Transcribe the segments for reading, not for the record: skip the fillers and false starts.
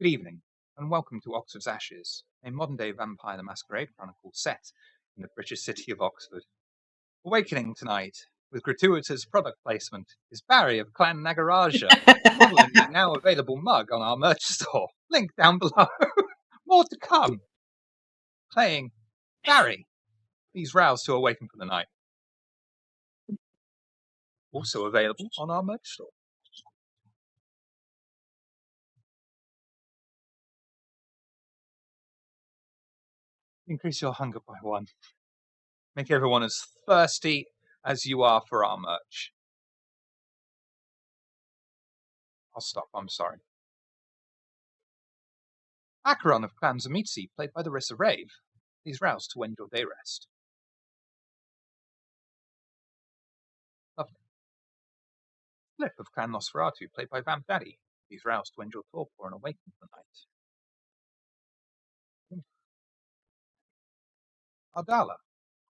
Good evening, and welcome to Oxford's Ashes, a modern-day Vampire the Masquerade chronicle set in the British city of Oxford. Awakening tonight, with gratuitous product placement, is Barry of Clan Nagaraja, modelling the now available mug on our merch store. Link down below. More to come. Playing Barry, please rouse to awaken for the night. Also available on our merch store. Increase your hunger by 1. Make everyone as thirsty as you are for our merch. I'll stop, I'm sorry. Acheron of Clan Zamitsi, played by the Rissa Rave, please rouse to end your day rest. Lovely. Flip of Clan Nosferatu, played by Vamp Daddy, please rouse to end your torpor and awaken for the night. Ardala,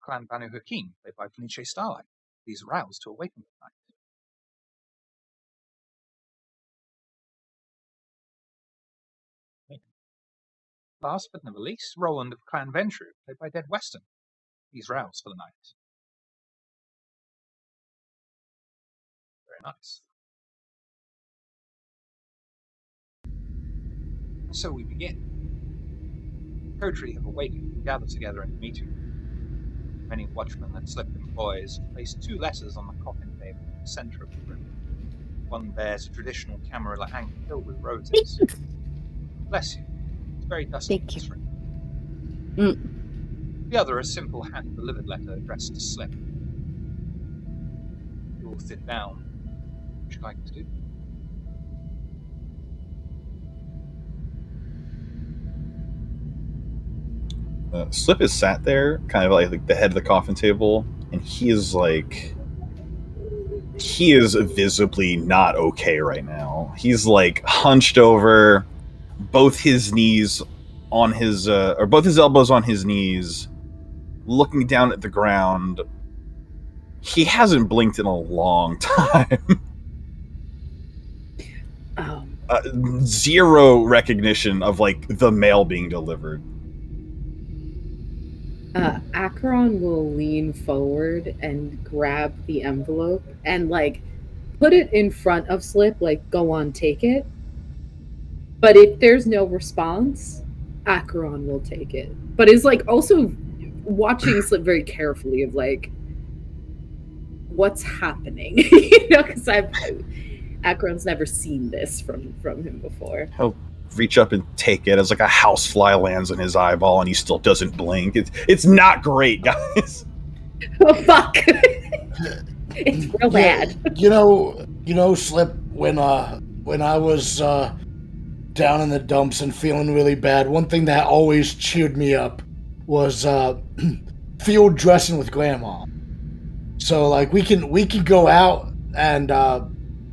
Clan Banu Hakim, played by Felice Starlight, please rouse to awaken for the night. Last but never least, Roland of Clan Ventru, played by Dead Western, please rouse for the night. Very nice. So we begin. The coterie have awakened and gathered together in the meeting room. Many watchmen and slipped employees placed 2 letters on the coffin table in the centre of the room. One bears a traditional Camarilla anchor filled with roses. Bless you. It's very dusty in this room. The other, a simple hand-delivered letter addressed to Slip. You all sit down. What would you like to do? Slip is sat there, kind of like the head of the coffin table, and he is visibly not okay right now. He's like hunched over, both his knees on his, or both his elbows on his knees, looking down at the ground. He hasn't blinked in a long time. Zero recognition of like the mail being delivered. Acheron will lean forward and grab the envelope and like put it in front of Slip, like, go on, take it. But if there's no response, Acheron will take it. But is like also watching Slip very carefully of like what's happening. You know, because Acheron's never seen this from him before. He'll reach up and take it as like a housefly lands on his eyeball and he still doesn't blink. It's not great, guys. Oh fuck. It's real bad. You know, Slip, when I was down in the dumps and feeling really bad, one thing that always cheered me up was field dressing with Grandma. So like we can go out and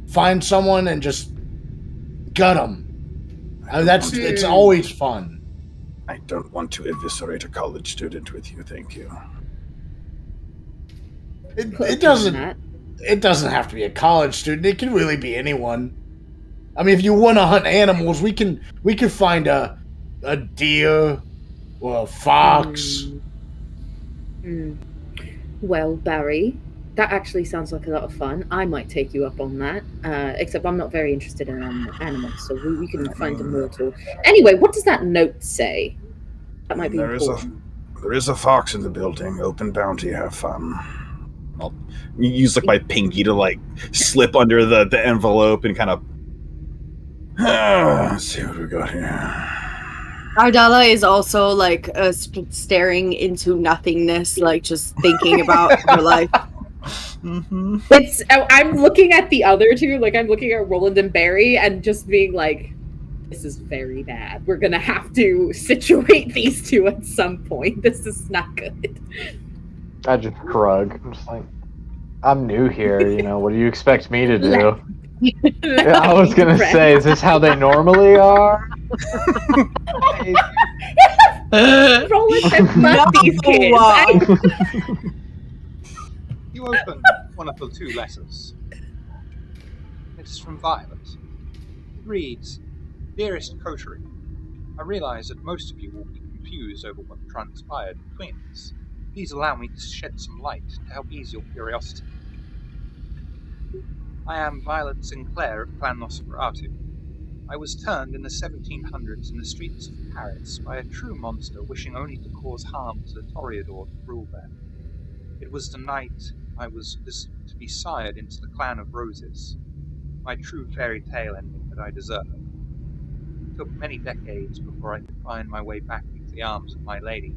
find someone and just gut them. It's always fun. I don't want to eviscerate a college student with you, thank you. It doesn't have to be a college student. It can really be anyone. I mean, if you want to hunt animals, we can find a deer or a fox. Well, Barry, that actually sounds like a lot of fun. I might take you up on that. Except I'm not very interested in animals, so we can find a mortal. Anyway, what does that note say? That might be important. There is a fox in the building. Open bounty, have fun. I'll use like my pinky to like slip under the envelope and kind of let's see what we got here. Ardala is also like staring into nothingness, like just thinking about her life. Mm-hmm. I'm looking at the other two, like I'm looking at Roland and Barry and just being like, this is very bad. We're gonna have to situate these two at some point. This is not good. I just shrug. I'm just like, I'm new here, you know, what do you expect me to do? I was gonna say, is this how they normally are? Roland has left these kids. You open one of the 2 letters. It is from Violet. It reads, Dearest coterie, I realize that most of you will be confused over what transpired between us. Please allow me to shed some light to help ease your curiosity. I am Violet Sinclair of Clan Nosferatu. I was turned in the 1700s in the streets of Paris by a true monster wishing only to cause harm to the Toreador that ruled there. It was the night I was to be sired into the Clan of Roses, my true fairy tale ending that I deserved. It took many decades before I could find my way back into the arms of my lady,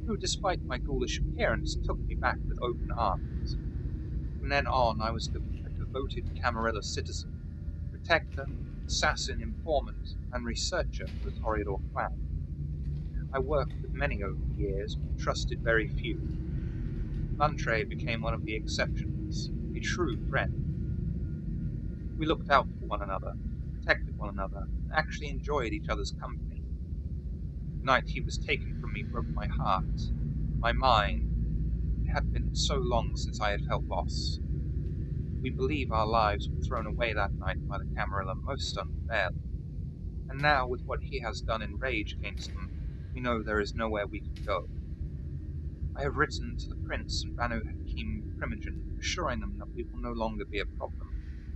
who, despite my ghoulish appearance, took me back with open arms. From then on, I was a devoted Camarilla citizen, protector, assassin, informant, and researcher for the Toreador clan. I worked with many over the years, but trusted very few. Lantre became one of the exceptions, a true friend. We looked out for one another, protected one another, and actually enjoyed each other's company. The night he was taken from me broke my heart, my mind. It had been so long since I had felt loss. We believe our lives were thrown away that night by the Camarilla most unfairly, and now with what he has done in rage against them, we know there is nowhere we can go. I have written to the Prince and Banu Hakim Primogen, assuring them that we will no longer be a problem,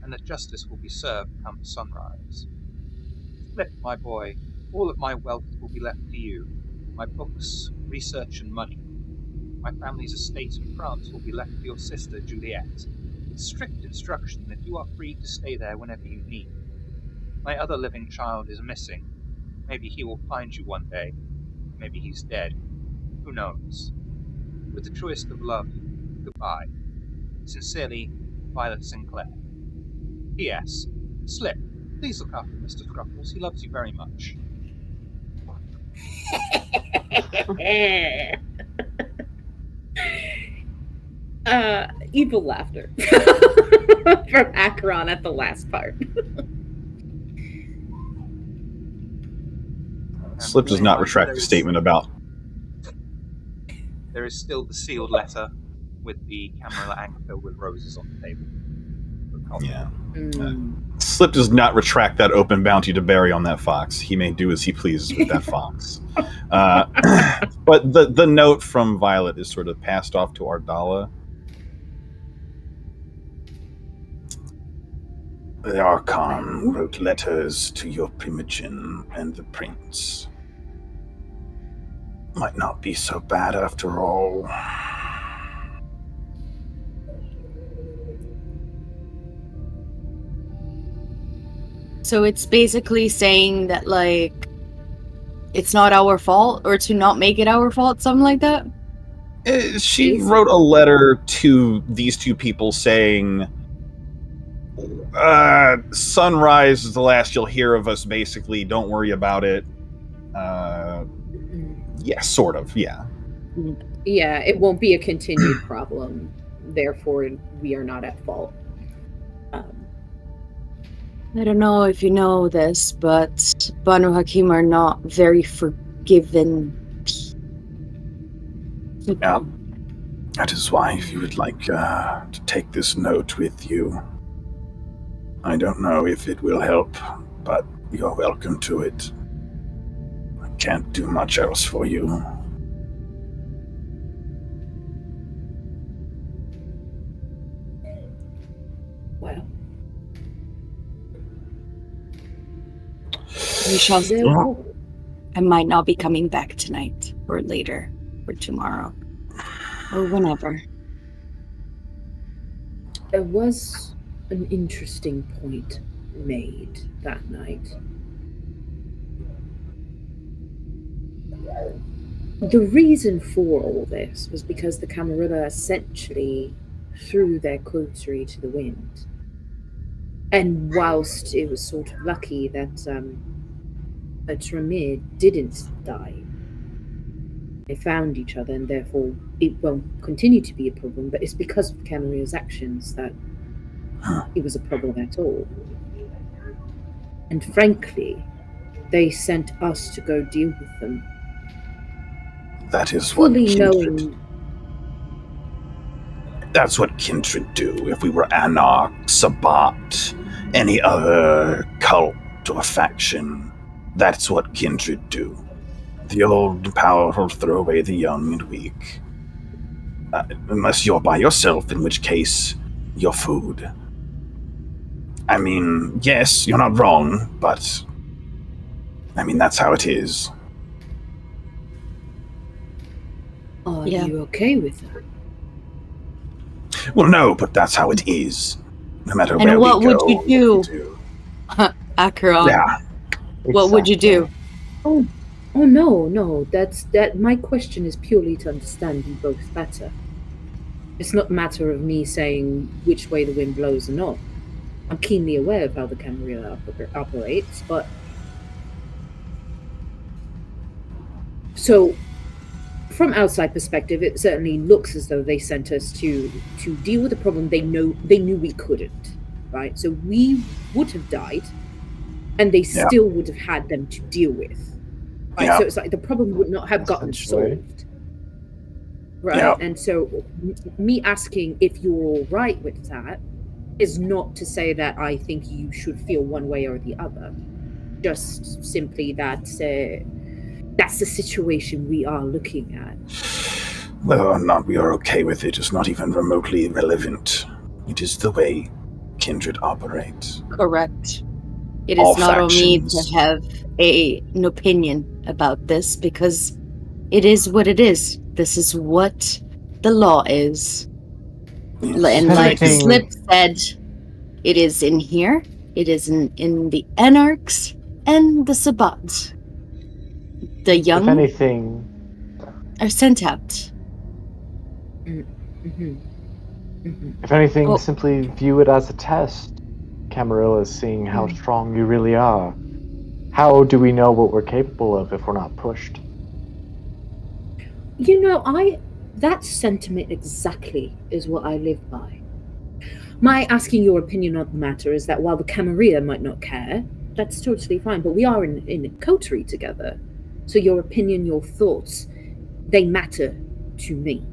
and that justice will be served come sunrise. Flip, my boy, all of my wealth will be left to you. My books, research, and money. My family's estate in France will be left to your sister, Juliette, with strict instruction that you are free to stay there whenever you need. My other living child is missing. Maybe he will find you one day. Maybe he's dead. Who knows? With the truest of love, goodbye. Sincerely, Violet Sinclair. P.S. Slip, please look after Mr. Scruffles. He loves you very much. Evil laughter from Acheron at the last part. Slip does not retract the statement about. There is still the sealed letter with the Camarilla anchor filled with roses on the table. Yeah. Slip does not retract that open bounty to bury on that fox. He may do as he pleases with that fox. But the note from Violet is sort of passed off to Ardala. The Archon wrote letters to your Primogen and the Prince. Might not be so bad after all. So it's basically saying that, like, it's not our fault, or to not make it our fault, something like that? She wrote a letter to these two people saying, sunrise is the last you'll hear of us, basically. Don't worry about it. Yeah, sort of, yeah. Yeah, it won't be a continued problem. Therefore, we are not at fault. I don't know if you know this, but Banu Hakim are not very forgiving people. Yeah. That is why, if you would like to take this note with you, I don't know if it will help, but you're welcome to it. I can't do much else for you. Well, We shall see. I might not be coming back tonight, or later, or tomorrow, or whenever. there was an interesting point made that night. The reason for all this was because the Camarilla essentially threw their coterie to the wind. And whilst it was sort of lucky that Tremere didn't die, they found each other, and therefore it won't continue to be a problem, but it's because of Camarilla's actions that it was a problem at all. And frankly, they sent us to go deal with them. That is what Fully Kindred... knowing... That's what Kindred do. If we were Anarch, Sabbat, any other cult or faction, That's what kindred do. The old and powerful throw away the young and weak. Unless you're by yourself, in which case, you're food. I mean, yes, you're not wrong, but... I mean, that's how it is. Are Yeah. you okay with that? Well, no, but that's how it is. No matter And where what we go, would you do? what we do. Acheron, Yeah, what would you do? Oh no. That. My question is purely to understand you both better. It's not a matter of me saying which way the wind blows or not. I'm keenly aware of how the Camarilla operates, but so from outside perspective, it certainly looks as though they sent us to deal with a problem they knew we couldn't, right? So we would have died, and they still would have had them to deal with, right? Yeah. So it's like the problem would not have gotten Essentially. solved, right? Yeah. And so me asking if you're all right with that is not to say that I think you should feel one way or the other, just simply that that's the situation we are looking at. Whether or not we are okay with it is not even remotely relevant. It is the way kindred operates. Correct. It All is not on me factions. to have an opinion about this because it is what it is. This is what the law is. Yes. And like Anything- Slip said, it is in here. It is in the Anarchs and the Sabbat. The If young anything, are sent out. Mm-hmm. Mm-hmm. if anything, Oh. simply view it as a test. Camarilla is seeing how strong you really are. How do we know what we're capable of if we're not pushed? You know, that sentiment exactly is what I live by. My asking your opinion on the matter is that while the Camarilla might not care, that's totally fine, but we are in a coterie together. So your opinion, your thoughts, they matter to me.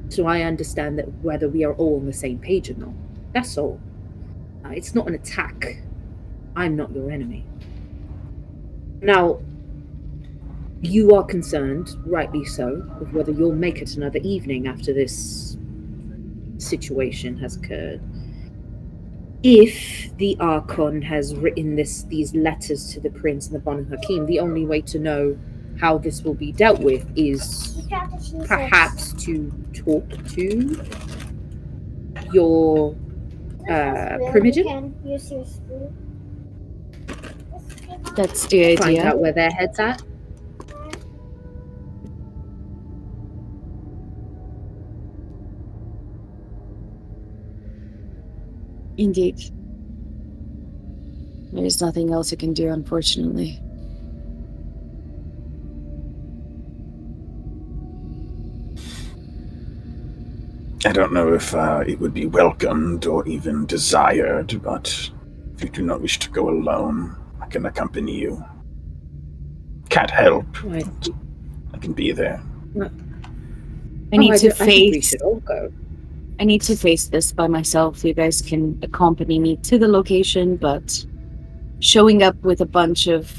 So I understand that whether we are all on the same page or not. That's all. It's not an attack. I'm not your enemy. Now, you are concerned, rightly so, with whether you'll make it another evening after this situation has occurred. If the Archon has written these letters to the Prince and the Banu Hakim, the only way to know how this will be dealt with is perhaps to talk to your Primogen. That's the Find idea. out where their head's at. Indeed. There's nothing else I can do, unfortunately. I don't know if it would be welcomed or even desired, but if you do not wish to go alone, I can accompany you. Can't help. Right. I can be there. I need to I think we face. should all go. I need to face this by myself. You guys can accompany me to the location, but showing up with a bunch of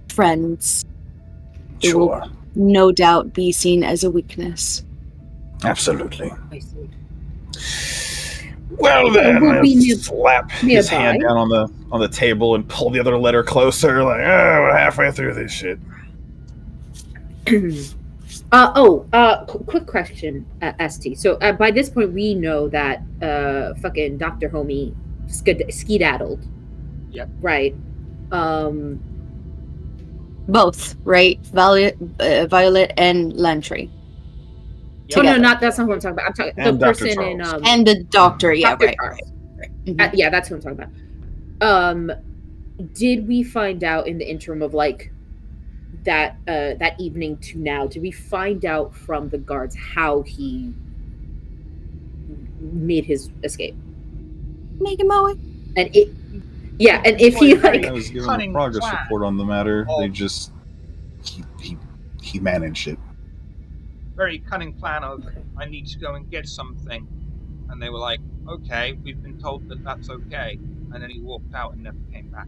friends, it will Sure. no doubt be seen as a weakness. Absolutely. I see. Well then, We'll be I'll slap his nearby. hand down on the table and pull the other letter closer, like, oh, we're halfway through this shit. Quick question, ST. So by this point, we know that fucking Dr. Homie skedaddled. Yep. Right. Both, right? Violet and Lantre. Oh no, Together. that's not who I'm talking about. I'm talking And the Dr. person in Charles. And the doctor, yeah, Dr. right. Charles. Mhm. Yeah, that's what I'm talking about. Did we find out in the interim of like that evening to now? Did we find out from the guards how he made his escape? Make him away. And if he like I was given a Cunning progress plan. report on the matter. Oh. They just he managed it. Very cunning plan of, I need to go and get something. And they were like, okay, we've been told that that's okay. And then he walked out and never came back.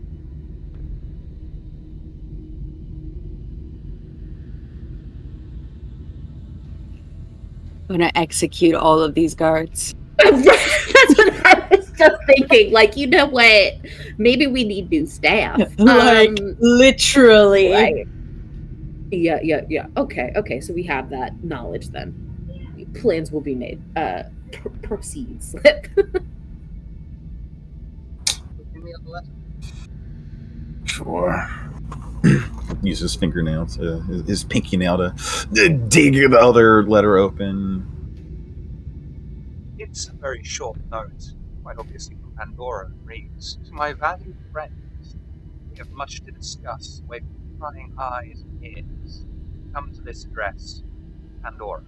gonna execute all of these guards. That's what I was just thinking. Like, you know what? Maybe we need new staff. Literally. Right. Yeah. Okay. So we have that knowledge then. Plans will be made. Proceed, Slip. Sure. Use his fingernail to his pinky nail to dig the other letter open. It's a very short note, quite obviously from Pandora, and reads, "To my valued friends, we have much to discuss away from prying eyes and ears. Come to this address, Pandora."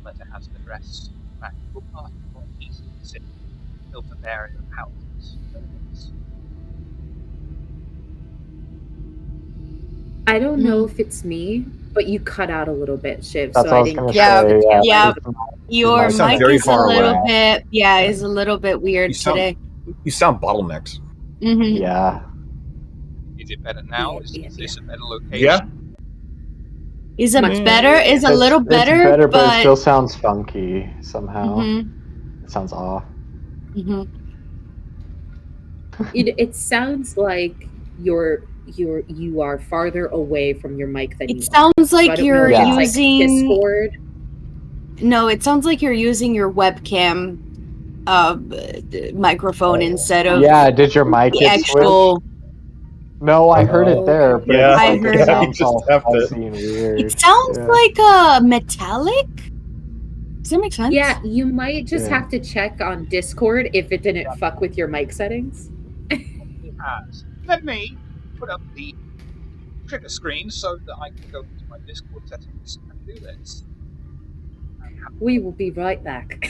The letter has an address, a practical part of the northeast of the city, built up area of houses, buildings. I don't know if it's me, but you cut out a little bit, Shiv. That's So what I I was didn't gonna catch say. the Yeah. tail. Your You sound mic very is a far little away. bit, is a little bit weird You sound- today. You sound bottlenecked. Mm-hmm. Yeah. Is it better now? Yeah. Is this a better location? Yeah. Is it Much better? Is a little better, It's better, but it but still sounds funky somehow. Mhm. It sounds off. Mhm. It sounds like you are farther away from your mic than you It are. sounds So I like don't you're know if it's, like, using. Discord. No, it sounds like you're using your webcam microphone instead of Yeah, did your mic the get actual. switched? No, I heard it there, but Yeah, it's I like heard it it. sounds You all just tapped it. fuzzy and weird. It sounds Yeah. like metallic. Does that make sense? Yeah, you might just Yeah. have to check on Discord if it didn't fuck with your mic settings. It has. Let me put up the trigger screen so that I can go into my Discord settings and do this. We will be right back.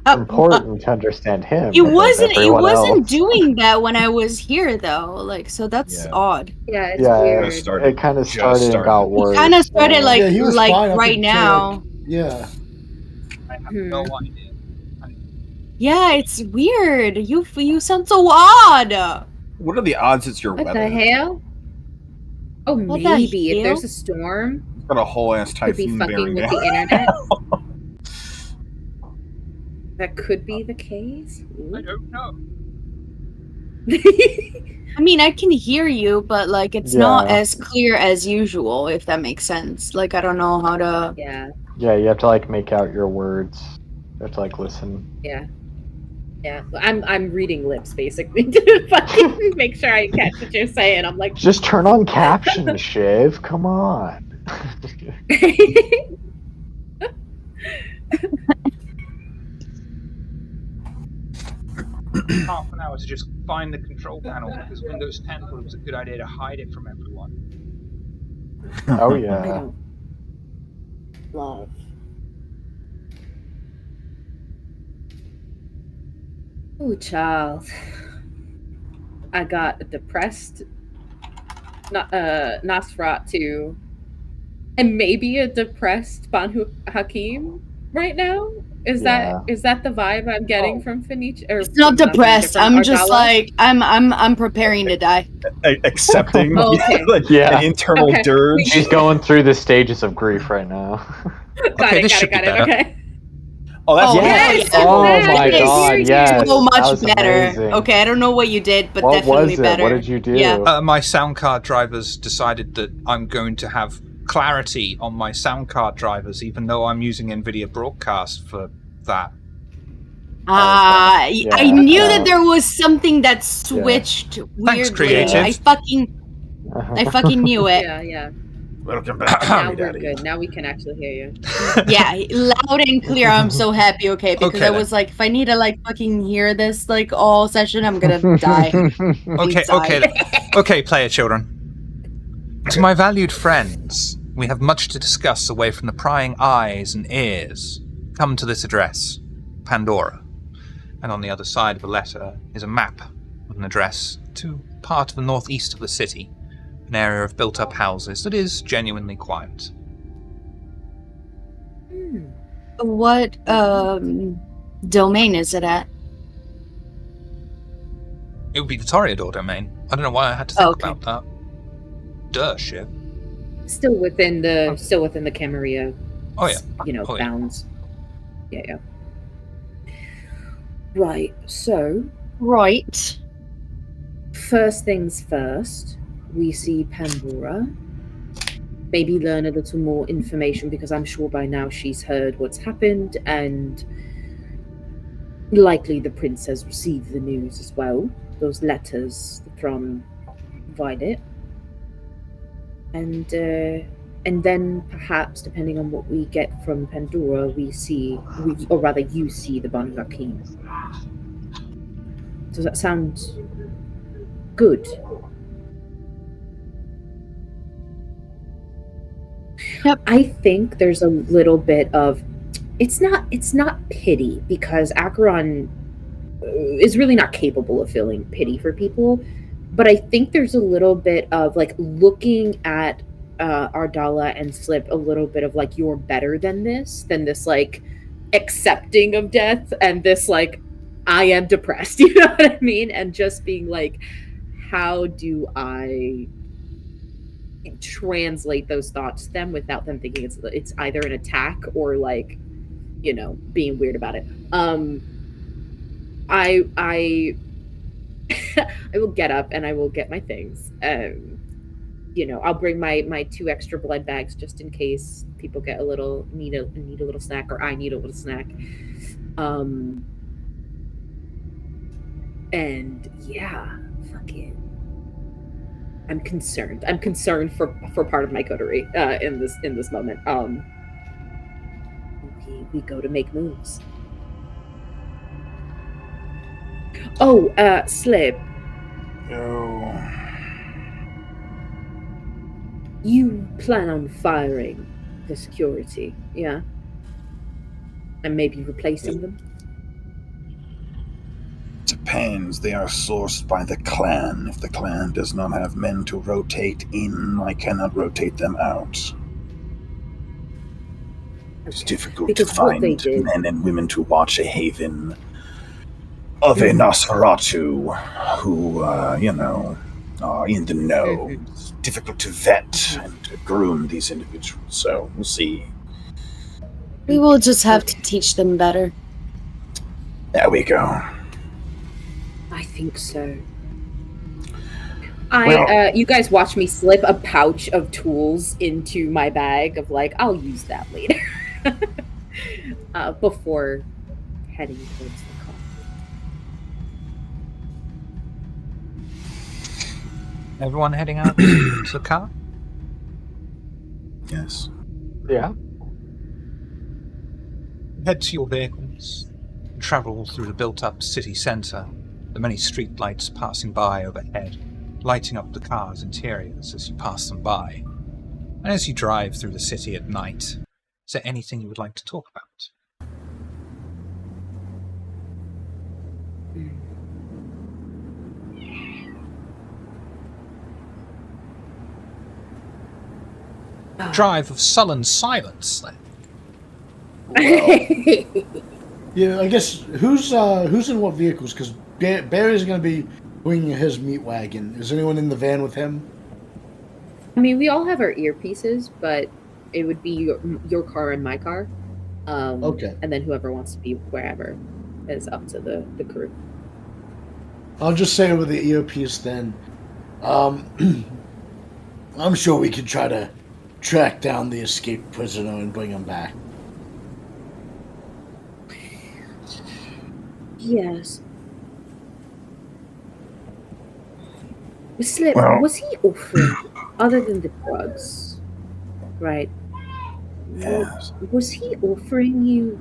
Important to understand him. It above wasn't. It everyone wasn't else. doing that when I was here, though. Like, so that's Yeah. odd. Yeah, it's Yeah, weird. Started. it kind of Just started and started. got worse. Kind of started yeah. like Yeah, he was like fine up right until, now. Yeah. I have no idea. Yeah, it's weird. You sound so odd. What are the odds it's your What weather? the hell? Oh, What the maybe if hell? there's a storm, It's got a whole ass could be typhoon fucking bearing with down. the internet. That could be the case. I don't know. I mean, I can hear you, but like it's not Yeah. as clear as usual, if that makes sense. Like I don't know how to. Yeah. Yeah, you have to like make out your words. You have to like listen. Yeah. I'm reading lips basically to fucking make sure I catch what you're saying. I'm like, Just turn on captions, Shiv. Come on. Half an hour to just find the control panel because Windows 10 thought it was a good idea to hide it from everyone. Oh I yeah. don't love. Oh, child. I got a depressed Nosferatu and maybe a depressed Banu Hakim right now. Is that the vibe I'm getting from Phoenicia? Or It's not depressed. from I'm just Argala? like I'm preparing to die. Accepting Oh, okay. like Yeah. an internal Okay. dirge. She's going through the stages of grief right now. Got it. this should be better. Okay. Oh, that's Oh, Yes! Oh yes, my yes, god, yes, yes. So that much was better. amazing. Okay, I don't know what you did, but What definitely was it? better. What did you do? Yeah. My sound card drivers decided that I'm going to have clarity on my sound card drivers, even though I'm using NVIDIA Broadcast for that. I Yeah, knew no. that there was something that switched weirdly. Thanks, creative. I fucking knew it. Yeah. Welcome back. Now Mommy, we're Daddy. good. Now we can actually hear you. Yeah, loud and clear. I'm so happy. Okay, because Okay, I then. was like, if I need to like fucking hear this like all session, I'm gonna die. Okay, player children. To my valued friends, we have much to discuss away from the prying eyes and ears. Come to this address, Pandora. And on the other side of the letter is a map with an address to part of the northeast of the city, an area of built-up houses that is genuinely quiet. What domain is it at? It would be the Toreador domain. I don't know why I had to think Okay. about that. Duh, shit. Still within the Camarilla. Oh yeah. Bounds. Yeah. Right. So, Right. first things first, we see Pandora. Maybe learn a little more information because I'm sure by now she's heard what's happened, and likely the prince has received the news as well. Those letters from Violet. And then perhaps, depending on what we get from Pandora, you see the Banu Hakim. Does that sound good? Yep. I think there's a little bit of it's not pity, because Acheron is really not capable of feeling pity for people, but I think there's a little bit of like looking at Ardala and Slip a little bit of like, you're better than this like accepting of death, and this like, I am depressed, you know what I mean? And just being like, how do I translate those thoughts to them without them thinking it's either an attack or like, being weird about it. I I will get up and I will get my things. I'll bring my 2 extra blood bags just in case people need a little snack, or I need a little snack. And yeah, fuck it. I'm concerned. I'm concerned for part of my coterie in this moment. We go to make moves. Oh, Slip. Oh. You plan on firing the security, yeah? And maybe replacing them? Depends. They are sourced by the clan. If the clan does not have men to rotate in, I cannot rotate them out. It's difficult to find men and women to watch a haven of a Nosferatu who, are in the know. It's difficult to vet and to groom these individuals, so we'll see. We will just have to teach them better. There we go. I think so. You guys watch me slip a pouch of tools into my bag of like, I'll use that later. Before heading towards the car. Everyone heading out to the car? Yes. Yeah. Head to your vehicles. Travel through the built-up city centre, the many street lights passing by overhead, lighting up the car's interiors as you pass them by. And as you drive through the city at night, is there anything you would like to talk about? Drive of sullen silence, then. Yeah, I guess who's in what vehicles? Because Barry's going to be bringing his meat wagon. Is anyone in the van with him? I mean, we all have our earpieces, but it would be your car and my car. Okay. And then whoever wants to be wherever is up to the crew. I'll just say with the earpiece then. I'm sure we could try to track down the escaped prisoner and bring him back. Yes. Slip, was he offering, other than the drugs, right? Yes. Was he offering you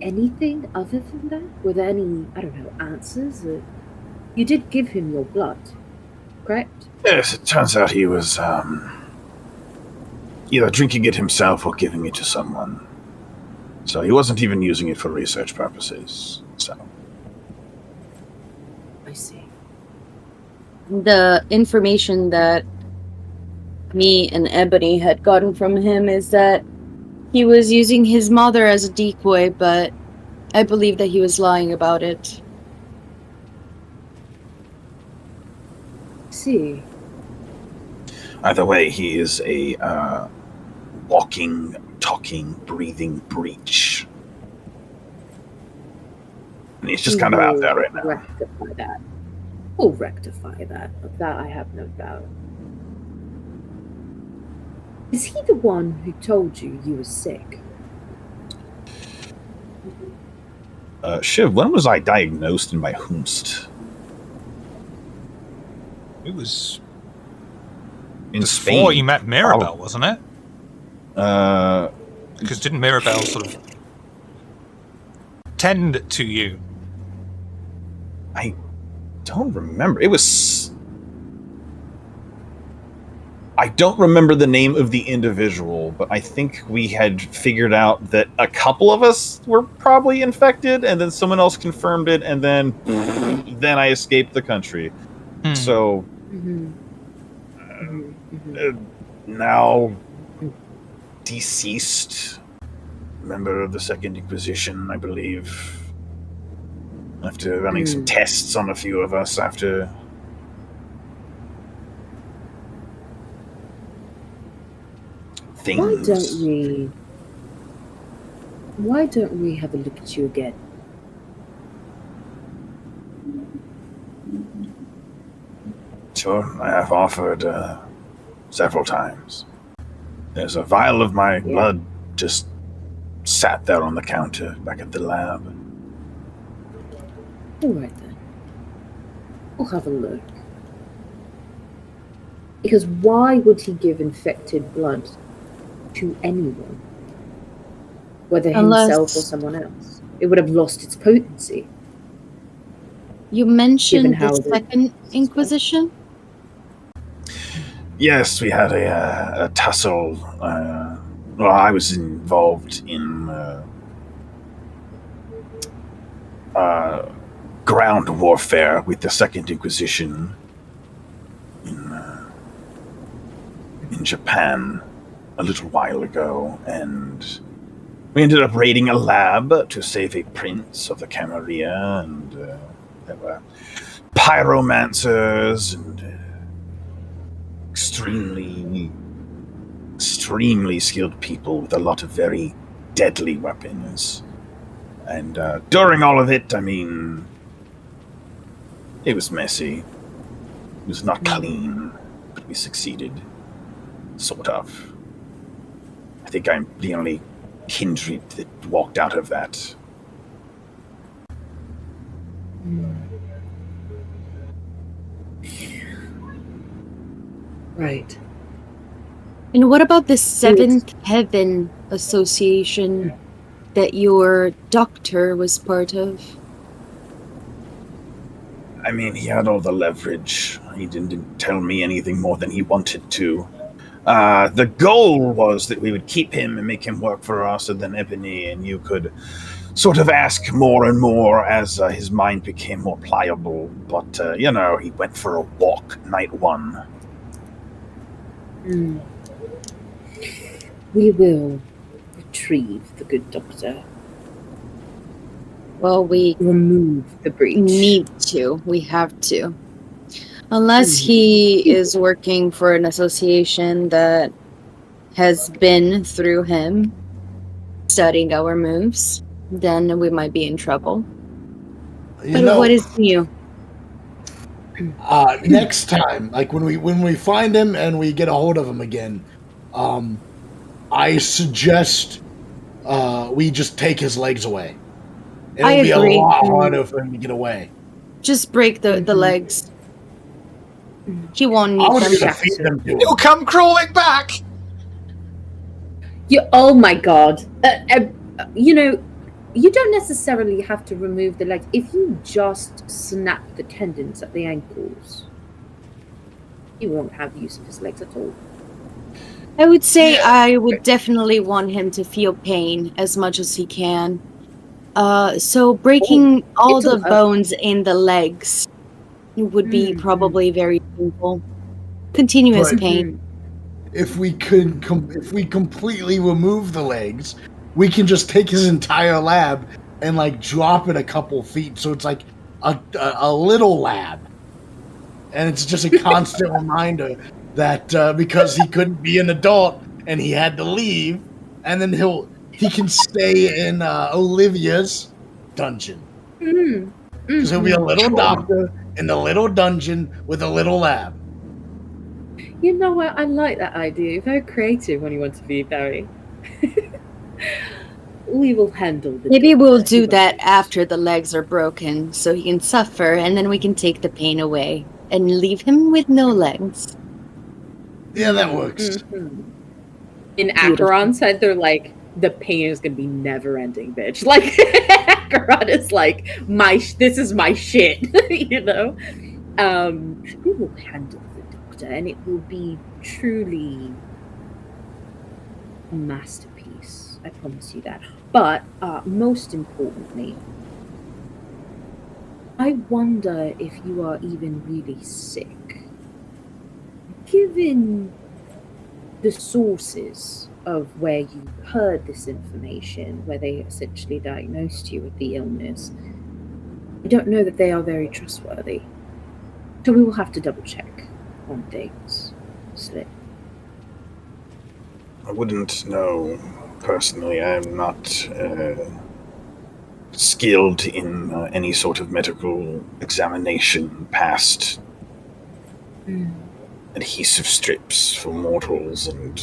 anything other than that? Were there any, I don't know, answers? You did give him your blood, correct? Yes, it turns out he was either drinking it himself or giving it to someone. So he wasn't even using it for research purposes. So I see. The information that me and Ebony had gotten from him is that he was using his mother as a decoy, but I believe that he was lying about it. See. Either way, he is a walking, talking, breathing breach. And he's just kind of out there right now. Rectify that. We'll rectify that. Of that I have no doubt. Is he the one who told you were sick? Shiv, when was I diagnosed and by whomst? It was In before Spain. you met Mirabelle, wasn't it? Because didn't Mirabelle sort of tend to you? I don't remember. It was... I don't remember the name of the individual, but I think we had figured out that a couple of us were probably infected, and then someone else confirmed it, and then I escaped the country. So now deceased member of the Second Inquisition, I believe. After running some tests on a few of us after... things. Why don't we have a look at you again? Sure, I have offered several times. There's a vial of my blood just sat there on the counter back at the lab. All right then. We'll have a look. Because why would he give infected blood to anyone? Whether himself or someone else. It would have lost its potency. You mentioned the Second Inquisition? Yes, we had a tussle. Well, I was involved in ground warfare with the Second Inquisition in Japan a little while ago, and we ended up raiding a lab to save a prince of the Camarilla, and there were pyromancers and extremely skilled people with a lot of very deadly weapons. And during all of it, I mean, it was messy. It was not clean, but we succeeded. Sort of. I think I'm the only kindred that walked out of that. Right. And what about the Seventh Heaven Association that your doctor was part of? I mean, he had all the leverage. He didn't tell me anything more than he wanted to. The goal was that we would keep him and make him work for us, and then Ebony and you could sort of ask more and more as his mind became more pliable. But, he went for a walk night one. We will retrieve the good doctor. Well, we remove the breach. Need to. We have to. Unless he is working for an association that has been through him studying our moves, then we might be in trouble. But what is new? Next time, like when we find him and we get a hold of him again, I suggest we just take his legs away. It'll be a lot harder for him to get away. Just break the legs. He won't need them. He'll come crawling back. Oh my god! You don't necessarily have to remove the legs. If you just snap the tendons at the ankles, he won't have use of his legs at all. I would say I would definitely want him to feel pain as much as he can. So breaking all the bones in the legs would be probably very painful. Continuous pain. If we completely remove the legs, we can just take his entire lab and drop it a couple feet, so it's like a little lab, and it's just a constant reminder that because he couldn't be an adult and he had to leave, and then he can stay in Olivia's dungeon. Because he'll be a little doctor in the little dungeon with a little lab. You know what? I like that idea. Very creative when you want to be, Barry. We will handle the Maybe doctor. we'll do that after the legs are broken, so he can suffer, and then we can take the pain away and leave him with no legs. Yeah, that works. Mm-hmm. In Acheron's head, they're like, the pain is gonna be never ending, bitch. Like Acheron is like, this is my shit, you know? We will handle the doctor, and it will be truly a masterpiece. I promise you that. But most importantly, I wonder if you are even really sick. Given the sources of where you heard this information, where they essentially diagnosed you with the illness, I don't know that they are very trustworthy. So we will have to double check on dates. Slip. I wouldn't know personally. I'm not skilled in any sort of medical examination past adhesive strips for mortals and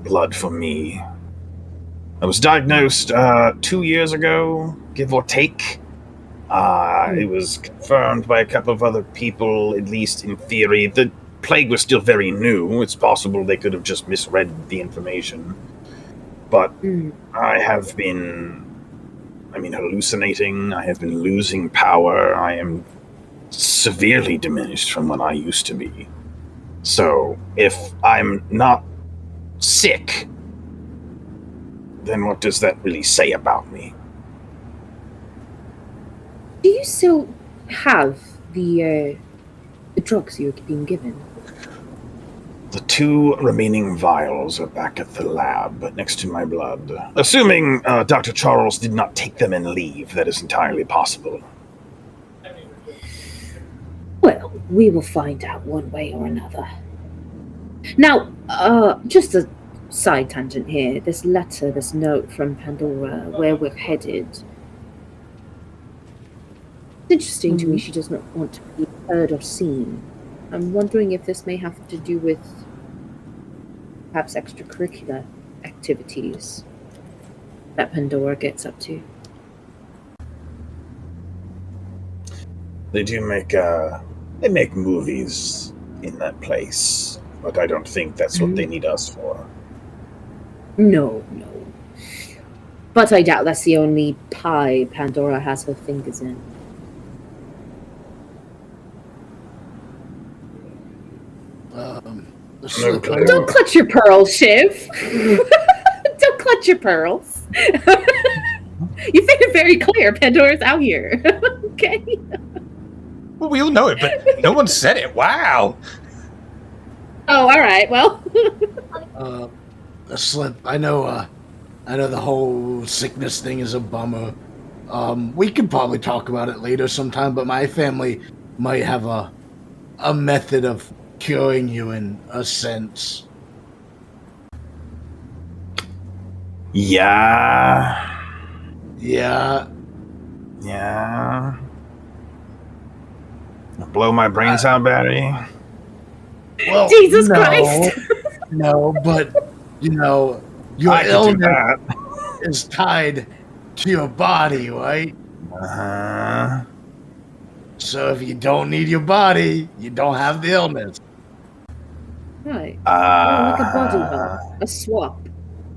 blood for me. I was diagnosed 2 years ago, give or take. It was confirmed by a couple of other people, at least in theory. The plague was still very new. It's possible they could have just misread the information. But I have been, hallucinating. I have been losing power. I am severely diminished from what I used to be. So, if I'm not sick, then what does that really say about me? Do you still have the drugs you're being given? The 2 remaining vials are back at the lab, next to my blood. Assuming Dr. Charles did not take them and leave, that is entirely possible. Well, we will find out one way or another. Now, just a side tangent here. This letter, this note from Pandora, where we're headed. It's interesting to me she does not want to be heard or seen. I'm wondering if this may have to do with perhaps extracurricular activities that Pandora gets up to. They do make movies in that place, but I don't think that's what they need us for. No. But I doubt that's the only pie Pandora has her fingers in. Don't clutch your pearls, Shiv. Don't clutch your pearls. You made it very clear Pandora's out here. Okay. Well, we all know it, but no one said it. Wow. Oh, all right. Well. Slip. I know the whole sickness thing is a bummer. We could probably talk about it later sometime, but my family might have a method of curing you in a sense. Yeah. Blow my brains out, Barry? Well, Jesus Christ! No, but, your illness is tied to your body, right? Uh-huh. So if you don't need your body, you don't have the illness. Right. Like a body bump. A swap.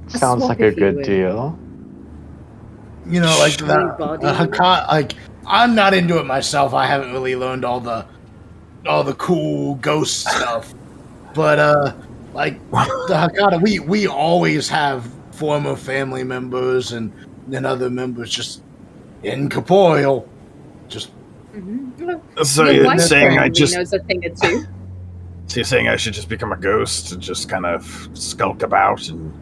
Sounds like a good deal. Like that. I'm not into it myself. I haven't really learned all the cool ghost stuff. But the Hakata, we always have former family members and then other members just incorporeal. Just. Mm-hmm. So you're saying I just knows a thing or two. So you're saying I should just become a ghost and just kind of skulk about and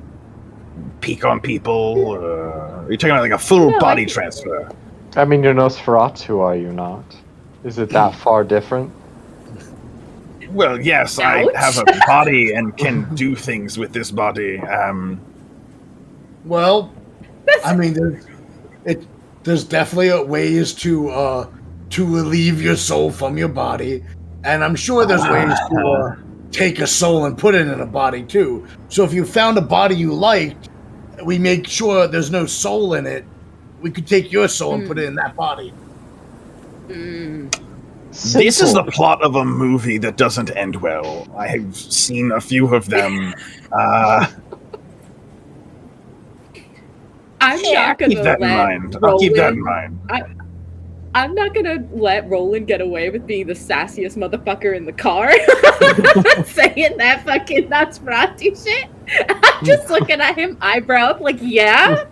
peek on people? Are you talking about like a full body transfer? I mean, you're Nosferatu, are you not? Is it that far different? Well, yes, I Ouch. have a body and can do things with this body. Well, I mean, there's definitely ways to relieve your soul from your body, and I'm sure there's ways to take a soul and put it in a body too. So if you found a body you liked, we make sure there's no soul in it. We could take your soul and put it in that body. This is the plot of a movie that doesn't end well. I have seen a few of them. I'm not gonna Keep that in let mind. I'll keep that in Roland. mind. I'm not gonna let Roland get away with being the sassiest motherfucker in the car, saying that fucking Nosferatu shit. I'm just looking at him, eyebrow up, like, yeah.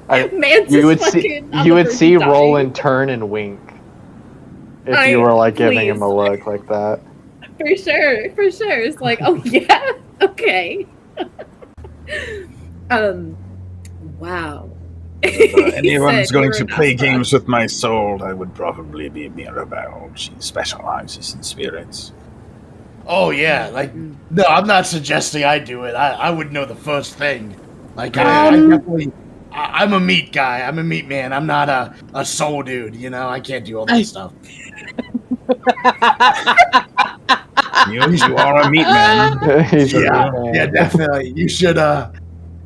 Man's you would fucking see dying. Roland turn and wink if you were like giving him a look like that. For sure. It's like, oh yeah, okay. Wow. If anyone's going to play games with my soul, I would probably be Mirabelle. She specializes in spirits. Oh yeah, like no, I'm not suggesting I do it. I would know the first thing. Like I'm a meat guy. I'm a meat man. I'm not a soul dude. You know, I can't do all that stuff. You are a meat man. Yeah, definitely.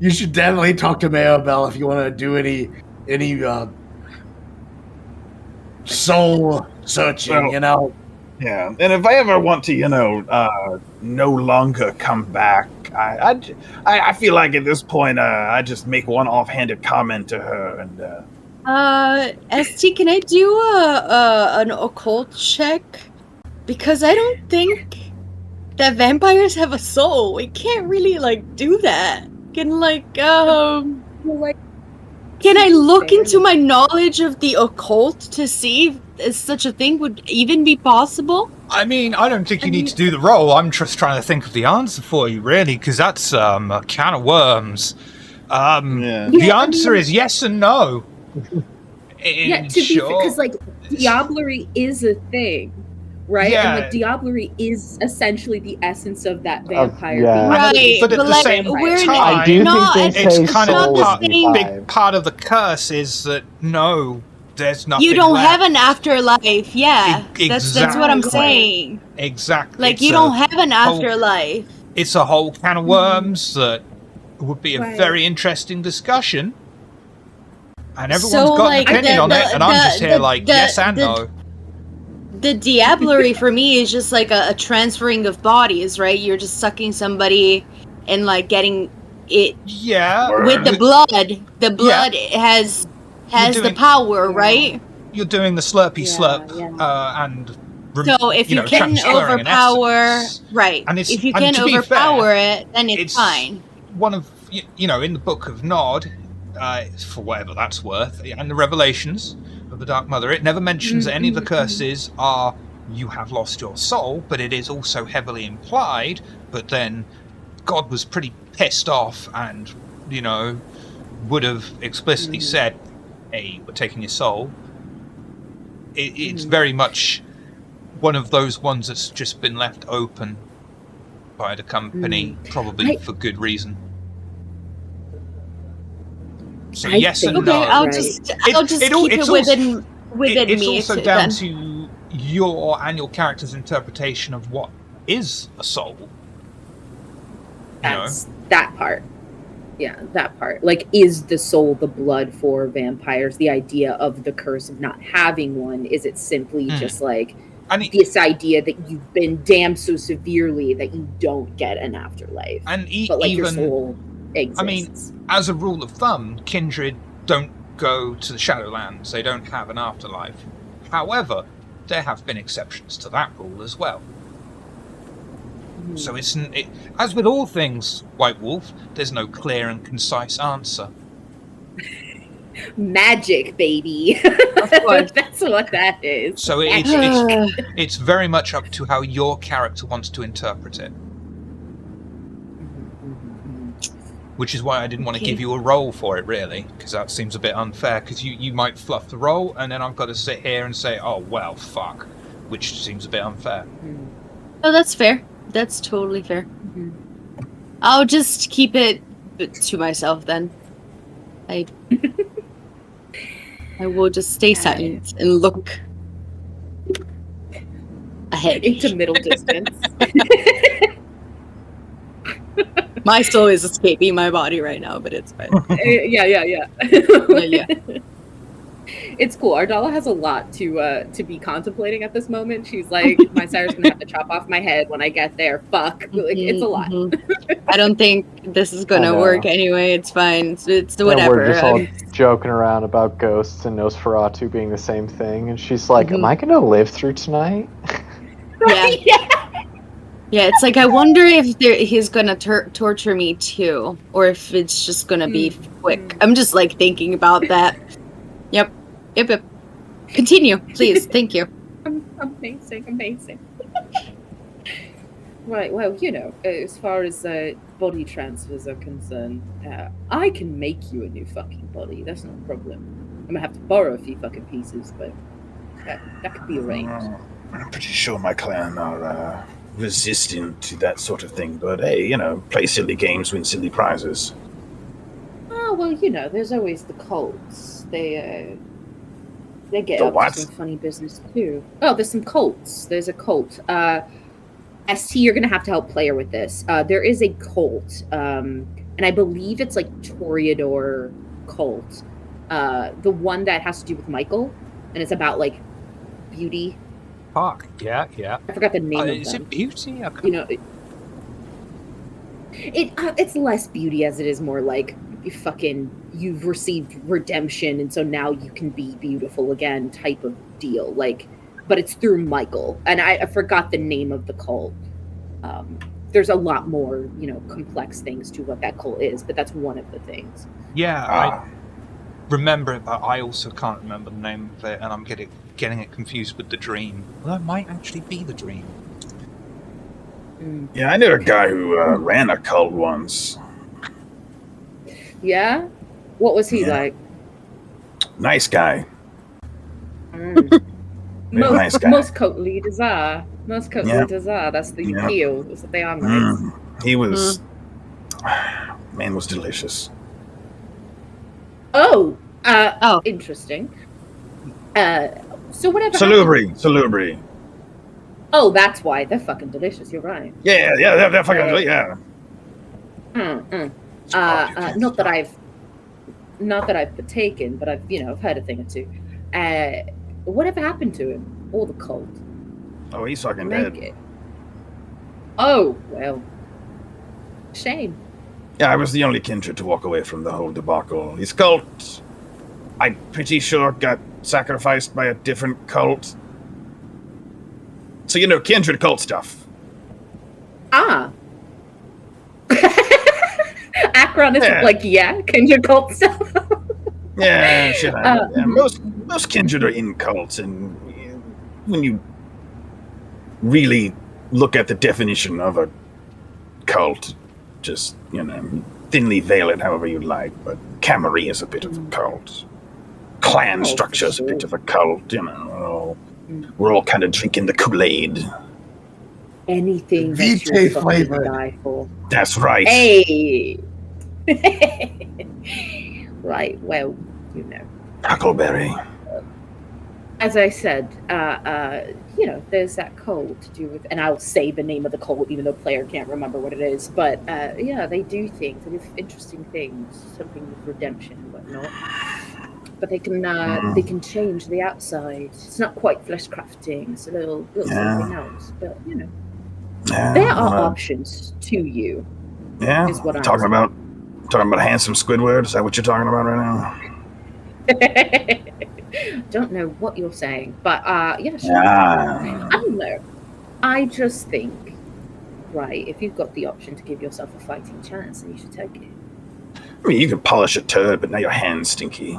You should definitely talk to Maribel if you want to do any soul searching. Well, you know. Yeah, and if I ever want to, no longer come back, I feel like at this point, I just make one offhanded comment to her and. ST, can I do an occult check? Because I don't think that vampires have a soul. We can't really do that. Can I look into my knowledge of the occult to see if such a thing would even be possible? I mean, I don't think you need to do the roll. I'm just trying to think of the answer for you, really, because that's a can of worms. The answer is yes and no. Because diablerie is a thing, right? Yeah. And diablerie is essentially the essence of that vampire. Right, but at the same time, I do think they say it's kind of soul big part of the curse is that no, there's nothing. You don't left. have an afterlife. Yeah, that's what I'm saying. Exactly. You don't have an afterlife. It's a whole can of worms that would be a very interesting discussion. And everyone's got an opinion on it, and I'm just here yes and no. The diablerie for me is just like a transferring of bodies, right? You're just sucking somebody and getting it. Yeah. With the blood. The blood has the power, right? You're doing the slurpy slurp, and so if you can overpower, right? And if you can overpower it, then it's fine. One of in the Book of Nod, for whatever that's worth, and the Revelations of the Dark Mother, it never mentions that any of the curses are you have lost your soul, but it is also heavily implied. But then God was pretty pissed off, and would have explicitly said, "Hey, we're taking your soul." It's very much one of those ones that's just been left open by the company, probably for good reason. So yes and no. I'll just keep it within me. It's also down to your and your character's interpretation of what is a soul. That's that part. Yeah, that part. Is the soul the blood for vampires? The idea of the curse of not having one, is it simply just this idea that you've been damned so severely that you don't get an afterlife? And but your soul exists. I mean, as a rule of thumb, kindred don't go to the Shadowlands. They don't have an afterlife. However, there have been exceptions to that rule as well. So as with all things, White Wolf, there's no clear and concise answer. Magic, baby. Of course. That's what that is. So it's very much up to how your character wants to interpret it. Which is why I didn't want to give you a roll for it, really, because that seems a bit unfair, because you might fluff the roll, and then I've got to sit here and say, oh, well, fuck, which seems a bit unfair. Oh, that's fair. That's totally fair. Mm-hmm. I'll just keep it to myself then. I will just stay silent and look ahead. Into middle distance. My soul is escaping my body right now, but it's fine. Yeah. Yeah. It's cool. Ardala has a lot to be contemplating at this moment. She's like, my sire's gonna have to chop off my head when I get there. Fuck. Like, it's a lot. I don't think this is gonna work anyway. It's fine. It's whatever. And we're just all joking around about ghosts and Nosferatu being the same thing. And she's like, am I gonna live through tonight? Yeah, it's like, I wonder if he's gonna torture me too, or if it's just gonna be quick. I'm just like thinking about that. Yep. Continue, please. Thank you. Amazing. Right, well, as far as body transfers are concerned, I can make you a new fucking body. That's not a problem. I'm gonna have to borrow a few fucking pieces, but that could be arranged. I'm pretty sure my clan are resistant to that sort of thing, but hey, play silly games, win silly prizes. Oh, well, there's always the cults. They get The up what? to some funny business too. Oh, there's some cults. There's a cult. ST, you're gonna have to help player with this. There is a cult, and I believe it's like Toreador cult. The one that has to do with Michael, and it's about like beauty. Fuck. Yeah. I forgot the name of Is them. it beauty? It's less beauty as it is more like you've received redemption, and so now you can be beautiful again type of deal. Like, but it's through Michael, and I forgot the name of the cult. There's a lot more, complex things to what that cult is, but that's one of the things. Yeah, I remember it, but I also can't remember the name of it, and I'm getting it confused with the dream. Well, that might actually be the dream. Yeah, I knew a guy who ran a cult once. Yeah? What was he like? Nice guy. Most cult leaders are. That's the appeal. That's what they are, nice. He was... Man was delicious. Oh! Interesting. So whatever... Salubri. Oh, that's why. They're fucking delicious, you're right. Yeah, they're fucking... yeah. Not that I've partaken, but I've heard a thing or two. Whatever happened to him? Or the cult? Oh, he's fucking dead. Oh, well. Shame. Yeah, I was the only kindred to walk away from the whole debacle. His cult, I'm pretty sure, got sacrificed by a different cult. So, kindred cult stuff. Ah. Akron is kindred cult stuff. Yeah, shit. Most kindred are in cults, and when you really look at the definition of a cult, just, thinly veil it however you like, but Camry is a bit of a cult. Clan structure is a bit of a cult, We're all kind of drinking the Kool-Aid. Anything that Vitae you flavored. die for. That's right. Hey! Right, well, Huckleberry. As I said, there's that cult to do with, and I'll say the name of the cult even though player can't remember what it is, but they do things, they do interesting things, something with redemption and whatnot. But they can change the outside. It's not quite flesh crafting, it's a little something else, but there are options to you. Yeah, is what I'm talking about handsome Squidward. Is that what you're talking about right now? Don't know what you're saying, but sure. Yeah. I don't know. I just think, right, if you've got the option to give yourself a fighting chance, then you should take it. I mean, you can polish a turd, but now your hand's stinky.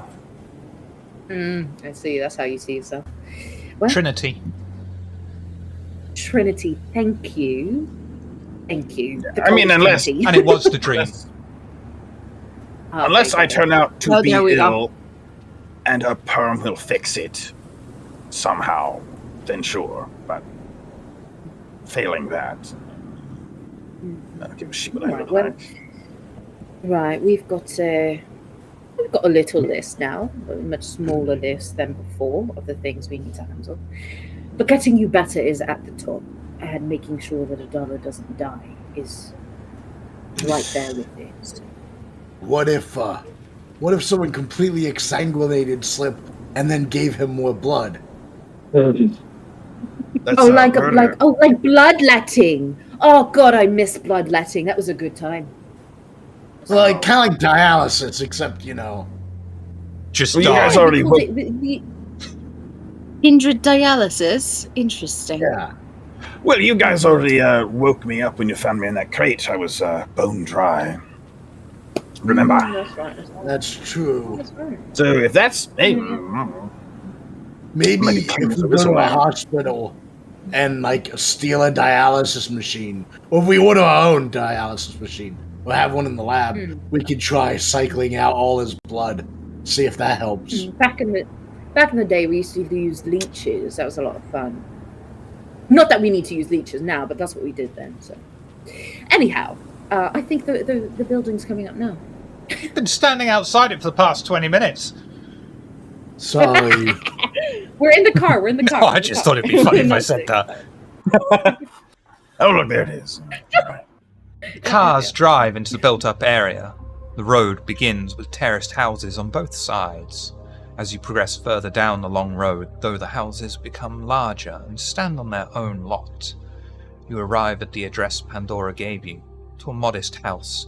I see. That's how you see yourself. Well, Trinity, thank you. I mean, unless... and it was the dream. Unless I turn out to be there we go. ill, and a perm will fix it somehow, then sure. But failing that, I don't give a shit what I look like. Right, we've got a little list now, a much smaller list than before of the things we need to handle. But getting you better is at the top, and making sure that Adara doesn't die is right there with it. What if someone completely exsanguinated Slip and then gave him more blood? That's like murder. bloodletting. Oh god, I miss bloodletting. That was a good time. Like kind of like dialysis, except Just Well, you die. guys already Kindred dialysis? Interesting. Yeah. Well, you guys already woke me up when you found me in that crate. I was bone dry. Remember? That's right. That's true. That's right. So if that's Maybe Maybe if clean we the go whistle to a out. hospital and steal a dialysis machine, or if we order our own dialysis machine, or have one in the lab, we could try cycling out all his blood, see if that helps. Back in the day, we used to use leeches. That was a lot of fun. Not that we need to use leeches now, but that's what we did then. So, anyhow, I think the building's coming up now. You've been standing outside it for the past 20 minutes. Sorry. We're in the car. We're in the car. Oh, I just thought it'd be funny if I said that. Oh, look, there it is. Cars drive into the built-up area. The road begins with terraced houses on both sides. As you progress further down the long road, though, the houses become larger and stand on their own lot. You arrive at the address Pandora gave you, to a modest house,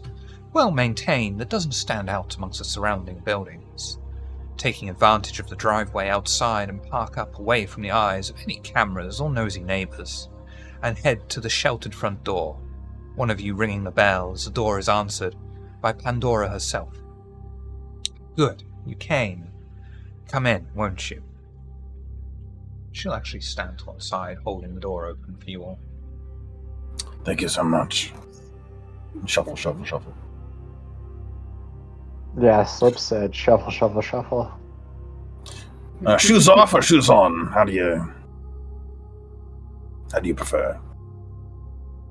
well maintained, that doesn't stand out amongst the surrounding buildings. Taking advantage of the driveway outside and park up away from the eyes of any cameras or nosy neighbours, and head to the sheltered front door. One of you ringing the bell as the door is answered by Pandora herself. Good, you came. Come in, won't you? She'll actually stand to one side, holding the door open for you all. Thank you so much. Shuffle, shuffle, shuffle. Yeah, Slip said shuffle, shuffle, shuffle. Shoes off or shoes on? How do you prefer?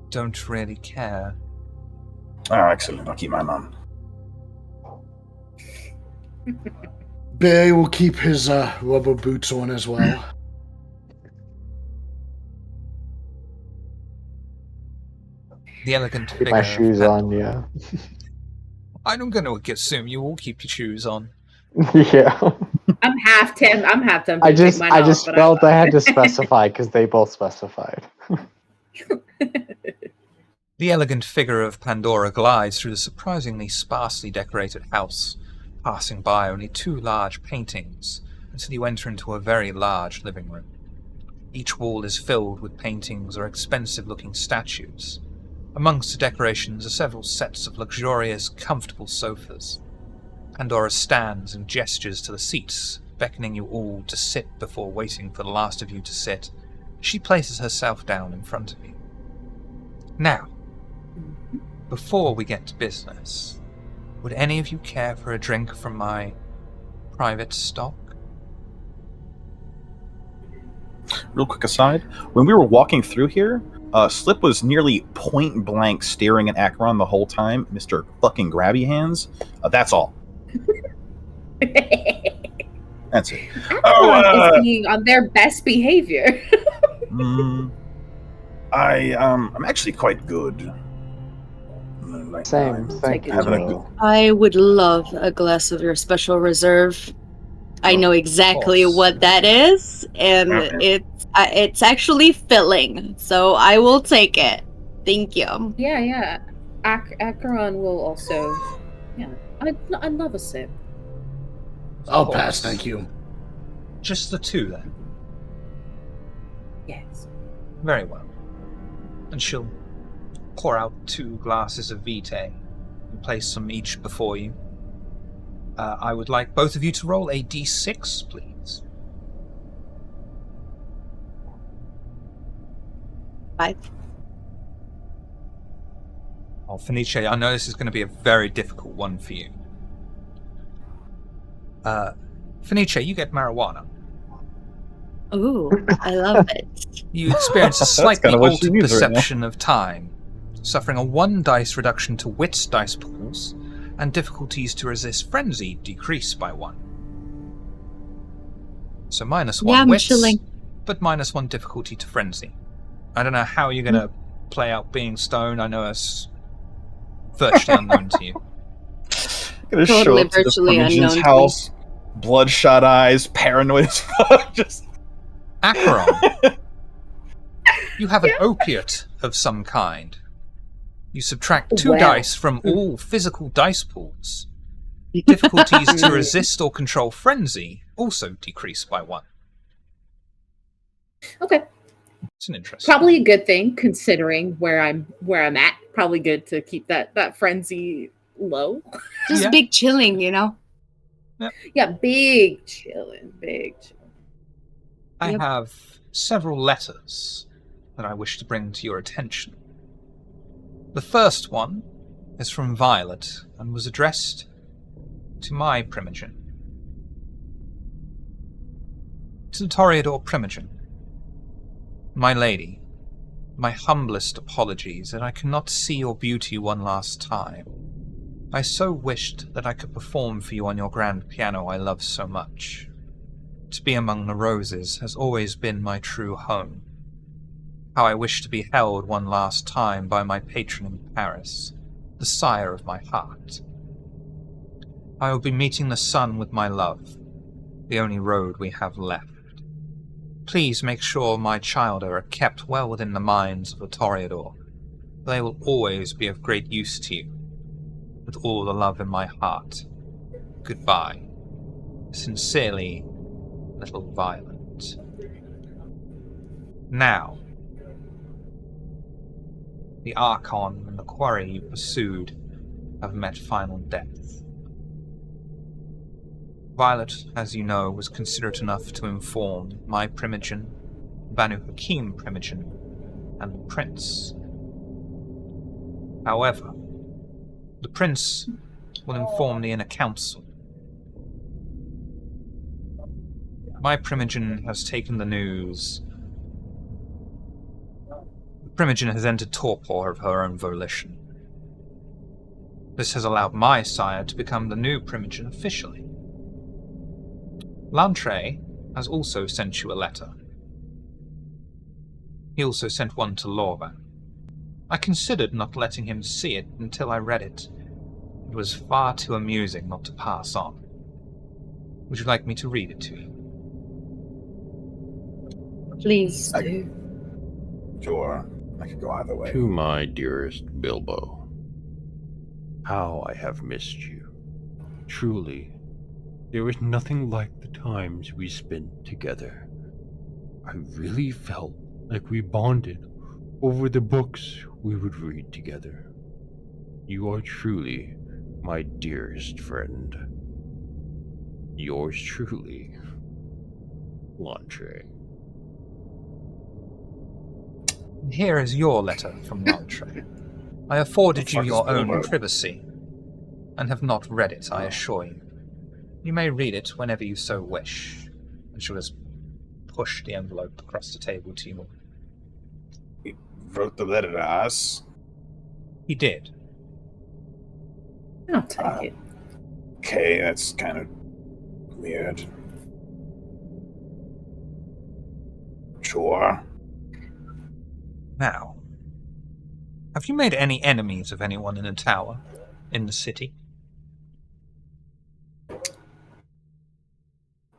Don't really care. Oh, excellent. I'll keep mine on. Barry will keep his rubber boots on as well. The elegant Keep figure. my shoes on, yeah. I'm going to assume you all keep your shoes on. Yeah. I'm half tempted. I to take just mine off, but felt I had to specify because they both specified. The elegant figure of Pandora glides through the surprisingly sparsely decorated house, passing by only 2 large paintings until you enter into a very large living room. Each wall is filled with paintings or expensive-looking statues. Amongst the decorations are several sets of luxurious, comfortable sofas. Pandora stands and gestures to the seats, beckoning you all to sit before waiting for the last of you to sit. She places herself down in front of you. Now, before we get to business, would any of you care for a drink from my private stock? Real quick aside, when we were walking through here, Slip was nearly point blank staring at Acheron the whole time. Mr. fucking Grabby Hands. That's all. That's it. Everyone is being on their best behavior. I'm actually quite good. Same. Thank you. Having a good. I would love a glass of your special reserve. I know exactly course. what that is, and Okay. it's actually filling, so I will take it. Thank you. Yeah. Acheron will also. Yeah, I love a sip. I'll Of pass, course. thank you. Just the 2 then. Yes. Very well. And she'll pour out 2 glasses of Vitae and place them each before you. I would like both of you to roll a d6, please. 5. Oh, Fenice, I know this is going to be a very difficult one for you. Fenice, you get marijuana. Ooh, I love it. You experience a That's slightly kinda what she altered needs right now. perception of time, suffering a 1 dice reduction to wits dice pools, and difficulties to resist frenzy decrease by 1. So -1 Yeah, I'm wits, chilling. but -1 difficulty to frenzy. I don't know how you're going to play out being stoned. I know it's virtually unknown to you. Gonna show Totally up to the virtually Primogen's unknown to me. house, bloodshot eyes, paranoid as fuck. Just Acheron, you have an opiate of some kind. You subtract 2 Wow. dice from all physical dice pools. Difficulties to resist or control frenzy also decrease by 1. Okay. It's an interesting. Probably a good thing considering where I'm at. Probably good to keep that frenzy low. Just Yeah. big chilling, you know? Yeah, big chillin'. I Yep. have several letters that I wish to bring to your attention. The first one is from Violet and was addressed to my Primogen. To the Toreador Primogen. My lady, my humblest apologies that I cannot see your beauty one last time. I so wished that I could perform for you on your grand piano I love so much. To be among the roses has always been my true home. How I wish to be held one last time by my patron in Paris, the sire of my heart. I will be meeting the sun with my love, the only road we have left. Please make sure my childer are kept well within the minds of the Toreador. They will always be of great use to you. With all the love in my heart. Goodbye. Sincerely, little Violet. Now, the Archon and the quarry you pursued have met final death. Violet, as you know, was considerate enough to inform my Primogen, Banu Hakim Primogen, and the Prince. However, the Prince will inform the Inner Council. My Primogen has taken the news. The Primogen has entered torpor of her own volition. This has allowed my sire to become the new Primogen officially. Lantre has also sent you a letter. He also sent one to Lorvan. I considered not letting him see it until I read it. It was far too amusing not to pass on. Would you like me to read it to you? Please do. sure, I could go either way. To my dearest Bilbo, how I have missed you. Truly, there is nothing like the times we spent together. I really felt like we bonded over the books we would read together. You are truly my dearest friend. Yours truly, Lantre. Here is your letter from Lantre. I afforded you fuck is your own Bilbo? privacy, and have not read it, I assure you. You may read it whenever you so wish. And she'll just push the envelope across the table to you. He wrote the letter to us. He did. I'll take it. Okay, that's kind of weird. Sure. Now, have you made any enemies of anyone in the tower, in the city?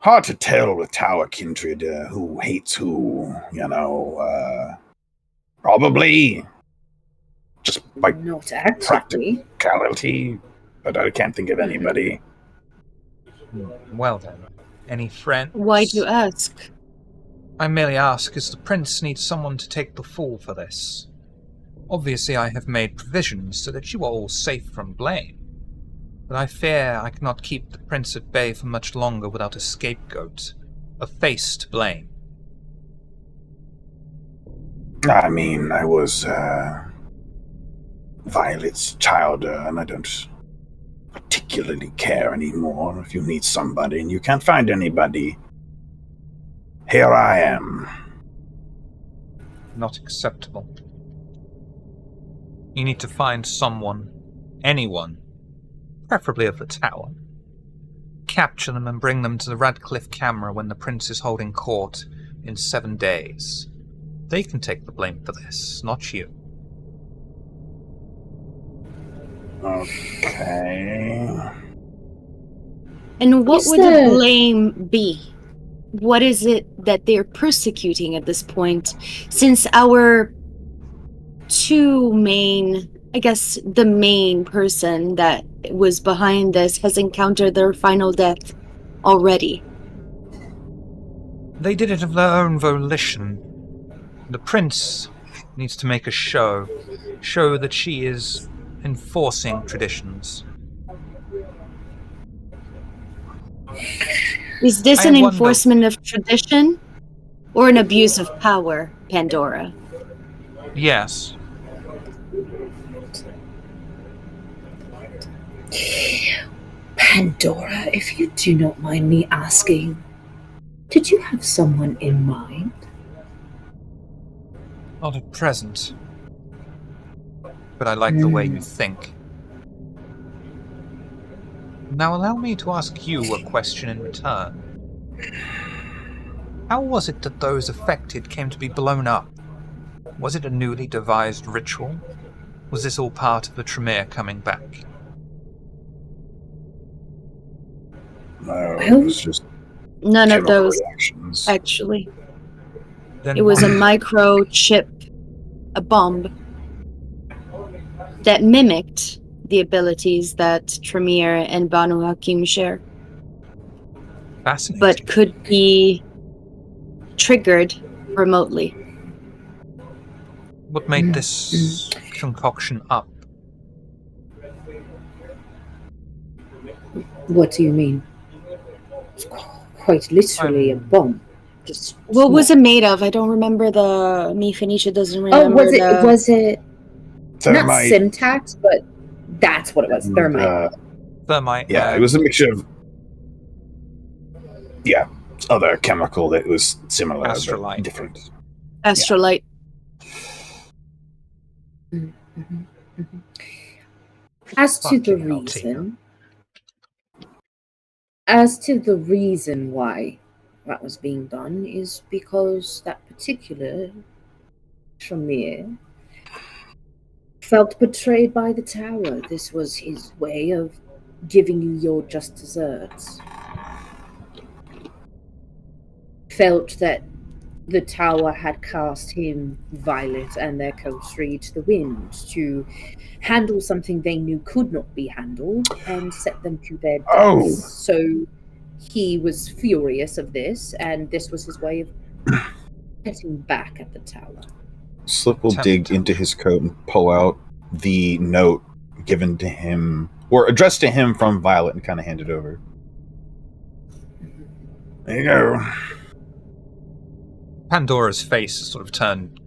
Hard to tell with Tower Kindred who hates who, probably just by Not actively. practicality, but I can't think of anybody. Well then, any friends? Why do you ask? I merely ask as the prince needs someone to take the fall for this. Obviously I have made provisions so that you are all safe from blame. But I fear I cannot keep the prince at bay for much longer without a scapegoat, a face to blame. I mean, I was Violet's child, and I don't particularly care anymore. If you need somebody and you can't find anybody, Here I am. Not acceptable. You need to find someone, anyone, preferably of the tower. Capture them and bring them to the Radcliffe camera when the prince is holding court in 7 days. They can take the blame for this, not you. Okay. And what Is would there- the blame be? What is it that they're persecuting at this point? Since our two main, I guess the main person that was behind this has encountered their final death already. They did it of their own volition. The prince needs to make a show that she is enforcing traditions. Is this I an wonder- enforcement of tradition or an abuse of power, Pandora? Yes. Pandora, if you do not mind me asking, did you have someone in mind? Not at present. But I like the way you think. Now allow me to ask you a question in return. How was it that those affected came to be blown up? Was it a newly devised ritual? Was this all part of the Tremere coming back? No, it was just None of chemical those, reactions. actually. Then It was a why- microchip, a bomb, that mimicked the abilities that Tremere and Banu Hakim share, Fascinating. but could be triggered remotely. What made this concoction up? What do you mean? It's quite literally a bomb. Just What was small. it made of? I don't remember the... Me, Phoenicia doesn't Oh, remember was it not Thermite. syntax, but that's what it was. Thermite. Thermite. Yeah, it was a mixture of other chemical that was similar but Astrolite. different. Astrolite. As to the Fucking hell, Tina. reason why that was being done is because that particular Tremere felt betrayed by the tower. This was his way of giving you your just desserts. Felt that the tower had cast him, Violet, and their coterie to the wind to handle something they knew could not be handled and set them to their deaths. Oh. So he was furious of this, and this was his way of getting back at the tower. Slip will dig into his coat and pull out the note given to him, or addressed to him from Violet, and kind of hand it over. There you go. Pandora's face is sort of turned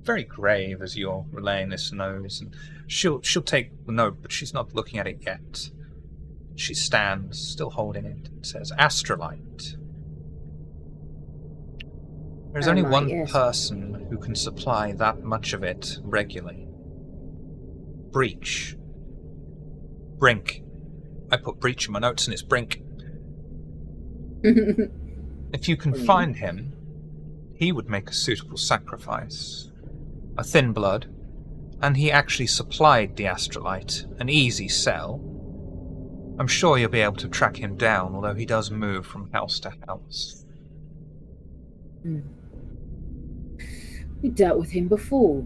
very grave as you're relaying this news, and she'll take the note, but she's not looking at it yet. She stands, still holding it, and says, "Astrolite. There's only one yes. person who can supply that much of it regularly. Breach. Brink. I put Breach in my notes, and it's Brink. If you can find him, he would make a suitable sacrifice. A thin blood, and he actually supplied the Astrolite, an easy sell. I'm sure you'll be able to track him down, although he does move from house to house." We dealt with him before.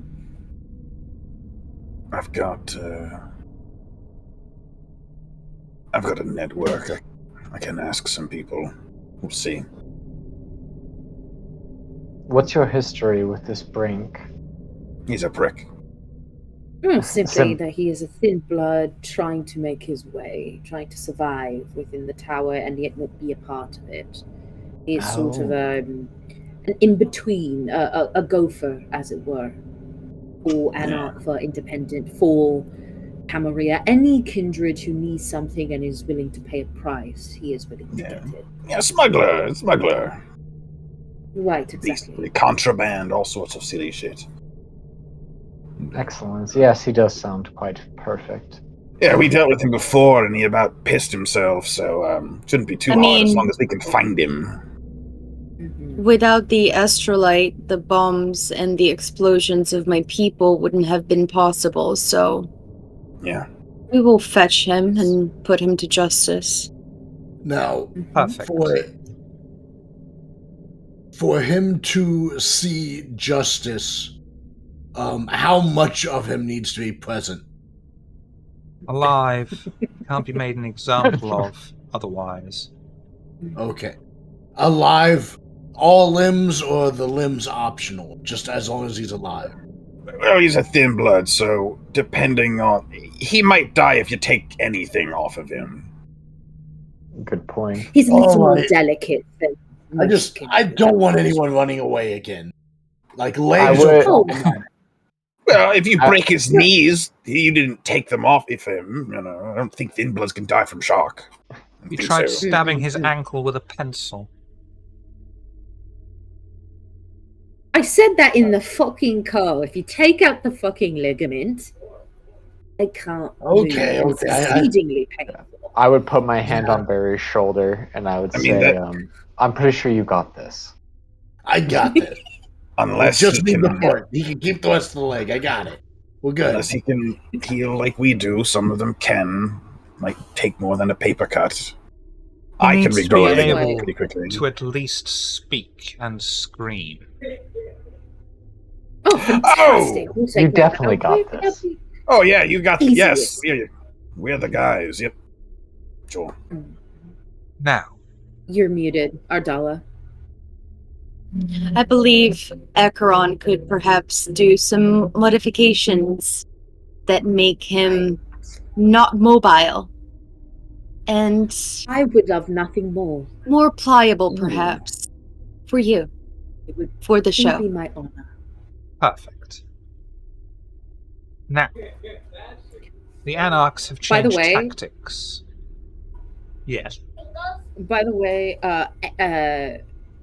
I've got a network. I can ask some people. We'll see. What's your history with this Brink? He's a prick. Simply that he is a thin blood trying to make his way, trying to survive within the tower and yet not be a part of it. He is sort of an in-between, a gopher, as it were, for Anarch, for Independent, for Camarilla. Any kindred who needs something and is willing to pay a price, he is willing to get it. Yeah, smuggler. Right, exactly. Basically, contraband, all sorts of silly shit. Excellent. Yes, he does sound quite perfect. Yeah, we dealt with him before, and he about pissed himself, so shouldn't be too hard as long as we can find him. Without the astrolite, the bombs and the explosions of my people wouldn't have been possible, so... Yeah. We will fetch him and put him to justice. Now, Perfect. for him to see justice, how much of him needs to be present? Alive. Can't be made an example of otherwise. Okay. Alive, all limbs, or the limbs optional, just as long as he's alive? Well, he's a thin blood, so depending on... He might die if you take anything off of him. Good point. He's a little more Alright. delicate than I don't want anyone running away again. Like, I legs would- are Well, if you break his knees, you didn't take them off of him. You know, I don't think thin bloods can die from shock. You tried stabbing his ankle with a pencil. I said that in the fucking car. If you take out the fucking ligament, I can't. Okay, move. It's okay, exceedingly painful. I would put my hand on Barry's shoulder and I would say, I'm pretty sure you got this. I got this. Unless just he need can, the foot. He can keep the rest of the leg. I got it. We're good. unless he can heal like we do, some of them can. Might take more than a paper cut. I can Needs to be regrow everything able pretty quickly. to at least speak and scream. Oh, fantastic. We'll take You that. definitely Okay, got this. Oh yeah, you got Easiest. yes. We're the guys. Yep. Sure. Now, You're muted, Ardala. I believe Acheron could perhaps do some modifications that make him not mobile and I would love nothing more. more pliable, perhaps, for you, It would for the show. be my honor. perfect. Now, the Anarchs have By the changed way- tactics. Yes. By the way,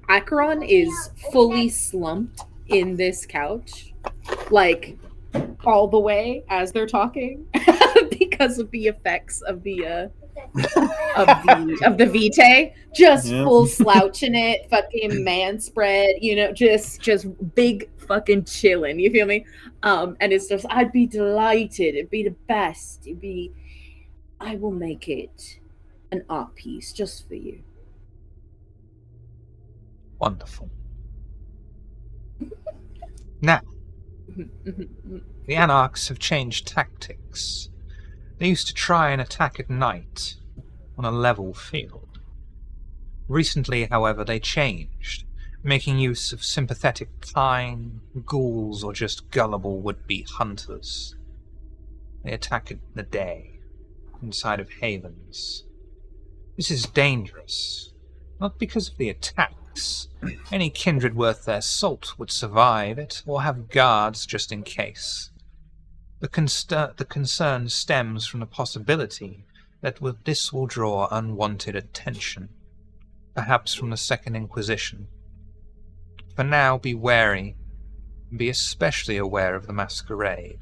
Acheron is fully slumped in this couch, like all the way as they're talking, because of the effects of the vitae. Just full slouch in it, fucking man spread, just big fucking chilling. You feel me? And it's just, I'd be delighted. It'd be the best. I will make it an art piece just for you. Wonderful. Now, the Anarchs have changed tactics. They used to try and attack at night on a level field. Recently, however, they changed, making use of sympathetic kine, ghouls, or just gullible would-be hunters. They attack in the day, inside of havens. This is dangerous, not because of the attacks. Any kindred worth their salt would survive it, or have guards just in case. The concern stems from the possibility that this will draw unwanted attention, perhaps from the Second Inquisition. For now, be wary, and be especially aware of the Masquerade.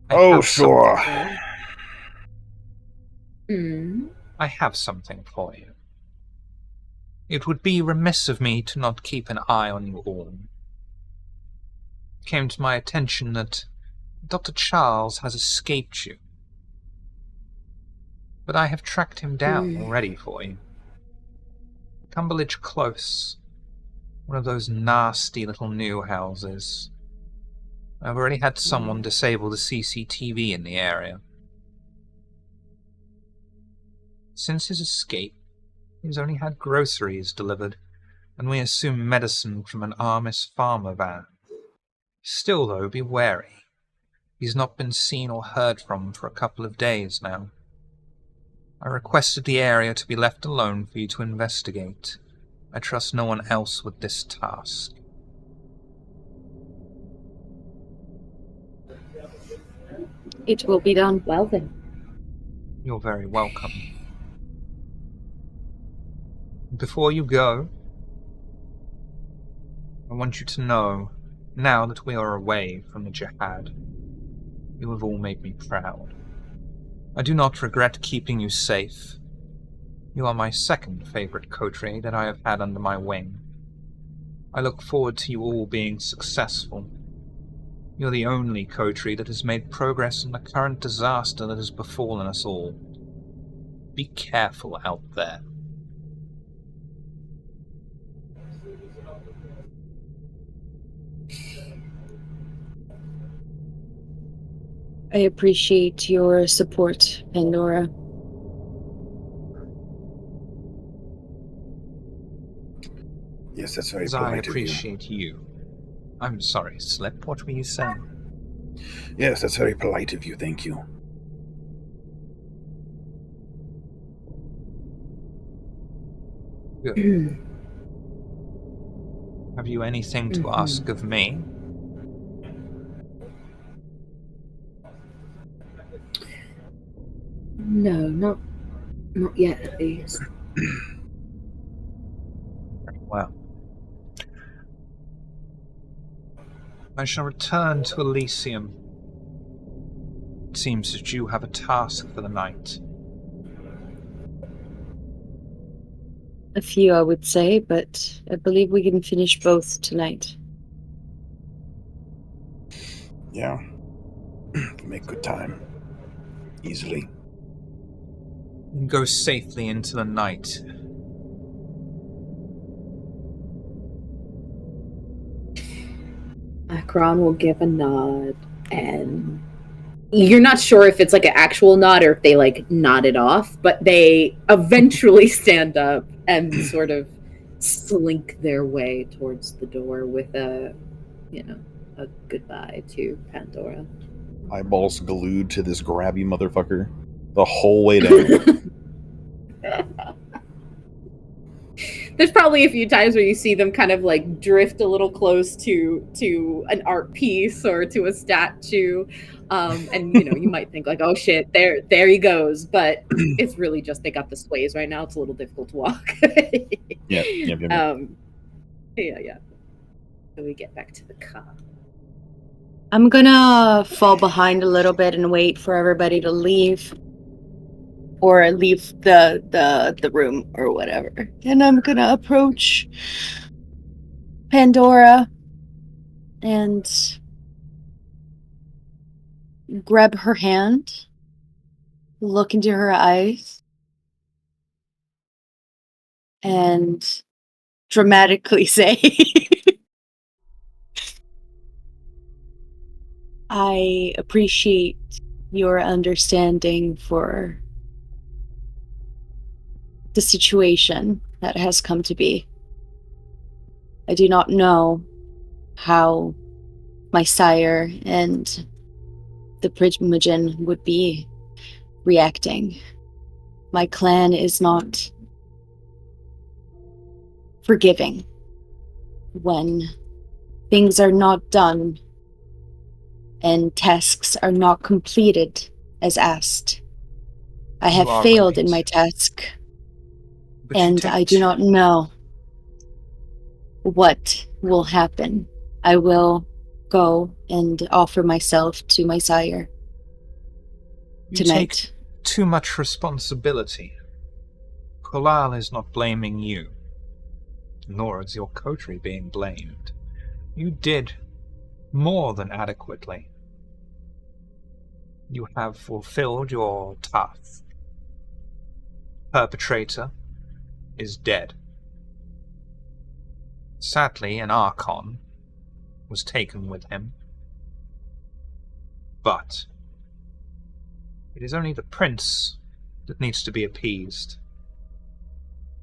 Oh, sure. I have something for you. It would be remiss of me to not keep an eye on you all. It came to my attention that Dr. Charles has escaped you. But I have tracked him down already for you. Cumberledge Close. One of those nasty little new houses. I've already had someone disable the CCTV in the area. Since his escape, he's only had groceries delivered, and we assume medicine from an Armis farmer van. Still, though, be wary. He's not been seen or heard from for a couple of days now. I requested the area to be left alone for you to investigate. I trust no one else with this task. It will be done. Well then. You're very welcome. Before you go, I want you to know, now that we are away from the jihad, you have all made me proud. I do not regret keeping you safe. You are my second favorite coterie that I have had under my wing. I look forward to you all being successful. You're the only coterie that has made progress in the current disaster that has befallen us all. Be careful out there. I appreciate your support, Pandora. Yes, that's very As I polite of you. appreciate you. I'm sorry, Slip, what were you saying? Yes, that's very polite of you, thank you. Good. Have you anything to ask of me? No, not yet, at least. Very well. I shall return to Elysium. It seems that you have a task for the night. A few, I would say, but I believe we can finish both tonight. Yeah. Make good time. Easily. And go safely into the night. Akron will give a nod, and you're not sure if it's like an actual nod or if they like nod it off, but they eventually stand up and sort of slink their way towards the door with a goodbye to Pandora. Eyeballs glued to this grabby motherfucker the whole way down. There's probably a few times where you see them kind of like drift a little close to an art piece or to a statue, and you might think like, oh shit, there he goes, but it's really just they got the sways right now. It's a little difficult to walk. Yep. Yeah. So we get back to the car. I'm gonna fall behind a little bit and wait for everybody to leave. Or leave the room or whatever. And I'm gonna approach Pandora and grab her hand, look into her eyes, and dramatically say, I appreciate your understanding for the situation that has come to be. I do not know how my sire and the Primogen would be reacting. My clan is not forgiving when things are not done and tasks are not completed as asked. I have failed in my task, and I do not know what will happen. I will go and offer myself to my sire tonight. You take too much responsibility. Kolal is not blaming you, nor is your coterie being blamed. You did more than adequately. You have fulfilled your task. Perpetrator is dead. Sadly, an Archon was taken with him. But it is only the prince that needs to be appeased.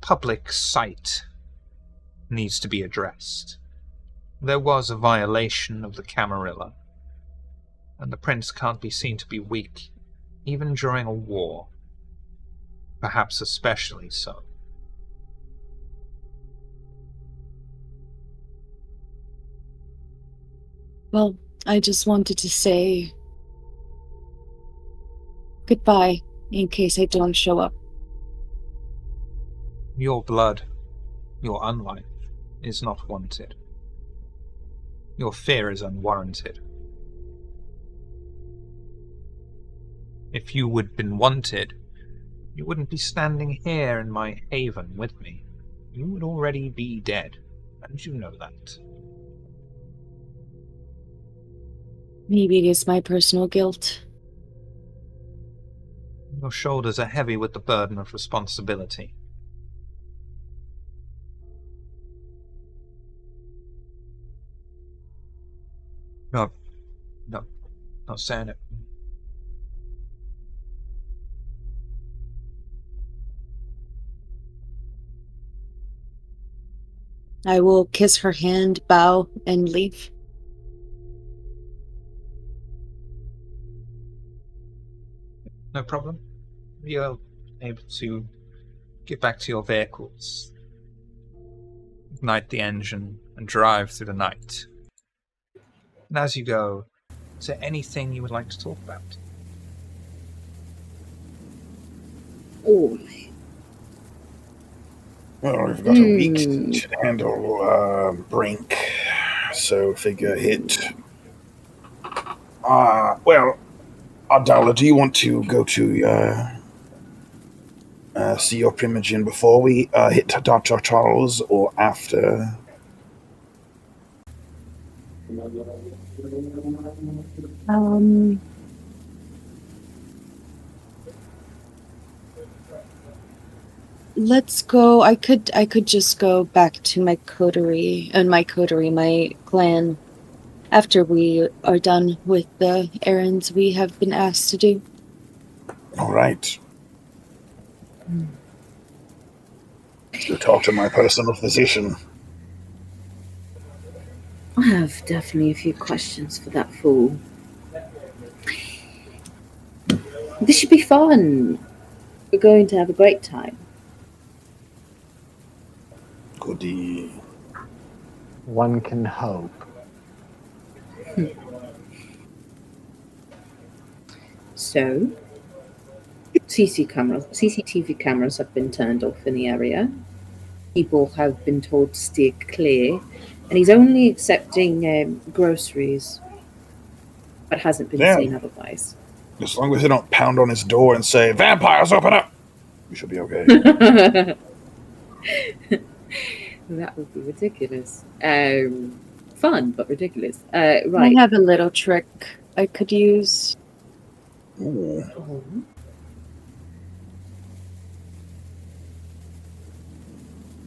Public sight needs to be addressed. There was a violation of the Camarilla, and the prince can't be seen to be weak, even during a war. Perhaps especially so. Well, I just wanted to say goodbye in case I don't show up. Your blood, your unlife, is not wanted. Your fear is unwarranted. If you would have been wanted, you wouldn't be standing here in my haven with me. You would already be dead, and you know that. Maybe it is my personal guilt. Your shoulders are heavy with the burden of responsibility. No, not saying it. I will kiss her hand, bow, and leave. No problem. You're able to get back to your vehicles, ignite the engine, and drive through the night. And as you go, is there anything you would like to talk about? Oh. Well, we've got a week to handle Brink, so figure hit. Well, Ardala, do you want to go to see your Primogen before we hit Dr. Charles, or after? Let's go. I could just go back to my coterie, my clan, after we are done with the errands we have been asked to do. All right. Go talk to my personal physician. I have definitely a few questions for that fool. This should be fun. We're going to have a great time. Goody. One can hope. So, CCTV cameras have been turned off in the area. People have been told to steer clear, and he's only accepting groceries, but hasn't been seen otherwise. As long as they don't pound on his door and say, "Vampires, open up!" we should be okay. That would be ridiculous. Fun, but ridiculous. Right. I have a little trick I could use. Ooh. Oh.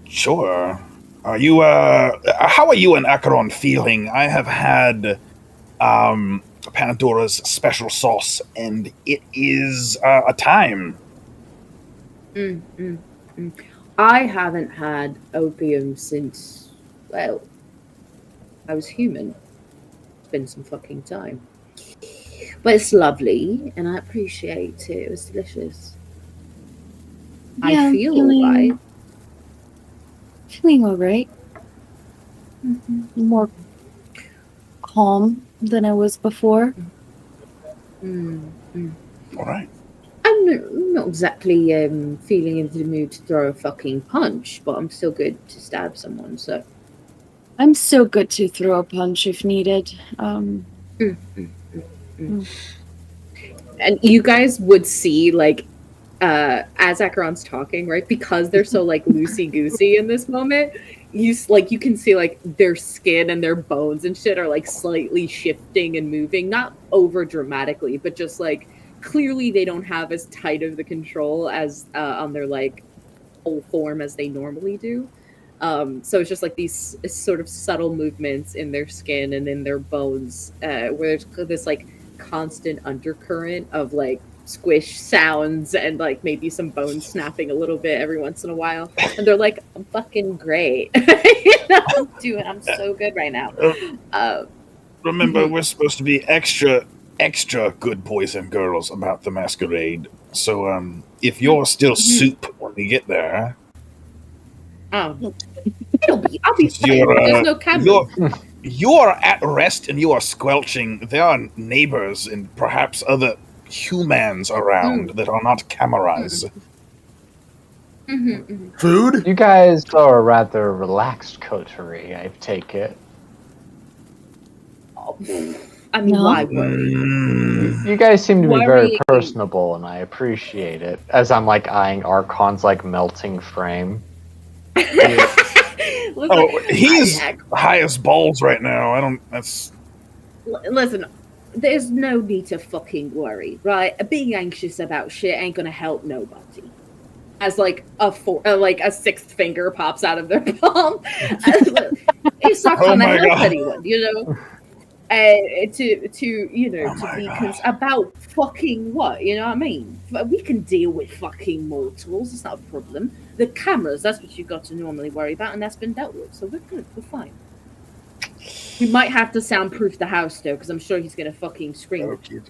Sure. Are you, how are you and Acheron feeling? I have had, Pandora's special sauce, and it is, a time. I haven't had opium since, well, I was human. It's been some fucking time. But it's lovely, and I appreciate it. It was delicious. Yeah, I feel alright. Feeling alright. More calm than I was before. All right. I'm not exactly feeling into the mood to throw a fucking punch, but I'm still good to stab someone, so. I'm still good to throw a punch if needed. And you guys would see, like, as Acheron's talking, right? Because they're so, like, loosey-goosey in this moment, you can see, like, their skin and their bones and shit are, like, slightly shifting and moving. Not over dramatically, but just, like, clearly they don't have as tight of the control as on their, like, whole form as they normally do. So it's just, like, these sort of subtle movements in their skin and in their bones, where there's this, like, constant undercurrent of, like, squish sounds and, like, maybe some bones snapping a little bit every once in a while. And they're like, I'm fucking great. I'm so good right now. Remember, we're supposed to be extra good boys and girls about the masquerade. So, if you're still soup when we get there... I'll be fine. There's no camera. You are at rest and you are squelching. There are neighbors and perhaps other humans around that are not cameras. Food? You guys are a rather relaxed coterie, I take it. I mean, No. why worry? You guys seem to be very Worrying- personable, and I appreciate it. As I'm like eyeing Archon's like melting frame. Oh, he's high as balls right now. I don't. That's. Listen, there's no need to fucking worry, right? Being anxious about shit ain't gonna help nobody. As like a sixth finger pops out of their palm, it's not gonna help anyone, you know. About fucking what, you know what I mean? We can deal with fucking mortals. It's not a problem. The cameras, that's what you got to normally worry about, and that's been dealt with. So we're good. We're fine. We might have to soundproof the house though, because I'm sure he's gonna fucking scream with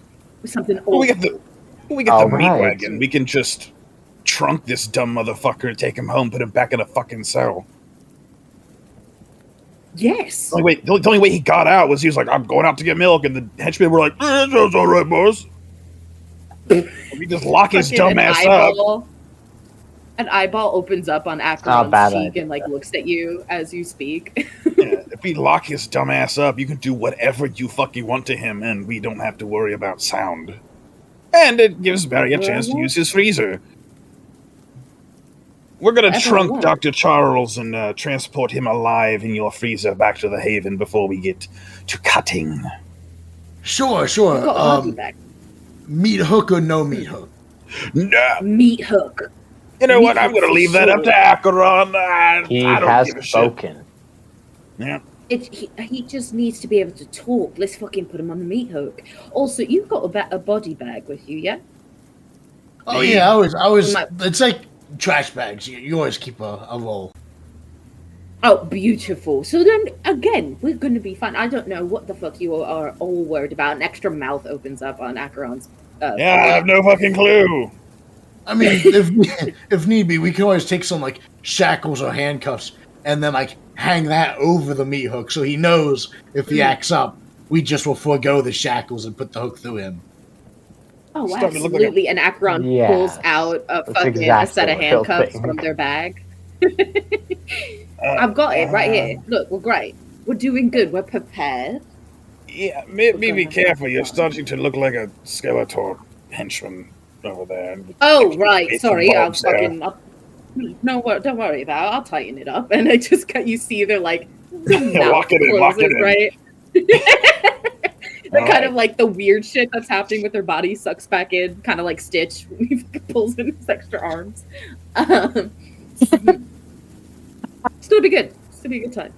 something awful. We get the meat wagon. We can just trunk this dumb motherfucker, take him home, put him back in a fucking cell. Yes. The only way he got out was he was like, I'm going out to get milk, and the henchmen were like, that's all right, boss. We just lock his dumb ass up. An eyeball opens up on Acheron's cheek and like looks at you as you speak. Yeah, if we lock his dumb ass up, you can do whatever you fucking want to him, and we don't have to worry about sound. And it gives Barry a chance to use his freezer. We're gonna trunk Dr. Charles and transport him alive in your freezer back to the Haven before we get to cutting. Sure. Meat hook or no meat hook? No. Meat hook. You know what? I'm gonna leave that up to Acheron. He has spoken. Yeah. He just needs to be able to talk. Let's fucking put him on the meat hook. Also, you've got a body bag with you, yeah? Oh yeah, I was. It's like trash bags. You always keep a roll. Oh, beautiful. So then, again, we're going to be fine. I don't know what the fuck you are all worried about. An extra mouth opens up on Acheron's... I have no fucking clue. I mean, if need be, we can always take some, like, shackles or handcuffs and then, like, hang that over the meat hook so he knows if he acts up, we just will forego the shackles and put the hook through him. Oh, absolutely. And Acheron pulls out a set of handcuffs from their bag. I've got it right here. Look, we're great. We're doing good. We're prepared. Yeah, be careful. You're starting to look like a Skeletor henchman over there. Oh, right. Sorry. Don't worry about it. I'll tighten it up. And I just got, you see they're like, lock it in. Right? They're kind of like the weird shit that's happening with their body sucks back in, kind of like Stitch when he pulls in his extra arms. It's gonna be good. It's gonna be a good time.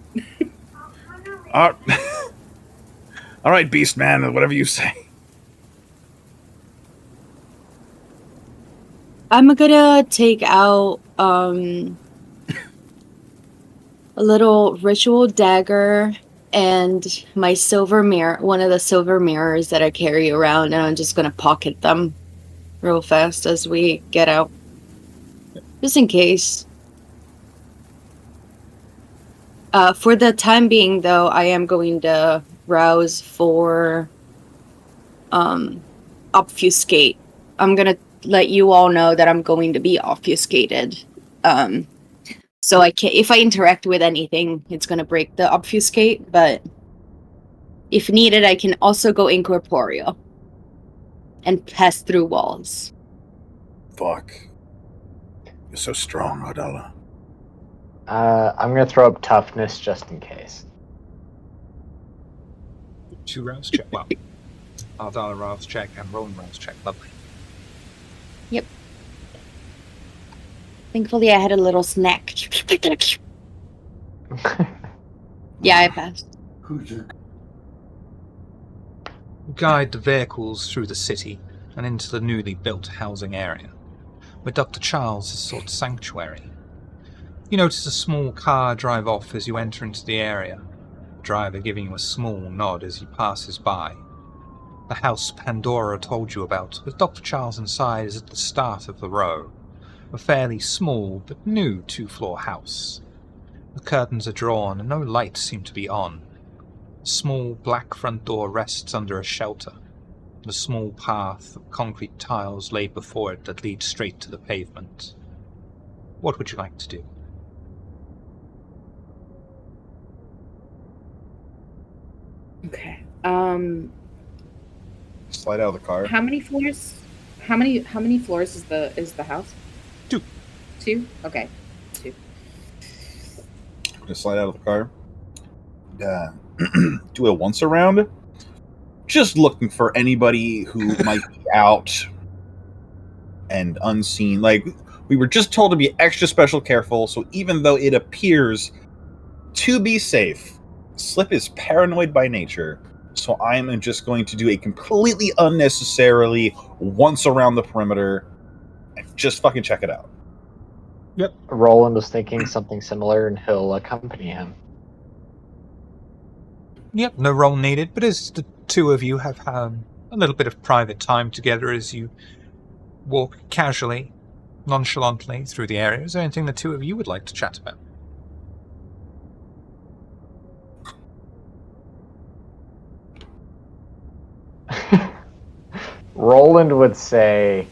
All right, Beast Man, whatever you say. I'm gonna take out a little ritual dagger and my silver mirror, one of the silver mirrors that I carry around, and I'm just gonna pocket them real fast as we get out. Just in case. For the time being, though, I am going to rouse for obfuscate. I'm going to let you all know that I'm going to be obfuscated. So I can, if I interact with anything, it's going to break the obfuscate, but if needed, I can also go incorporeal and pass through walls. Fuck. You're so strong, Ardala. I'm going to throw up toughness just in case. 2 rounds check. Well, Ardala rounds check and Rowan rounds check. Lovely. Yep. Thankfully, I had a little snack. Yeah, I passed. Guide the vehicles through the city and into the newly built housing area, where Dr. Charles has sought sanctuary. You notice a small car drive off as you enter into the area, the driver giving you a small nod as he passes by. The house Pandora told you about, with Dr. Charles inside, is at the start of the row, a fairly small but new 2-floor house. The curtains are drawn and no lights seem to be on. A small black front door rests under a shelter. The small path of concrete tiles lay before it that leads straight to the pavement. What would you like to do? Okay. Slide out of the car. How many floors? How many floors is the house? 2. 2? Okay. 2. Just slide out of the car. Do a once around. Just looking for anybody who might be out and unseen. Like, we were just told to be extra special careful, so even though it appears to be safe, Slip is paranoid by nature, so I am just going to do a completely unnecessarily once around the perimeter and just fucking check it out. Yep. Roland was thinking something similar, and he'll accompany him. Yep, no roll needed, but as the two of you have a little bit of private time together as you walk casually, nonchalantly through the area, is there anything the two of you would like to chat about? Roland would say,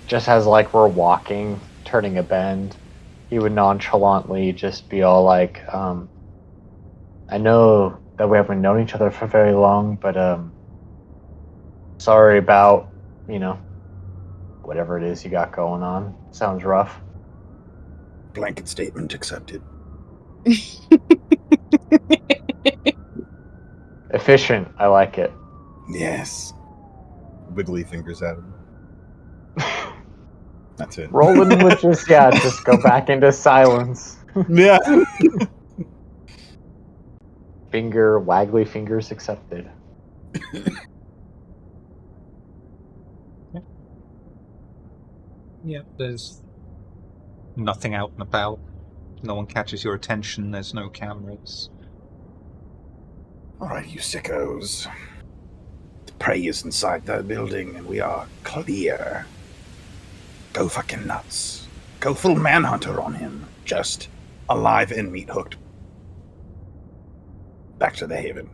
just as like we're walking, turning a bend, he would nonchalantly just be all like, I know that we haven't known each other for very long, but sorry about, whatever it is you got going on. Sounds rough. Blanket statement accepted. Efficient. I like it. Yes. Wiggly fingers at him. That's it. Roland would just go back into silence. Yeah. Waggly fingers accepted. Yep, there's nothing out and about. No one catches your attention. There's no cameras. All right, you sickos. The prey is inside the building, and we are clear. Go fucking nuts. Go full manhunter on him. Just alive and meat hooked. Back to the Haven.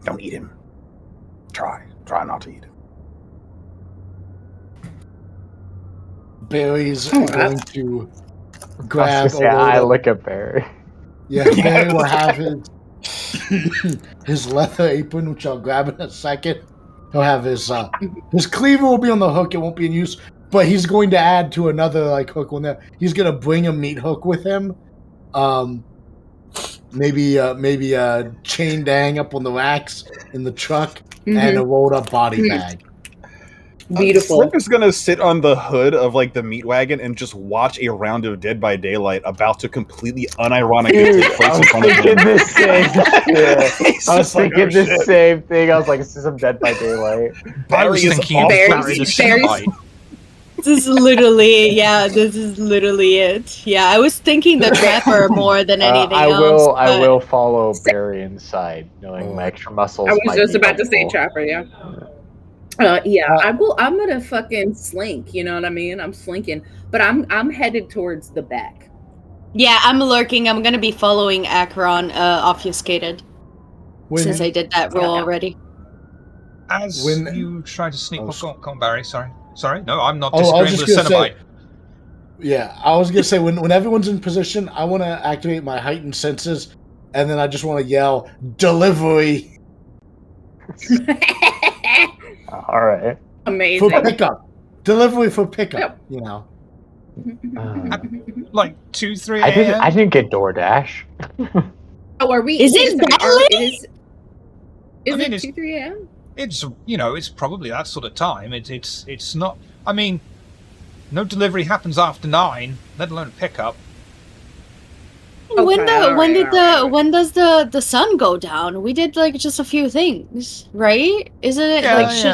Don't eat him. Try not to eat him. Barry's going to grab. I look at Barry. Yeah, Barry will have his leather apron, which I'll grab in a second. He'll have his cleaver will be on the hook. It won't be in use, but he's going to add to another hook on there. He's going to bring a meat hook with him. Maybe a chain to hang up on the racks in the truck, and a rolled up body bag. Beautiful. Slip is gonna sit on the hood of the meat wagon and just watch a round of Dead by Daylight about to completely unironically take place in front of him. I was thinking the same thing. I was like, this is some Dead by Daylight. I was thinking Barry the Cenobite. This is literally it. Yeah, I was thinking the trapper more than anything else. I will follow Barry inside, knowing my extra muscles. I was just about to say trapper, yeah. I'm gonna fucking slink. You know what I mean? I'm slinking, but I'm headed towards the back. Yeah, I'm lurking. I'm gonna be following Akron, obfuscated, since I did that roll already. As you try to sneak, go on, Barry. Sorry. No, I'm not disagreeing with the Cenobite. Yeah, I was gonna say when everyone's in position, I want to activate my heightened senses, and then I just want to yell delivery. All right. Amazing. For pickup. Delivery for pickup, Yep. 2-3 a.m.? I didn't get DoorDash. Oh, are we? Is it that late? Is it 2-3 a.m.? It's it's probably that sort of time. It's not. I mean, no delivery happens after 9, let alone pickup. When does the sun go down? We did just a few things, right? Isn't it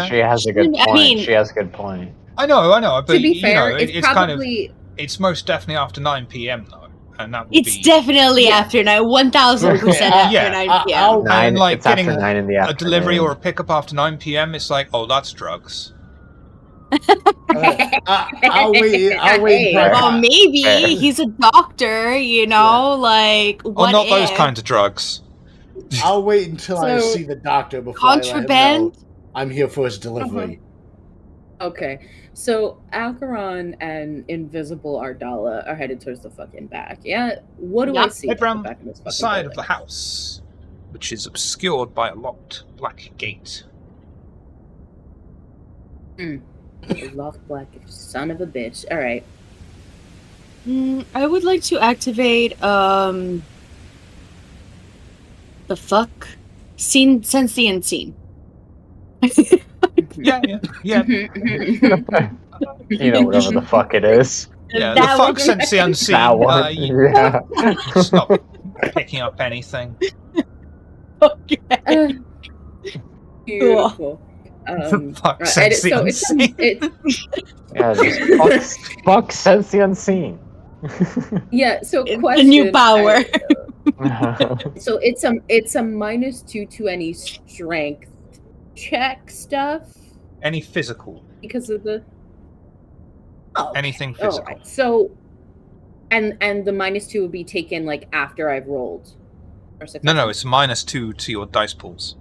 she has a good point. She has a good point. I know, but to be fair, it's probably it's most definitely after 9 p.m. though, and that would it's definitely after 9, 1,000% after 9 p.m. And it's getting after 9 in the afternoon. A delivery or a pickup after 9 p.m. It's like, oh, that's drugs. I'll wait. Well, maybe he's a doctor, what not if? those kinds of drugs. I'll wait until I So, see the doctor before I let him know Contraband? I'm here for his delivery. Okay, so Alcaron and Invisible Ardala are headed towards the fucking back. Yeah, what do I Yep. see Head at the round back of this the fucking side of building? the house, which is obscured by a locked black gate. A locked black son of a bitch. All right. I would like to activate the fuck sentient scene. Yeah. Whatever the fuck it is. Yeah, That the fuck one. sense the unseen. That one. You Yeah. stop picking up anything. Okay. Beautiful. Fuck sense the So unseen. Yeah, just fuck sense the unseen. So It's question. a new power. So it's a -2 to any strength check stuff Any physical. because of the Anything physical. Right. So and the -2 would be taken like after I've rolled. No, it's -2 to your dice pools.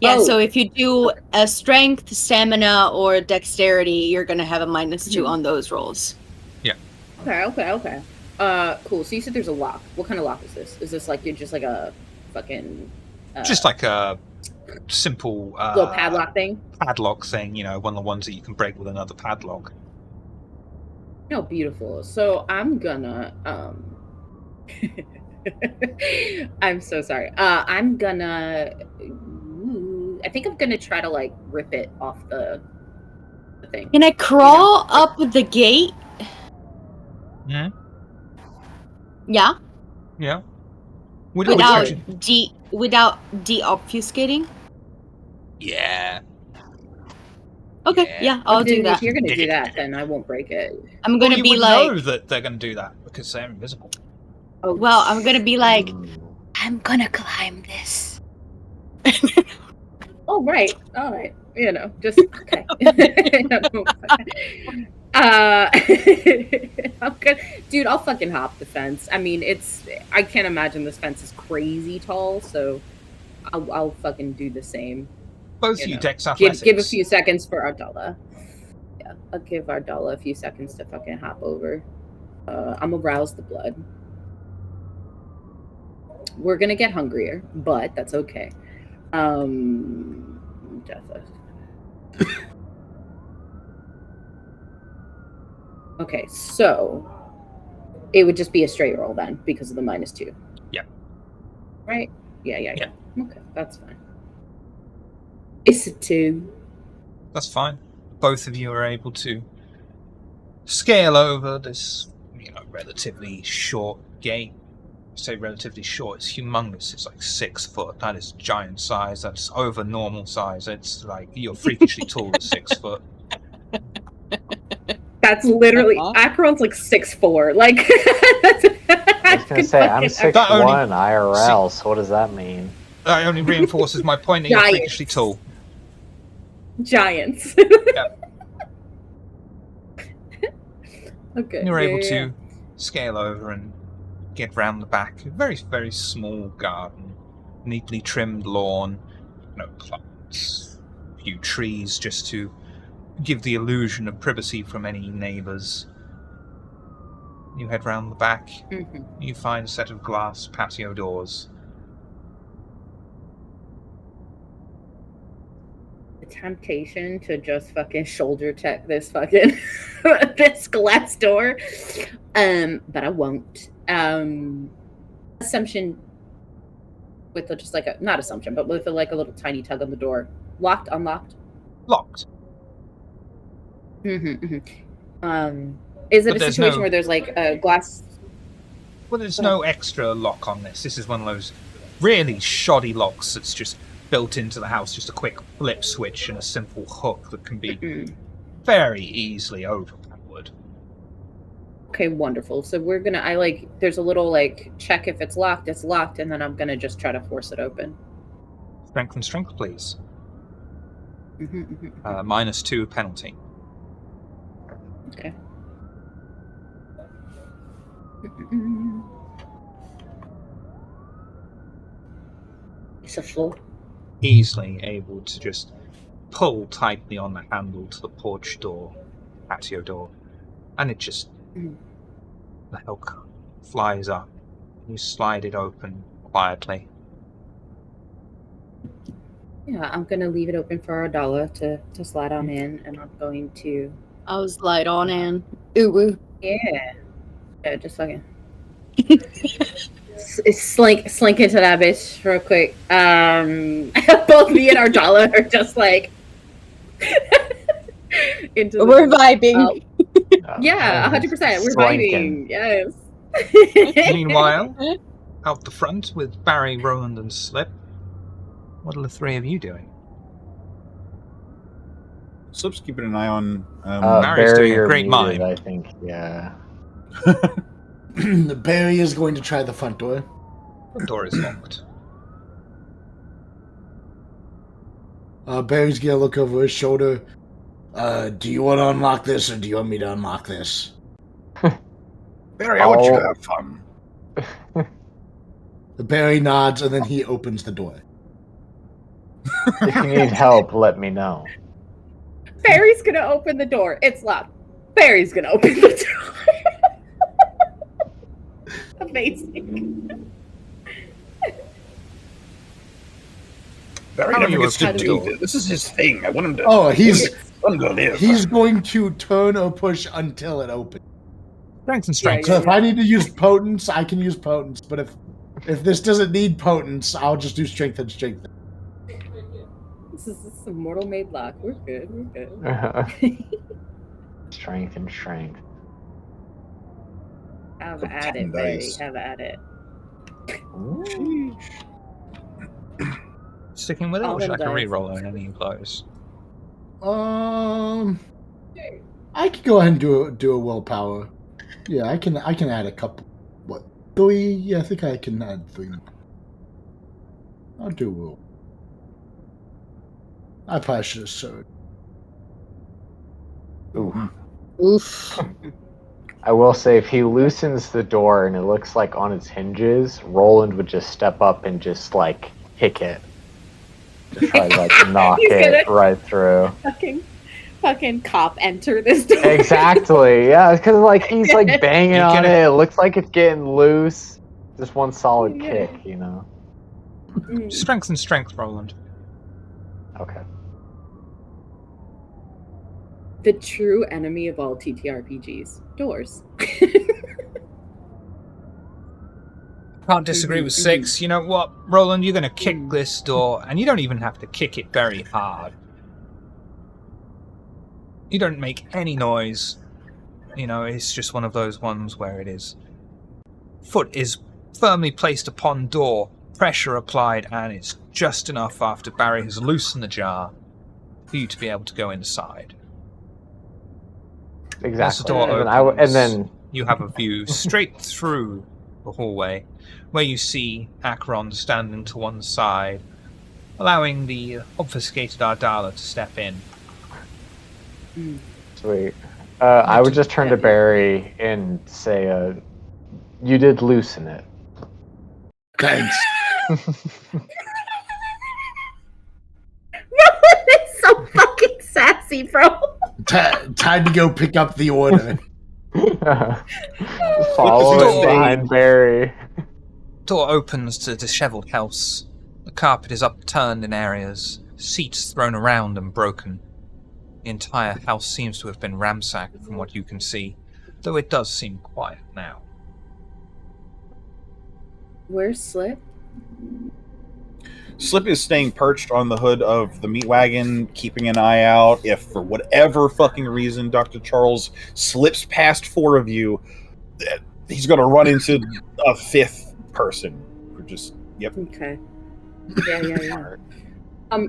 Yeah, so if you do a strength, stamina, or dexterity, you're gonna have a -2 on those rolls. Yeah. Okay. Cool. So you said there's a lock. What kind of lock is this? Is this like you're just like a fucking just like a simple little padlock thing? Padlock thing, one of the ones that you can break with another padlock. No, beautiful. So I'm gonna I'm so sorry. I'm gonna I think I'm gonna try to like rip it off the thing. Can I crawl up the gate? Hmm? Yeah. Yeah. Without de-obfuscating? Yeah. Okay, yeah, I'll do that. If you're gonna do that, then I won't break it. I'm gonna be like, know that they're gonna do that because they're invisible. Oh, well, I'm gonna be like, I'm gonna climb this. Oh, right. All right. Just okay. I'm good. Dude, I'll fucking hop the fence. I mean, I can't imagine this fence is crazy tall, so I'll fucking do the same. Both you Dex Athletics. Give a few seconds for Ardala. Yeah, I'll give Ardala a few seconds to fucking hop over. I'm gonna rouse the blood. We're gonna get hungrier, but that's okay. Okay, so it would just be a straight roll then because of the -2. Yeah. Right? Yeah. Okay, that's fine. It's a 2. That's fine. Both of you are able to scale over this, relatively short gate. I say relatively short, it's humongous. It's like 6 foot. That is giant size. That's over normal size. It's like you're freakishly tall at 6 foot. That's literally Acheron's like 6'4". Like I was gonna say I'm 6'1" IRL. So what does that mean? That only reinforces my point that you're freakishly tall. Giants. Yep. Okay. You're able to scale over and get round the back. A very, very small garden, neatly trimmed lawn, plants, a few trees just to give the illusion of privacy from any neighbours. You head round the back. Mm-hmm. You find a set of glass patio doors. The temptation to just fucking shoulder check this fucking this glass door, but I won't. Assumption with just like not assumption, but with like a little tiny tug on the door. Locked, unlocked. Locked. Is it a situation where there's like a glass? Well, there's no extra lock on this. This is one of those really shoddy locks that's just built into the house. Just a quick flip switch and a simple hook that can be very easily overpowered. Okay, wonderful. So we're gonna. There's a little like check if it's locked. It's locked, and then I'm gonna just try to force it open. Strength and strength, please. -2 penalty. Okay. Beautiful. easily able to just pull tightly on the handle to the porch door, patio door, and it just the hook flies up. You slide it open quietly. Yeah, I'm gonna leave it open for Ardala to slide on in, and I'm going to. I was light on in. Ooh, woo. Yeah, just like slink into that bitch real quick. Both me and Ardala are just like into. We're vibing. Yeah, 100%. We're Slinking. vibing. Yes. Meanwhile, out the front with Barry, Roland, and Slip, what are the three of you doing? Slip's keeping an eye on. Barry's Barry, doing a you're great muted, mime. I think. Yeah. Barry is going to try the front door. The door is locked. Barry's gonna look over his shoulder. Do you want to unlock this, or do you want me to unlock this? Barry, I want you to I'll- have fun. Barry nods, and then he opens the door. If you need help, let me know. Barry's gonna open the door. It's locked. Barry's gonna open the door. Amazing. Barry How never you gets to open the do door? this. This is his thing. I want him to. Oh, he's live. he's going to turn or push until it opens. Strength and strength. So if I need to use potence, I can use potence. But if this doesn't need potence, I'll just do strength and strength. This is a mortal made lock. We're good. We're good. Strength and strength. Have Got at 10 it, Barry. dice. Have at it. Sticking with it, All or should I them dice. re-roll on any of those? I could go ahead and do a willpower. Yeah, I can add a couple. What, 3? Yeah, I think I can add 3. I'll do will. I probably should have sewed. Ooh. Oof. I will say, if he loosens the door and it looks like on its hinges, Roland would just step up and just like kick it. Just try to like knock He's it gonna- right through. Fucking cop enter this door. Exactly. Yeah, because like he's like banging You on can- it. It looks like it's getting loose. Just one solid Yeah. kick, you know. Strength and strength, Roland. Okay. The true enemy of all TTRPGs. Doors. Can't disagree with 6. You know what, Roland? You're going to kick this door, and you don't even have to kick it very hard. You don't make any noise. You know, it's just one of those ones where it is. Foot is firmly placed upon door, pressure applied, and it's just enough after Barry has loosened the jar for you to be able to go inside. Exactly. Once the door and, opens, then you have a view straight through the hallway, where you see Acheron standing to one side, allowing the obfuscated Ardala to step in. sweet. I would just turn to Barry and say, "You did loosen it." Thanks. It's so fucking sassy, bro. Time to go pick up the order. Just follow door. it behind Barry. Door opens to a disheveled house. The carpet is upturned in areas, seats thrown around and broken. The entire house seems to have been ransacked from what you can see, though it does seem quiet now. Where's Slip? Slip is staying perched on the hood of the meat wagon, keeping an eye out. If for whatever fucking reason Dr. Charles slips past 4 of you, he's going to run into a 5th person. Or just, yep. Okay. Yeah.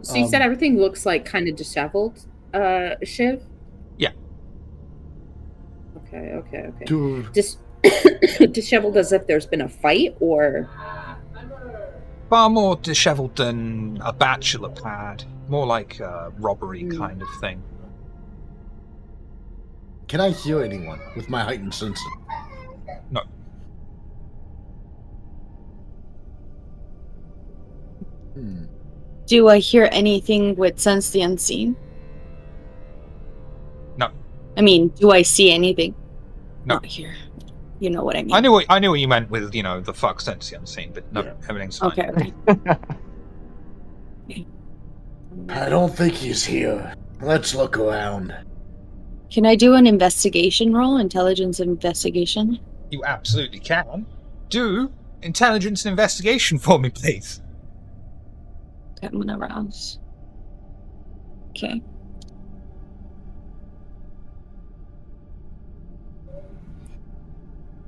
So you said everything looks like kind of disheveled, Shiv? Yeah. Okay. Dude, Just disheveled as if there's been a fight, or Far more disheveled than a bachelor pad. More like a robbery kind of thing. can I hear anyone with my heightened senses? No. Do I hear anything with sense the unseen? No. I mean, do I see anything? No. Not here. You know what I mean. I knew what you meant with, the fuck sense the unseen, but no, Yeah. everything's fine. Okay. I don't think he's here. Let's look around. Can I do an investigation roll? Intelligence investigation? You absolutely can. Do intelligence and investigation for me, please. Okay, I'm gonna rouse. Okay.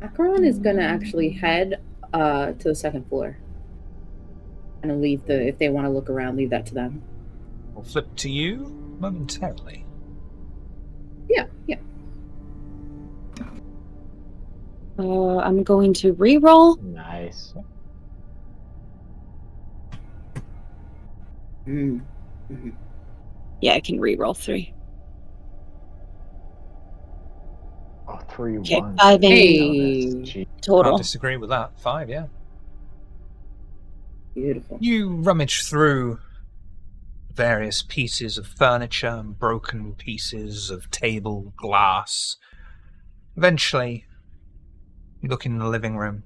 Acheron is gonna actually head to the second floor. And leave if they want to look around, leave that to them. We'll flip to you momentarily. Yeah. I'm going to re-roll. Nice. Mm-hmm. Yeah, I can re-roll 3. Oh, 3 Okay, 1. 5 in Hey. total. Can't disagree with that. 5, yeah. Beautiful. You rummage through various pieces of furniture and broken pieces of table, glass. Eventually, you look in the living room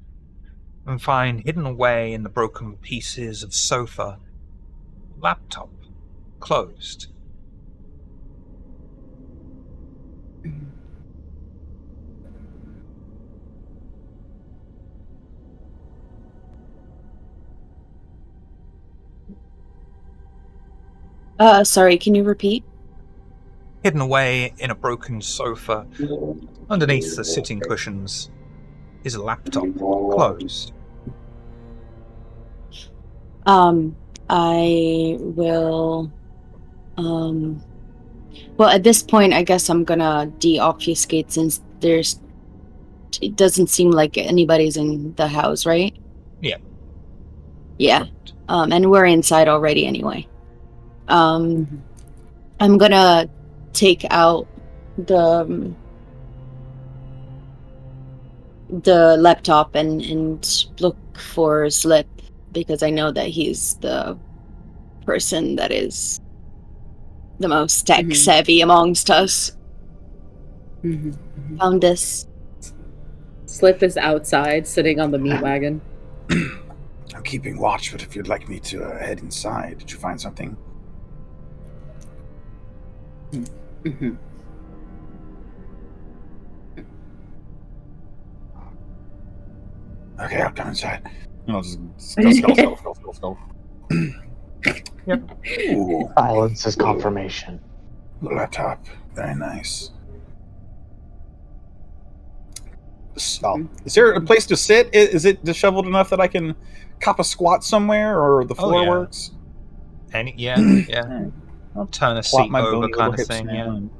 and find hidden away in the broken pieces of sofa, laptop, closed. Sorry, can you repeat? Hidden away in a broken sofa, underneath the sitting cushions, is a laptop, closed. I will, well, at this point, I guess I'm gonna de-obfuscate since it doesn't seem like anybody's in the house, right? Yeah. Yeah. And we're inside already anyway. I'm gonna take out the laptop and look for Slip, because I know that he's the person that is the most tech savvy amongst us. Found this. Slip is outside, sitting on the meat wagon. I'm keeping watch, but if you'd like me to head inside, did you find something? Okay, I'll come inside. I'll just go. Yep. Ooh, Silence is confirmation. the laptop. Very nice. Is there a place to sit? Is it disheveled enough that I can cop a squat somewhere, or the floor yeah. works? Yeah. I'll turn a Plop seat my over bony kind little of hips thing, yeah. down.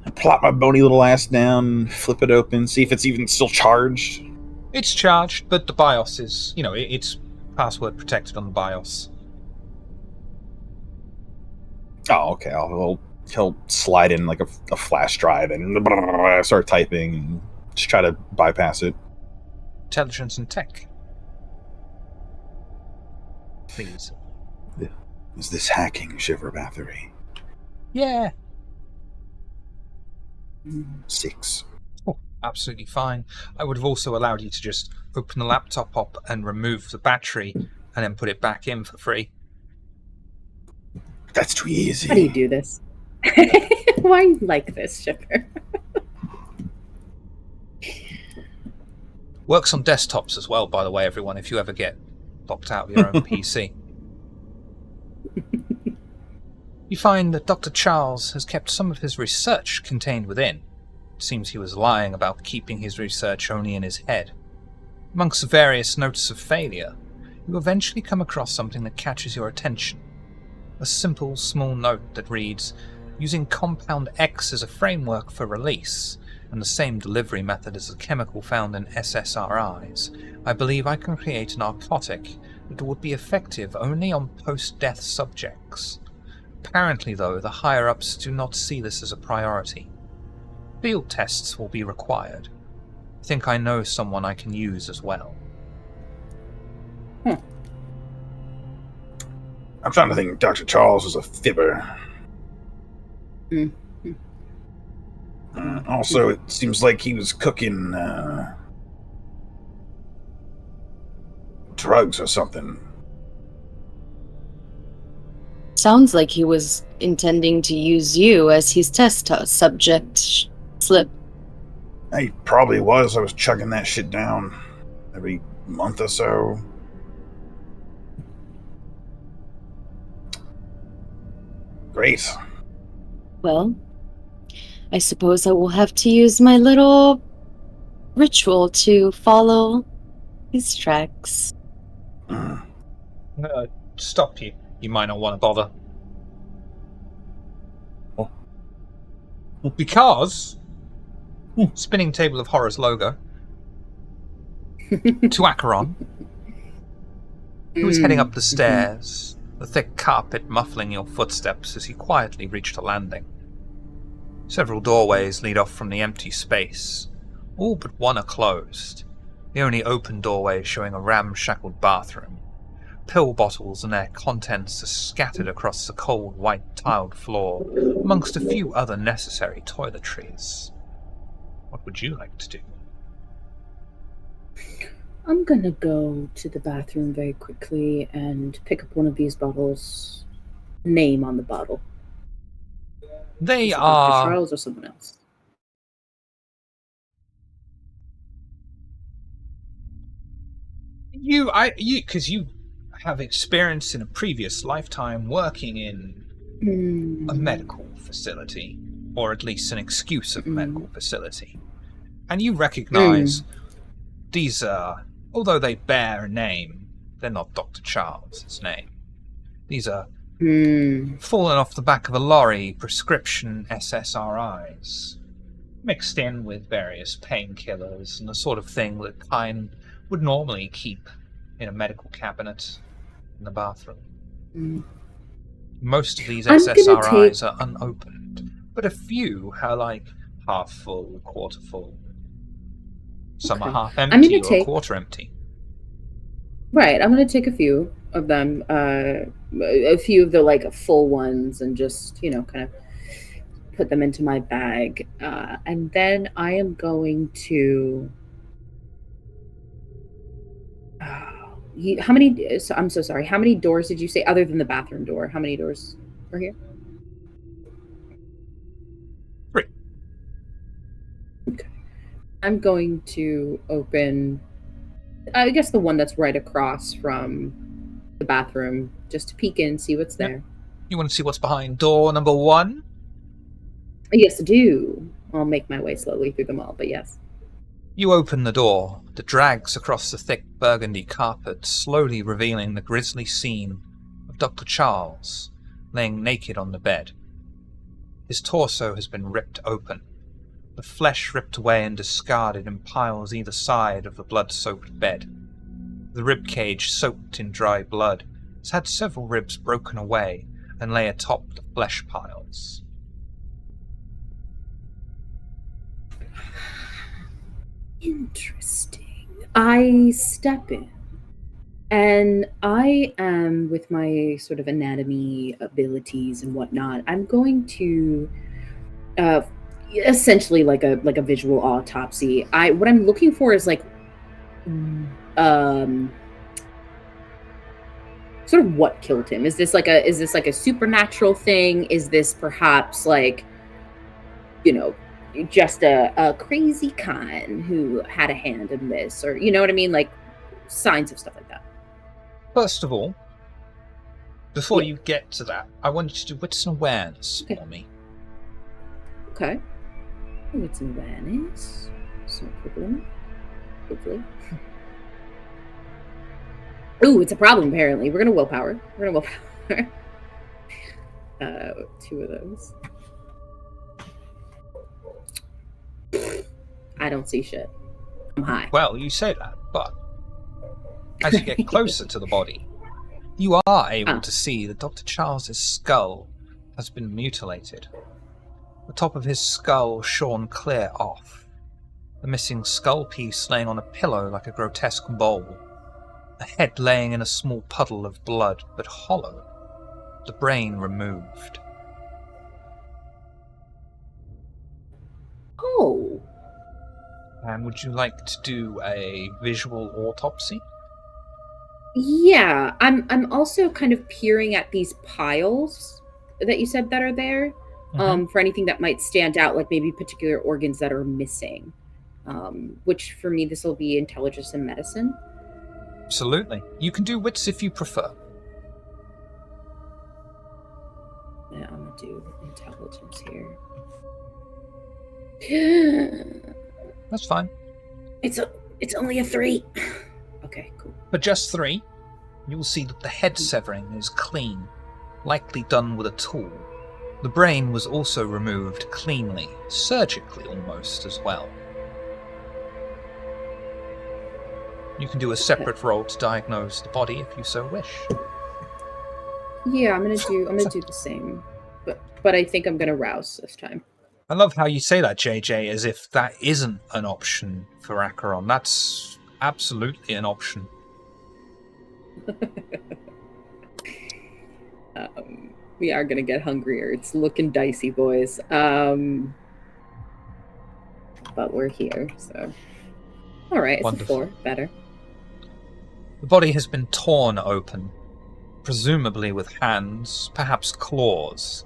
I plop my bony little ass down, flip it open, see if it's even still charged. It's charged, but the BIOS is, it's password protected on the BIOS. Oh, okay. He'll slide in like a flash drive and start typing and just try to bypass it. Intelligence and tech. Please. Is this hacking, Shiver Bathory? Yeah. 6. Oh, absolutely fine. I would have also allowed you to just open the laptop up and remove the battery and then put it back in for free. That's too easy. How do you do this? Why you like this, Shipper? Works on desktops as well, by the way, everyone, if you ever get locked out of your own PC. You find that Dr. Charles has kept some of his research contained within. It seems he was lying about keeping his research only in his head. Amongst the various notes of failure, you eventually come across something that catches your attention. A simple, small note that reads, "Using compound X as a framework for release, and the same delivery method as the chemical found in SSRIs, I believe I can create a narcotic that would be effective only on post-death subjects. Apparently, though, the higher-ups do not see this as a priority. Field tests will be required. I think I know someone I can use as well." I'm trying to think Dr. Charles was a fibber. Also, it seems like he was cooking drugs or something. Sounds like he was intending to use you as his test subject, Slip. He probably was. I was chugging that shit down every month or so. Great. Well, I suppose I will have to use my little ritual to follow his tracks. I'm gonna stop you. You might not want to bother. Oh. Because spinning table of horrors logo to Acheron, who is heading up the stairs, the thick carpet muffling your footsteps as you quietly reach the landing. Several doorways lead off from the empty space. All but one are closed, the only open doorway showing a ramshackled bathroom. Pill bottles and their contents are scattered across the cold white tiled floor, amongst a few other necessary toiletries. What would you like to do? I'm gonna go to the bathroom very quickly and pick up one of these bottles. Name on the bottle. They Is it are... Dr. Charles or someone else? Because you have experience in a previous lifetime working in a medical facility, or at least an excuse of a medical facility. And you recognize these are, although they bear a name, they're not Dr. Charles's name. These are fallen off the back of a lorry prescription SSRIs, mixed in with various painkillers and the sort of thing that kind would normally keep in a medical cabinet in the bathroom. Most of these SSRIs are unopened, but a few are like half full, quarter full. Some are half empty or a quarter empty. Right, I'm going to take a few of them, a few of the like full ones, and just, you know, kind of put them into my bag. And then I am going to... how many... I'm so sorry. How many doors did you say, other than the bathroom door? How many doors are here? 3. Okay. I'm going to open, I guess, the one that's right across from the bathroom, just to peek in, see what's there. You want to see what's behind door number 1? Yes, I do. I'll make my way slowly through them all, but yes. You open the door that drags across the thick burgundy carpet, slowly revealing the grisly scene of Dr. Charles laying naked on the bed. His torso has been ripped open, the flesh ripped away and discarded in piles either side of the blood-soaked bed. The ribcage, soaked in dry blood, has had several ribs broken away and lay atop the flesh piles. Interesting. I step in, and I am, with my sort of anatomy abilities and whatnot, I'm going to essentially like a visual autopsy. What I'm looking for is like sort of what killed him. Is this like a supernatural thing? Is this perhaps like, you know, just a crazy con who had a hand in this, or you know what I mean, like signs of stuff like that? First of all, before you get to that, I want you to do wits and awareness for me. Okay. Wits and awareness. It's no problem. Hopefully. Ooh, it's a problem, apparently. We're gonna willpower. 2 of those. I don't see shit. I'm high. Well, you say that, but as you get closer to the body, you are able to see that Dr. Charles's skull has been mutilated. The top of his skull shorn clear off. The missing skull piece laying on a pillow like a grotesque bowl. The head laying in a small puddle of blood, but hollow, the brain removed. Oh. And would you like to do a visual autopsy? Yeah, I'm also kind of peering at these piles that you said that are there, for anything that might stand out, like maybe particular organs that are missing. Which for me, this will be intelligence and medicine. Absolutely. You can do wits if you prefer. Yeah, I'm gonna do intelligence here. That's fine. It's only a 3. Okay, cool. For just 3, you will see that the head severing is clean, likely done with a tool. The brain was also removed cleanly, surgically almost as well. You can do a separate roll to diagnose the body if you so wish. Yeah, I'm gonna do the same, but I think I'm gonna rouse this time. I love how you say that, JJ, as if that isn't an option for Acheron. That's absolutely an option. We are gonna get hungrier. It's looking dicey, boys. But we're here, so all right. It's Wonderful. a 4, better. The body has been torn open, presumably with hands, perhaps claws.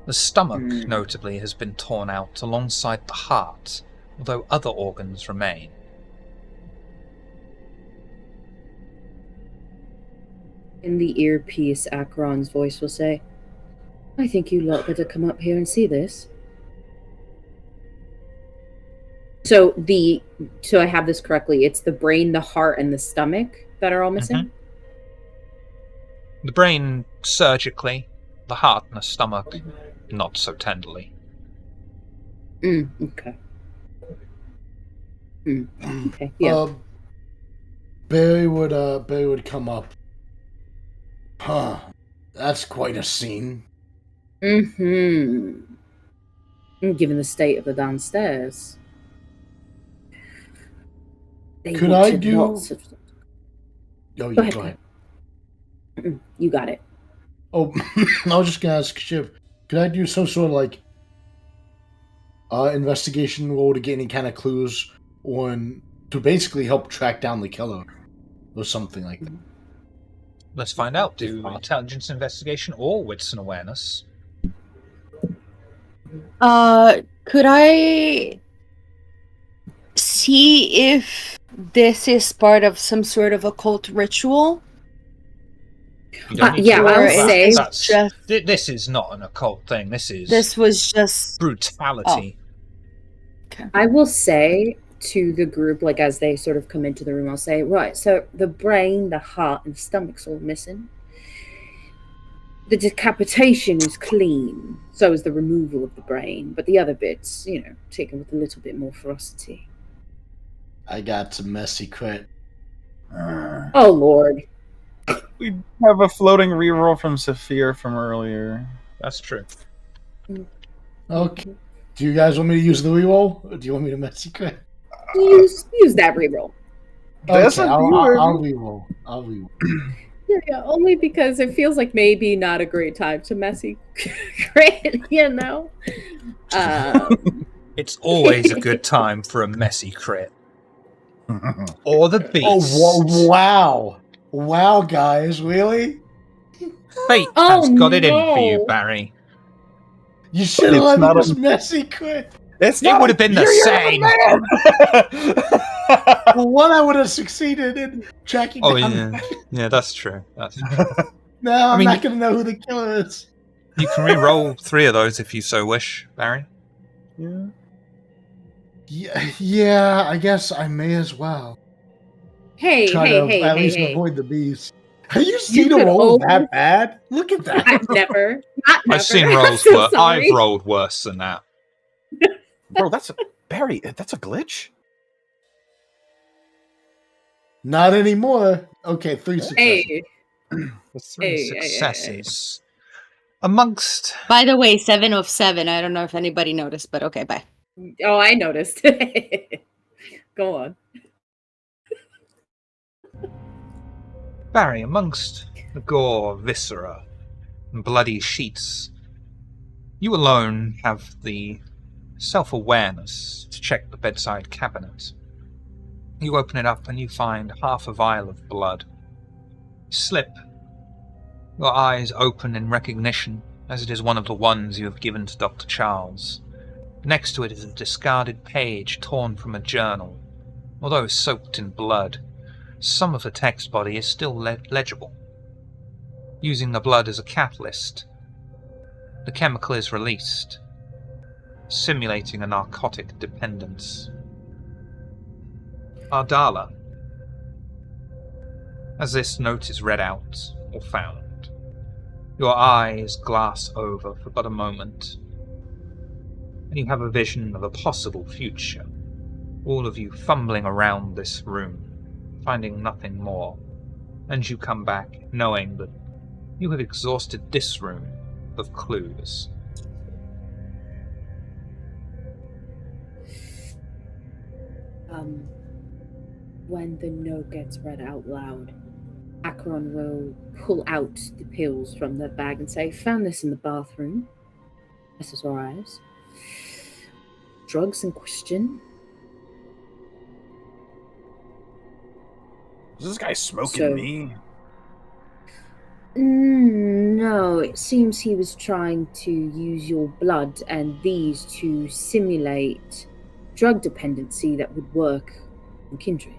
The stomach, notably, has been torn out alongside the heart, although other organs remain. In the earpiece, Acheron's voice will say, "I think you lot better come up here and see this." So I have this correctly. It's the brain, the heart, and the stomach that are all missing? The brain, surgically, the heart and the stomach, not so tenderly. Okay. Okay, yeah. Barry would come up. Huh. That's quite a scene. Given the state of the downstairs. Could I do... Go ahead. You got it. Oh, I was just gonna ask Shiv, could I do some sort of like investigation roll to get any kind of clues on to basically help track down the killer or something like that? Let's find out. Do intelligence investigation or wits and awareness. Could I see if this is part of some sort of occult ritual? Yeah, I would say this is not an occult thing. This was just brutality. Oh. Okay. I will say to the group, like as they sort of come into the room, I'll say, right, so the brain, the heart, and the stomach's all missing. The decapitation is clean, so is the removal of the brain, but the other bits, taken with a little bit more ferocity. I got some messy crit. Oh, Lord. We have a floating reroll from Saphir from earlier. That's true. Okay. Do you guys want me to use the reroll, or do you want me to messy crit? Use that reroll. Okay, I'll reroll. Yeah, only because it feels like maybe not a great time to messy crit, It's always a good time for a messy crit. Or the beast. Oh, wow. Wow, guys, really? Fate has got it in for you, Barry. You should have let me just messy crit. It would have been the same. Well, one, I would have succeeded in tracking down. Yeah. Yeah, that's true. Now I'm not going to know who the killer is. You can re-roll 3 of those if you so wish, Barry. Yeah, I guess I may as well. Hey, at least avoid the beast. Have you seen a roll that bad? Look at that. I've never. I've seen rolls worse. I've rolled worse than that. Bro, that's a glitch? Not anymore. Okay, 3 successes. The 3 successes. Amongst... By the way, 7 of 7. I don't know if anybody noticed, but okay, bye. Oh, I noticed. Go on. Barry, amongst the gore, viscera, and bloody sheets. You alone have the self-awareness to check the bedside cabinet. You open it up and you find half a vial of blood. You slip, your eyes open in recognition, as it is one of the ones you have given to Dr. Charles. Next to it is a discarded page torn from a journal. Although soaked in blood, some of the text body is still legible. Using the blood as a catalyst, the chemical is released, simulating a narcotic dependence. Ardala. As this note is read out or found, your eyes glass over for but a moment, and you have a vision of a possible future. All of you fumbling around this room, finding nothing more, and you come back knowing that you have exhausted this room of clues. When the note gets read out loud, Acheron will pull out the pills from the bag and say, "Found this in the bathroom. SSRIs. Drugs in question." Is this guy smoking me? No, it seems he was trying to use your blood and these to simulate drug dependency that would work on kindred.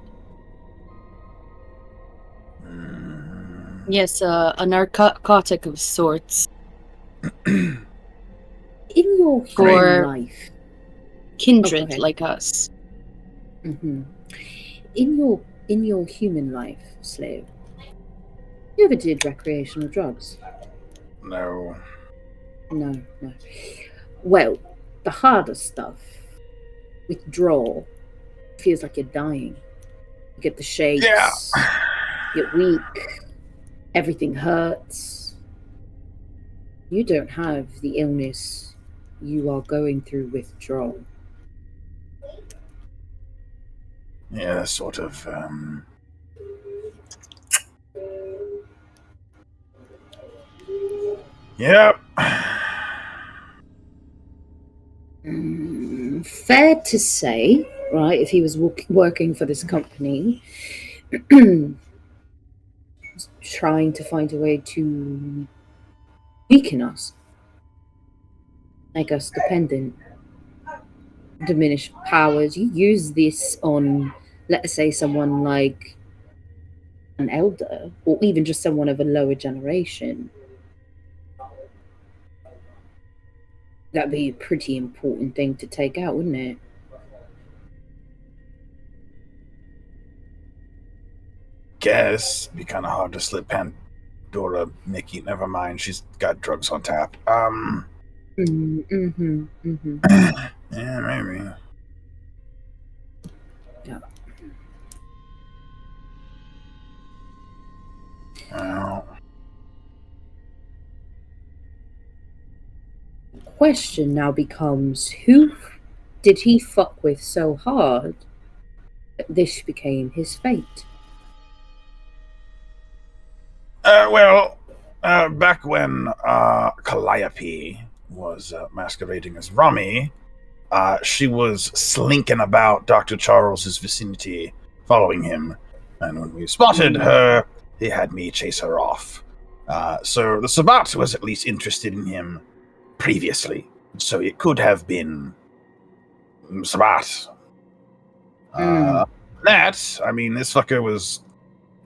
Yes, a narcotic of sorts. In your human life, kindred like us. Mm-hmm. In your human life, slave, you ever did recreational drugs? No. No. Well, the harder stuff, withdrawal, feels like you're dying. You get the shakes. Yeah. You get weak. Everything hurts. You don't have the illness. You are going through withdrawal. Yeah, sort of. Yep. Fair to say, right, if he was working for this company, trying to find a way to weaken us, make us dependent, diminish powers. You use this on, let's say, someone like an elder, or even just someone of a lower generation. That'd be a pretty important thing to take out, wouldn't it? Guess be kind of hard to slip Pandora, Mickey. Never mind, she's got drugs on tap. Yeah, maybe. Yeah. Well, the question now becomes, who did he fuck with so hard that this became his fate? Back when Calliope was masquerading as Rummy, she was slinking about Dr. Charles's vicinity, following him. And when we spotted her, he had me chase her off. So the Sabbat was at least interested in him previously. So it could have been Sabbat. That, I mean, this fucker was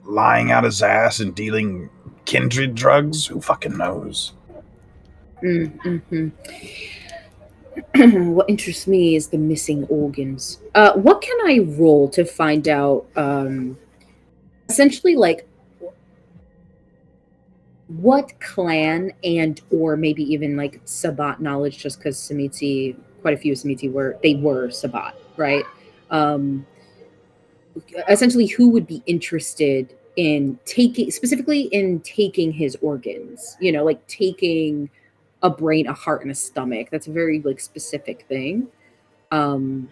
lying out his ass and dealing kindred drugs. Who fucking knows? What interests me is the missing organs. What can I roll to find out, essentially, like, what clan and or maybe even like Sabbat knowledge, just because Samiti, quite a few of Samiti were Sabbat, right? Essentially, who would be interested in taking his organs? You know, like taking a brain, a heart, and a stomach. That's a very like specific thing. Because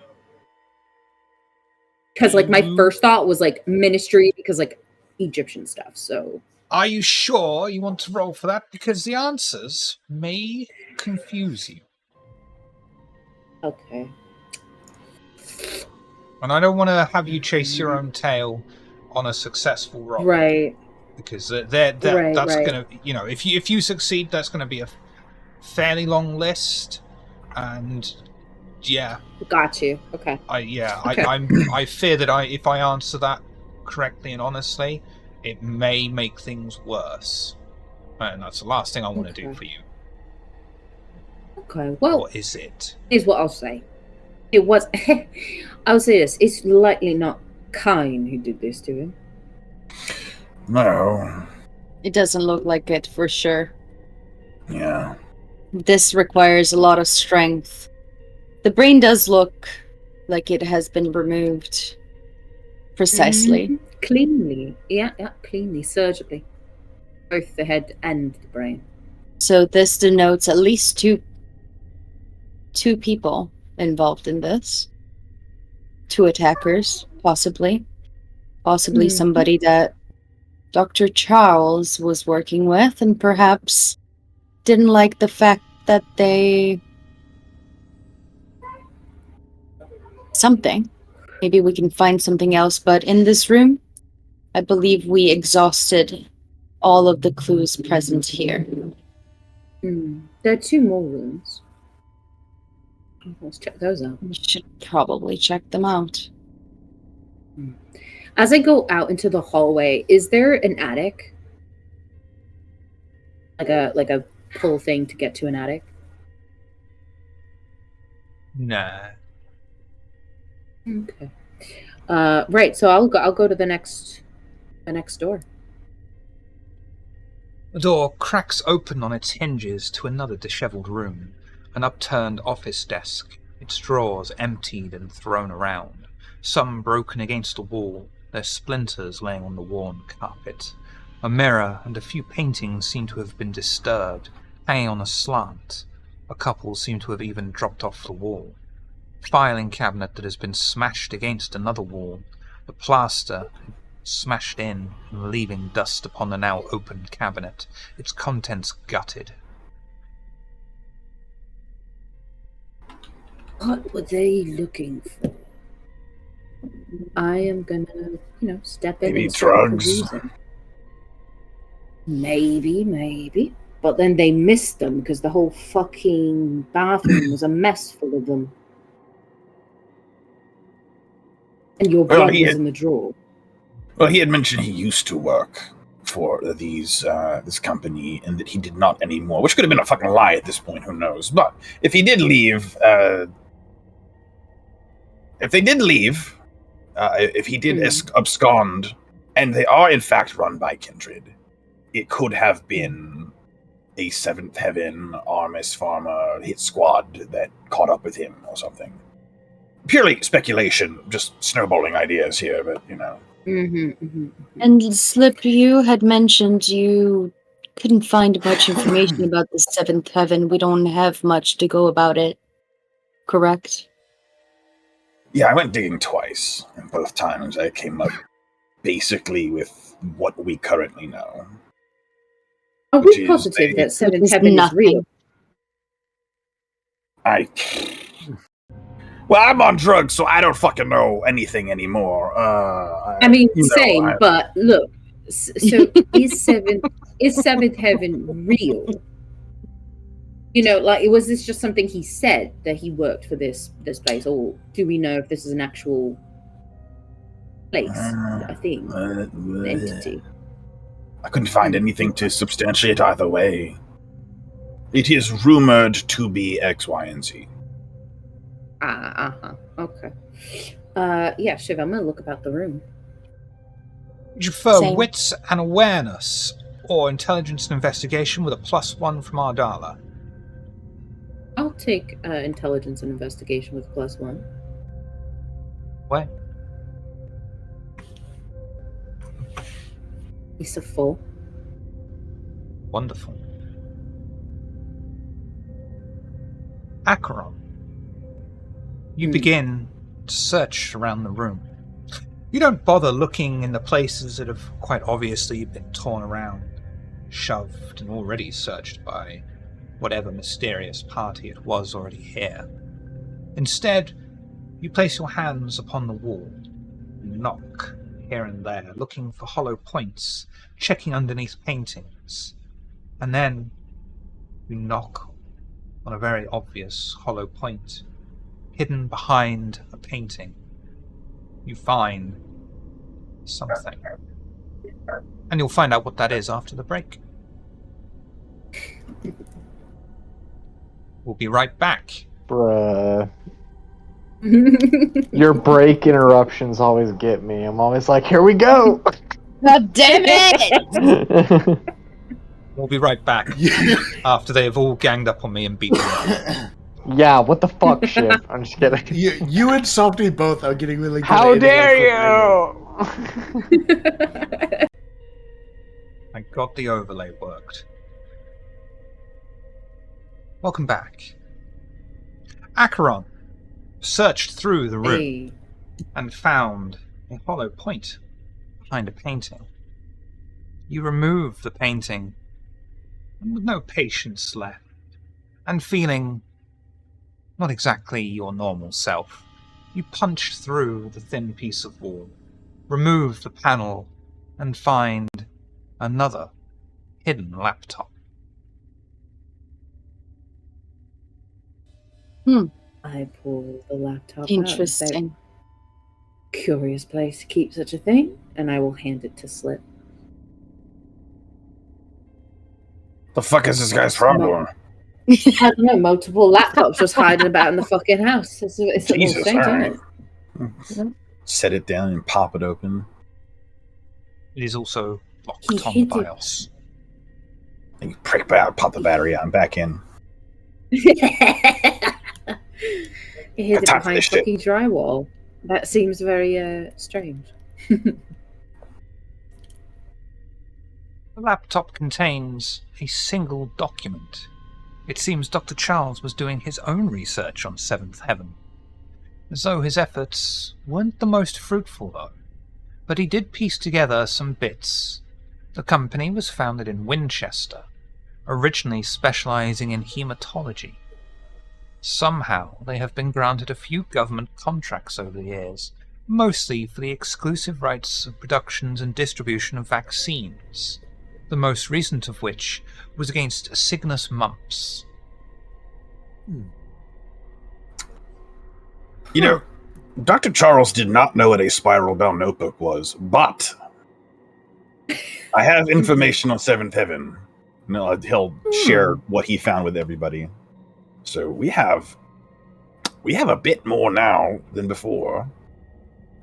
like my first thought was like ministry, because like Egyptian stuff. So Are you sure you want to roll for that? Because the answers may confuse you. Okay. And I don't want to have you chase your own tail on a successful roll. Right. Because that's Right. going to, if you succeed, that's going to be a fairly long list. And yeah. Got you. Okay. I fear that if I answer that correctly and honestly, it may make things worse. And that's the last thing I want to do for you. Okay. Well, what is it? Here's what I'll say. It was. I'll say this. It's likely not Kine who did this to him. No. It doesn't look like it for sure. Yeah. This requires a lot of strength. The brain does look like it has been removed precisely. Mm-hmm. Cleanly. Yeah, cleanly, surgically. Both the head and the brain. So this denotes at least two people involved in this. 2 attackers, possibly. Possibly somebody that Dr. Charles was working with and perhaps didn't like the fact that they... something. Maybe we can find something else, but in this room, I believe we exhausted all of the clues present here. There are 2 more rooms. Let's check those out. We should probably check them out. As I go out into the hallway, is there an attic? Like a pull thing to get to an attic? Nah. Okay. Right. So I'll go to the next door. The door cracks open on its hinges to another disheveled room, an upturned office desk, its drawers emptied and thrown around, some broken against the wall, their splinters laying on the worn carpet. A mirror and a few paintings seem to have been disturbed, hanging on a slant. A couple seem to have even dropped off the wall. Filing cabinet that has been smashed against another wall, the plaster smashed in and leaving dust upon the now opened cabinet, its contents gutted. What were they looking for? I am gonna, step in. Maybe and start the drugs. reason. Maybe. But then they missed them because the whole fucking bathroom was a mess full of them. And your blood was in the drawer. Well, he had mentioned he used to work for this company and that he did not anymore, which could have been a fucking lie at this point, who knows. But if he did leave, if he did abscond, and they are in fact run by kindred, it could have been a Seventh Heaven, Armis Pharma hit squad that caught up with him or something. Purely speculation, just snowballing ideas here, but And Slip, you had mentioned you couldn't find much information about the Seventh Heaven. We don't have much to go about it, correct? Yeah, I went digging twice, and both times I came up basically with what we currently know. Are we positive that Seventh Heaven is real? Well, I'm on drugs, so I don't fucking know anything anymore. Same, but look, so is Seventh Heaven real? Was this just something he said that he worked for this place, or do we know if this is an actual place, a thing, an entity? I couldn't find anything to substantiate either way. It is rumored to be X, Y, and Z. Okay. Yeah, Shiv, I'm gonna look about the room. Would you prefer wits and awareness, or intelligence and investigation with a +1 from Ardala? I'll take intelligence and investigation with +1. What? It's a 4. Wonderful. Acheron. You begin to search around the room. You don't bother looking in the places that have quite obviously been torn around, shoved, and already searched by whatever mysterious party it was already here. Instead, you place your hands upon the wall and knock here and there, looking for hollow points, checking underneath paintings, and then you knock on a very obvious hollow point, hidden behind a painting. You find something. And you'll find out what that is after the break. We'll be right back. Bruh. Your break interruptions always get me. I'm always like, here we go! God damn it! We'll be right back after they have all ganged up on me and beaten me up. Yeah, what the fuck, Shiv? I'm just kidding. You and Softy both are getting really good. How at dare you! I got the overlay worked. Welcome back. Acheron searched through the room Hey. and found a hollow point behind a painting. You remove the painting, and with no patience left, and feeling not exactly your normal self, you punch through the thin piece of wall, remove the panel, and find another hidden laptop. I pull the laptop out and say, Interesting. curious place to keep such a thing, and I will hand it to Slip. The fuck is this guy's problem? I don't know, multiple laptops just hiding about in the fucking house. It's a little Jesus, strange, alright. isn't it? Set it down and pop it open. It is also locked He on hid it. BIOS. And you prick out, pop the battery out, and back in. It hid it Time for behind this shit. fucking drywall. That seems very strange. The laptop contains a single document. It seems Dr. Charles was doing his own research on Seventh Heaven. As though his efforts weren't the most fruitful, though. But he did piece together some bits. The company was founded in Winchester, originally specializing in hematology. Somehow, they have been granted a few government contracts over the years, mostly for the exclusive rights of productions and distribution of vaccines, the most recent of which was against Cygnus mumps. You know, Dr. Charles did not know what a spiral bound notebook was, but I have information on Seventh Heaven. No, he'll share what he found with everybody. So we have a bit more now than before.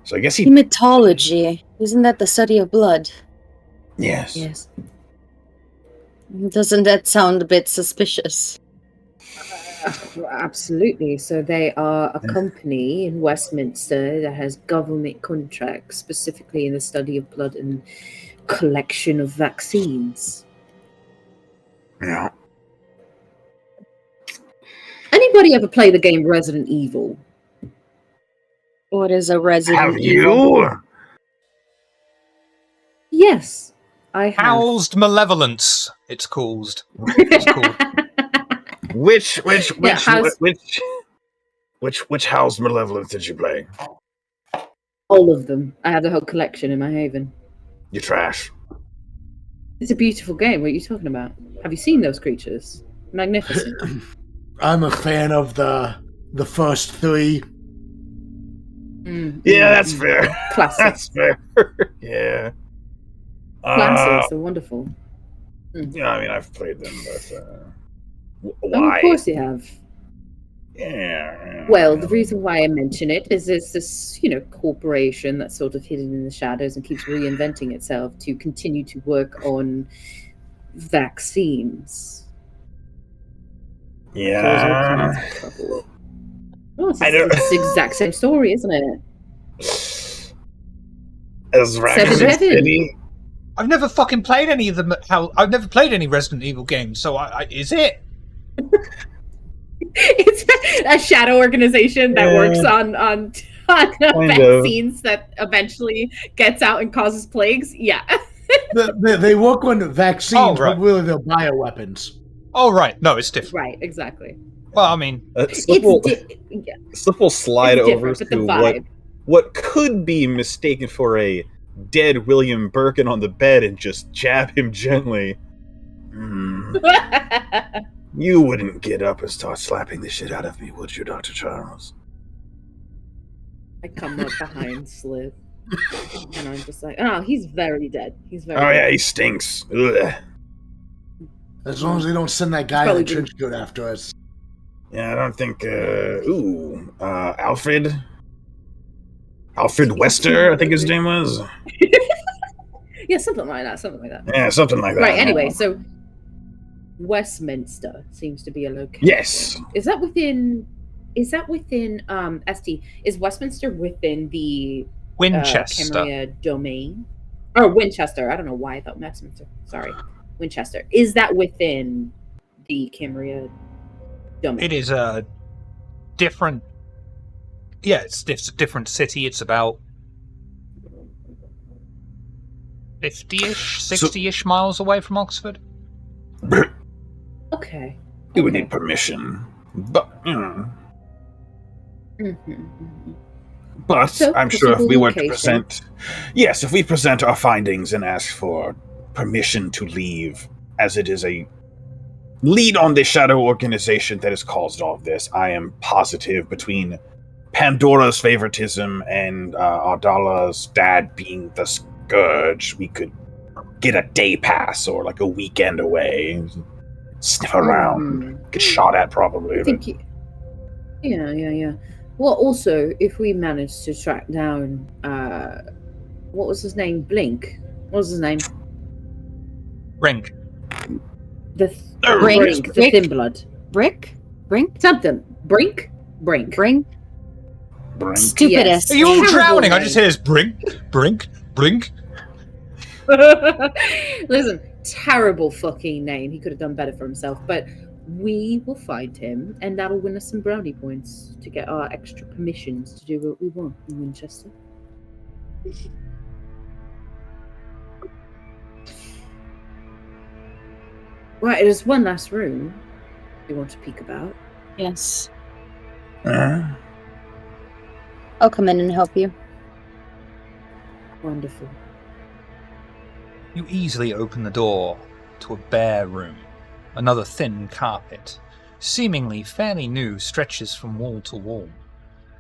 So I guess he Hematology. Isn't that the study of blood? yes. Yes. Doesn't that sound a bit suspicious? Absolutely. So they are a company in Westminster that has government contracts specifically in the study of blood and collection of vaccines. Yeah. Anybody ever play the game Resident Evil? What is a Resident Have Evil? you? Yes, I have. Housed Malevolence, it's called. It's called. Which house malevolence did you play? All of them. I have the whole collection in my haven. You trash. It's a beautiful game. What are you talking about? Have you seen those creatures? Magnificent. I'm a fan of the first three. Yeah, that's fair. Classic. That's fair. Yeah. Classics. They're wonderful. Yeah, I mean, I've played them, but Oh, why? of course you have. Yeah. Well, the reason why I mention it is there's this, corporation that's sort of hidden in the shadows and keeps reinventing itself to continue to work on vaccines. Yeah. Cause all kinds of trouble. Oh, it's I don't- the exact same story, isn't it? As Raccoon Seven Heaven. City. I've never fucking played any of them. I've never played any Resident Evil games, so is it? It's a shadow organization that works on on Kind of. vaccines that eventually gets out and causes plagues? Yeah. They work on vaccines, Oh, right. but really they're bioweapons. Oh, right. No, it's different. Right, exactly. Well, I mean, Slip will Yeah, slide it's over different, but the to vibe. what could be mistaken for a dead William Birkin on the bed and just jab him gently. You wouldn't get up and start slapping the shit out of me, would you, Dr. Charles? I come up behind Slip, and I'm just like, oh, he's very dead. He's very Oh dead. yeah, he stinks. Ugh. As long as they don't send that guy in the trench coat after us. Yeah, I don't think. Alfred Wester, I think his name was. Yeah, something like that. Yeah, something like that. Right, anyway, so Westminster seems to be a location. Yes. Is that within ST? Is Westminster within the Winchester. Camarilla domain? Or Winchester. I don't know why I thought Westminster. Sorry. Winchester. Is that within the Camarilla domain? It is a different. Yeah, it's a different city. It's about 50-ish, 60-ish miles away from Oxford. Okay. You would need permission, but But So, I'm sure if we were to location. if we present our findings and ask for permission to leave, as it is a lead on the shadow organization that has caused all of this, I am positive between Pandora's favoritism and Ardala's dad being the scourge, we could get a day pass or like a weekend away, sniff around, get shot at probably. I think yeah. Well, also, if we manage to track down, what was his name? Blink. What was his name? Brink. The Brink. Brink. The Thin Blood. Brink? Something. Brink. Brink? Brink. Stupidest. Are you all Terrible drowning? I name. just hear this brink. Listen, terrible fucking name. He could have done better for himself, but we will find him, and that'll win us some brownie points to get our extra permissions to do what we want in Winchester. Right, there's one last room we want to peek about. Yes. Uh, I'll come in and help you. Wonderful. You easily open the door to a bare room. Another thin carpet, seemingly fairly new, stretches from wall to wall.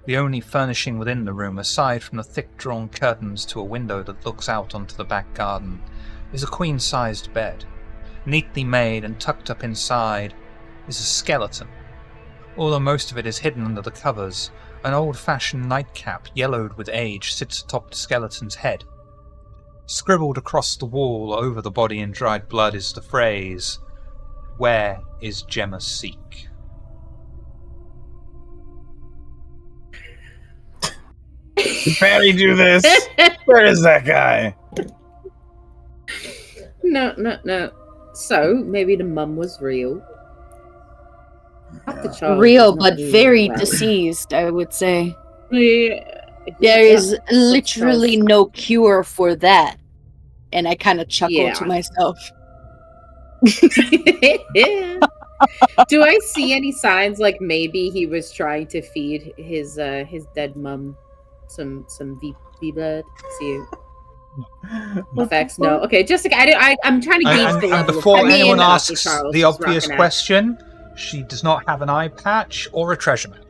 The only furnishing within the room, aside from the thick-drawn curtains to a window that looks out onto the back garden, is a queen-sized bed. Neatly made and tucked up inside is a skeleton. Although most of it is hidden under the covers, an old-fashioned nightcap, yellowed with age, sits atop the skeleton's head. Scribbled across the wall over the body in dried blood is the phrase, "Where is Gemma Seek?" Did Patty do this? Where is that guy? No. So, maybe the mum was real. Dr. Charles Real, is not but doing very well. deceased, I would say. Yeah. There is literally Charles- no cure for that. And I kind of chuckle Yeah. to myself. Do I see any signs like maybe he was trying to feed his dead mum some V blood? See effects? No. Okay, Jessica, I'm trying to gauge the And level before of pain anyone Dr. asks Charles the is obvious rocking at. question, she does not have an eye patch or a treasure map.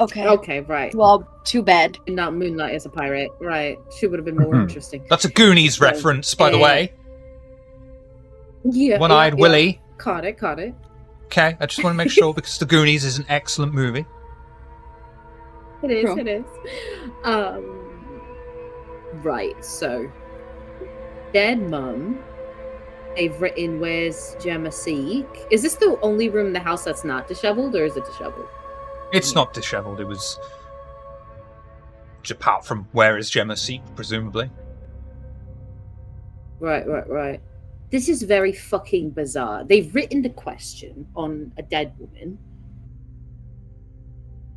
Okay. Okay, right. Well, too bad. Not Moonlight as a pirate, right? She would have been more interesting. That's a Goonies So, reference, by the way. Yeah. One-eyed yeah. Willie. Caught it. Okay, I just want to make sure because the Goonies is an excellent movie. It is. True. It is. Right. So, dead mum. They've written, "Where's Gemma Seek?" Is this the only room in the house that's not disheveled, or is it disheveled? It's not disheveled. It was apart from "Where is Gemma Seek?" presumably. Right. This is very fucking bizarre. They've written the question on a dead woman.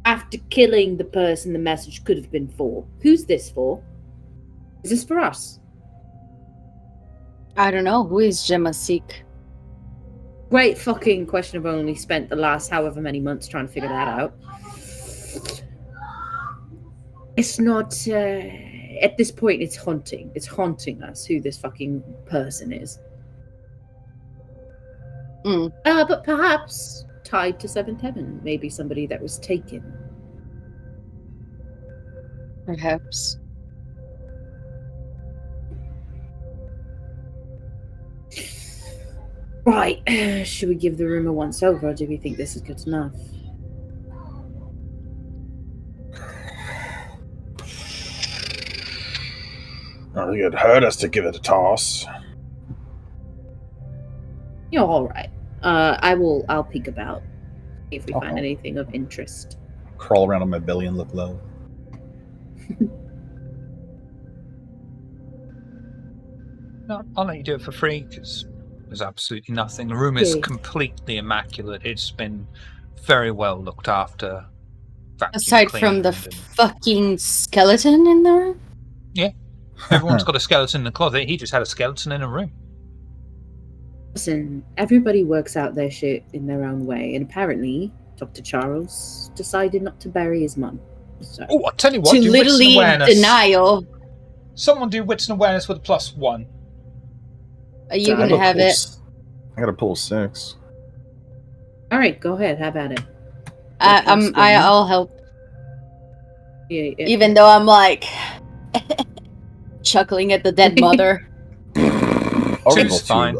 After killing the person the message could have been for. Who's this for? Is this for us? I don't know. Who is Gemma Seek? Great fucking question. I've only spent the last however many months trying to figure that out. It's not... at this point, it's haunting. It's haunting us who this fucking person is. But perhaps tied to Seventh Heaven. Maybe somebody that was taken. Perhaps. Right. Should we give the room a once over, or do we think this is good enough? I think it'd hurt us to give it a toss. You're all right. I'll peek about if we find anything of interest. Crawl around on my belly and look low. No, I'll let you do it for free because there's absolutely nothing. The room is completely immaculate. It's been very well looked after. Aside from the fucking skeleton in the room? Yeah. Everyone's got a skeleton in the closet. He just had a skeleton in a room. Listen, everybody works out their shit in their own way, and apparently Dr. Charles decided not to bury his mum. So. Oh, I'll tell you what. To literally denial. Someone do wits and awareness with a +1. Are you going to have it? I got to pull 6. All right, go ahead. Have at it. I'll help. Yeah. Even though I'm like chuckling at the dead mother. Two's fine.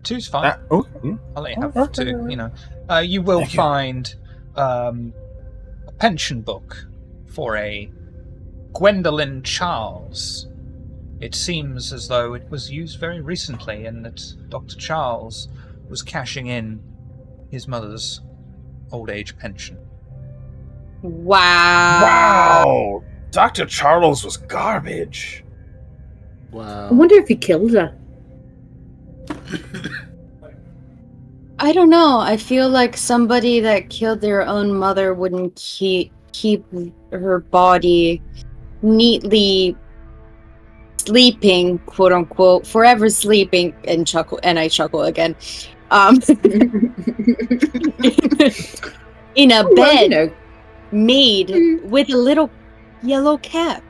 Two's fine. Yeah. I'll let you have 2. You know, you will find a pension book for a Gwendolyn Charles. It seems as though it was used very recently, and that Dr. Charles was cashing in his mother's old age pension. Wow! Dr. Charles was garbage. Wow. I wonder if he killed her. I don't know. I feel like somebody that killed their own mother wouldn't keep her body neatly sleeping, quote unquote, forever sleeping, and I chuckle again. In a bed made with a little yellow cap.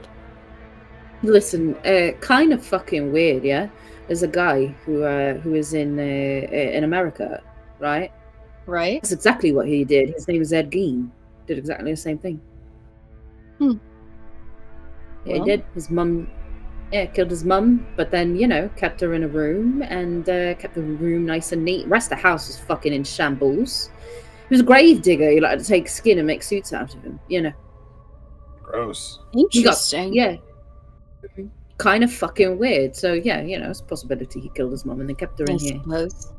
Listen, kind of fucking weird, yeah? There's a guy who is in America, right? Right. That's exactly what he did. His name was Ed Gein. Did exactly the same thing. Yeah, he did. His mum, killed his mum, but then, kept her in a room and kept the room nice and neat. The rest of the house was fucking in shambles. He was a grave digger. He liked to take skin and make suits out of him, Gross. Interesting. Kind of fucking weird. So, yeah, it's a possibility he killed his mum and then kept her in here. Suppose.